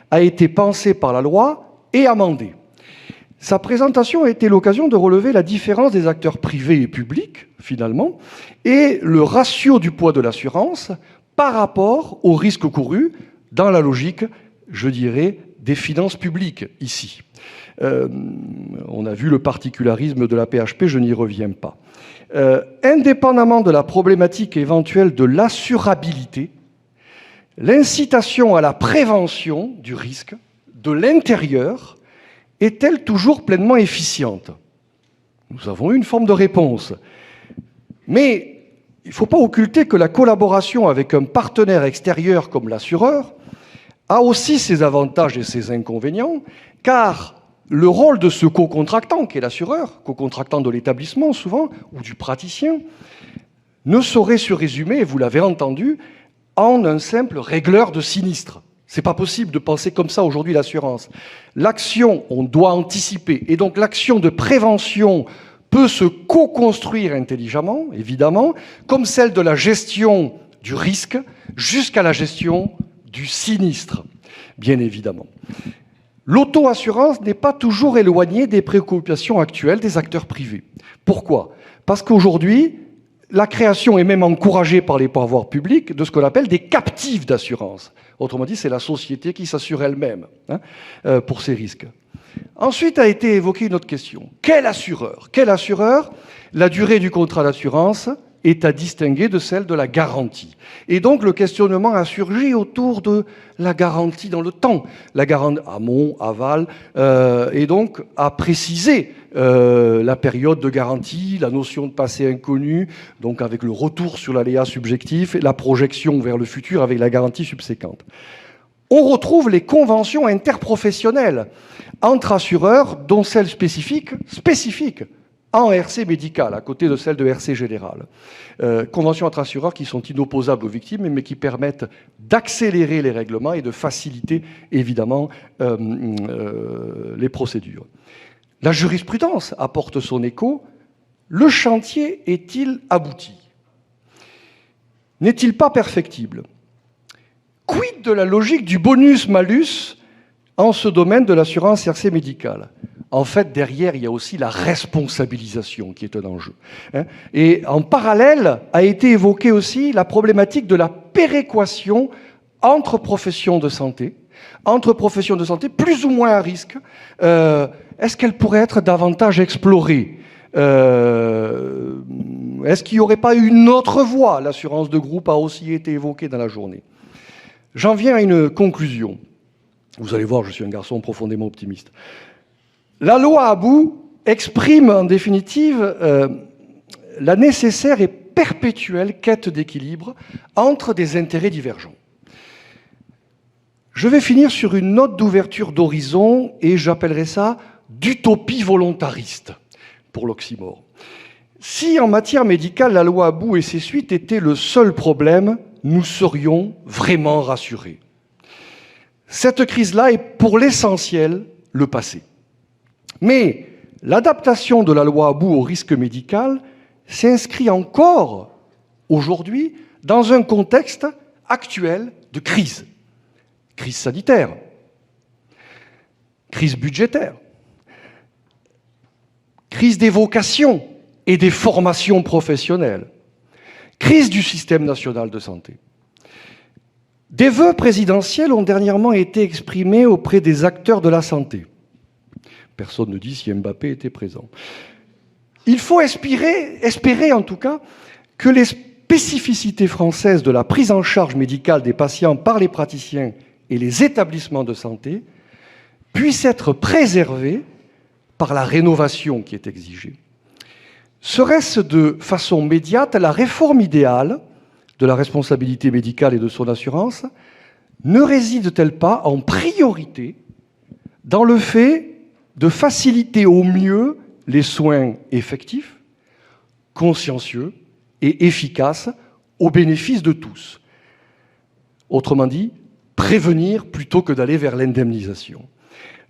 [SPEAKER 3] a été pensée par la loi et amendée. Sa présentation a été l'occasion de relever la différence des acteurs privés et publics, finalement, et le ratio du poids de l'assurance par rapport aux risques courus dans la logique je dirais, des finances publiques ici. On a vu le particularisme de la PHP, je n'y reviens pas. Indépendamment de la problématique éventuelle de l'assurabilité, l'incitation à la prévention du risque de l'intérieur est-elle toujours pleinement efficiente? Nous avons eu une forme de réponse. Mais il ne faut pas occulter que la collaboration avec un partenaire extérieur comme l'assureur a aussi ses avantages et ses inconvénients, car le rôle de ce co-contractant, qui est l'assureur, co-contractant de l'établissement souvent, ou du praticien, ne saurait se résumer, et vous l'avez entendu, en un simple régleur de sinistre. Ce n'est pas possible de penser comme ça aujourd'hui l'assurance. L'action, on doit anticiper, et donc l'action de prévention peut se co-construire intelligemment, évidemment, comme celle de la gestion du risque jusqu'à la gestion du sinistre, bien évidemment. L'auto-assurance n'est pas toujours éloignée des préoccupations actuelles des acteurs privés. Pourquoi? Parce qu'aujourd'hui, la création est même encouragée par les pouvoirs publics de ce qu'on appelle des captifs d'assurance. Autrement dit, c'est la société qui s'assure elle-même pour ces risques. Ensuite a été évoquée une autre question. Quel assureur? Quel assureur? La durée du contrat d'assurance est à distinguer de celle de la garantie. Et donc le questionnement a surgi autour de la garantie dans le temps. La garantie amont, aval, et donc a précisé la période de garantie, la notion de passé inconnu, donc avec le retour sur l'aléa subjectif et la projection vers le futur avec la garantie subséquente. On retrouve les conventions interprofessionnelles entre assureurs, dont celles spécifiques en RC médical, à côté de celles de RC général. Conventions entre assureurs qui sont inopposables aux victimes, mais qui permettent d'accélérer les règlements et de faciliter, évidemment, les procédures. La jurisprudence apporte son écho. Le chantier est-il abouti? N'est-il pas perfectible? Quid de la logique du bonus-malus en ce domaine de l'assurance RC médicale? En fait, derrière, il y a aussi la responsabilisation qui est un enjeu. Et en parallèle, a été évoquée aussi la problématique de la péréquation entre professions de santé plus ou moins à risque. Est-ce qu'elle pourrait être davantage explorée? Est-ce qu'il n'y aurait pas une autre voie? L'assurance de groupe a aussi été évoquée dans la journée. J'en viens à une conclusion. Vous allez voir, je suis un garçon profondément optimiste. La loi About exprime en définitive la nécessaire et perpétuelle quête d'équilibre entre des intérêts divergents. Je vais finir sur une note d'ouverture d'horizon et j'appellerai ça d'utopie volontariste pour l'oxymore. Si en matière médicale, la loi About et ses suites étaient le seul problème, nous serions vraiment rassurés. Cette crise-là est pour l'essentiel le passé. Mais l'adaptation de la loi About au risque médical s'inscrit encore aujourd'hui dans un contexte actuel de crise. Crise sanitaire, crise budgétaire, crise des vocations et des formations professionnelles, crise du système national de santé. Des vœux présidentiels ont dernièrement été exprimés auprès des acteurs de la santé. Personne ne dit si Mbappé était présent. Il faut espérer en tout cas que les spécificités françaises de la prise en charge médicale des patients par les praticiens et les établissements de santé puissent être préservées par la rénovation qui est exigée. Serait-ce de façon médiate la réforme idéale de la responsabilité médicale et de son assurance? Ne réside-t-elle pas en priorité dans le fait de faciliter au mieux les soins effectifs, consciencieux et efficaces au bénéfice de tous? Autrement dit, prévenir plutôt que d'aller vers l'indemnisation.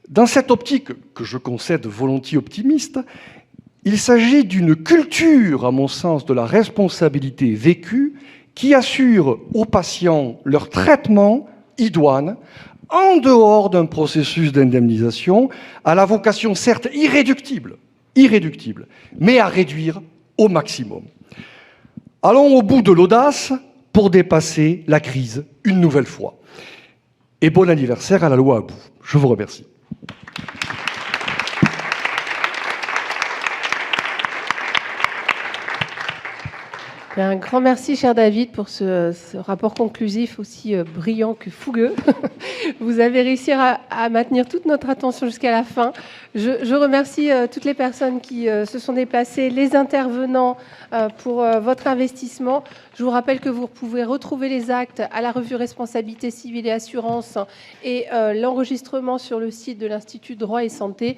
[SPEAKER 3] Dans cette optique, que je concède volontiers optimiste, il s'agit d'une culture, à mon sens, de la responsabilité vécue qui assure aux patients leur traitement idoine en dehors d'un processus d'indemnisation à la vocation certes irréductible, mais à réduire au maximum. Allons au bout de l'audace pour dépasser la crise une nouvelle fois. Et bon anniversaire à la loi About. Je vous remercie.
[SPEAKER 1] Un grand merci, cher David, pour ce rapport conclusif aussi brillant que fougueux. Vous avez réussi à maintenir toute notre attention jusqu'à la fin. Je remercie toutes les personnes qui se sont déplacées, les intervenants pour votre investissement. Je vous rappelle que vous pouvez retrouver les actes à la revue Responsabilité civile et assurance et l'enregistrement sur le site de l'Institut Droit et Santé.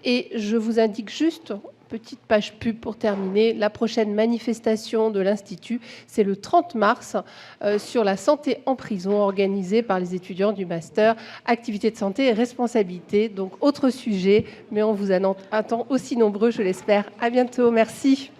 [SPEAKER 1] Et je vous indique juste, petite page pub pour terminer, la prochaine manifestation de l'Institut, c'est le 30 mars sur la santé en prison, organisée par les étudiants du master activité de santé et responsabilité. Donc autre sujet, mais on vous attend aussi nombreux, je l'espère. À bientôt, merci.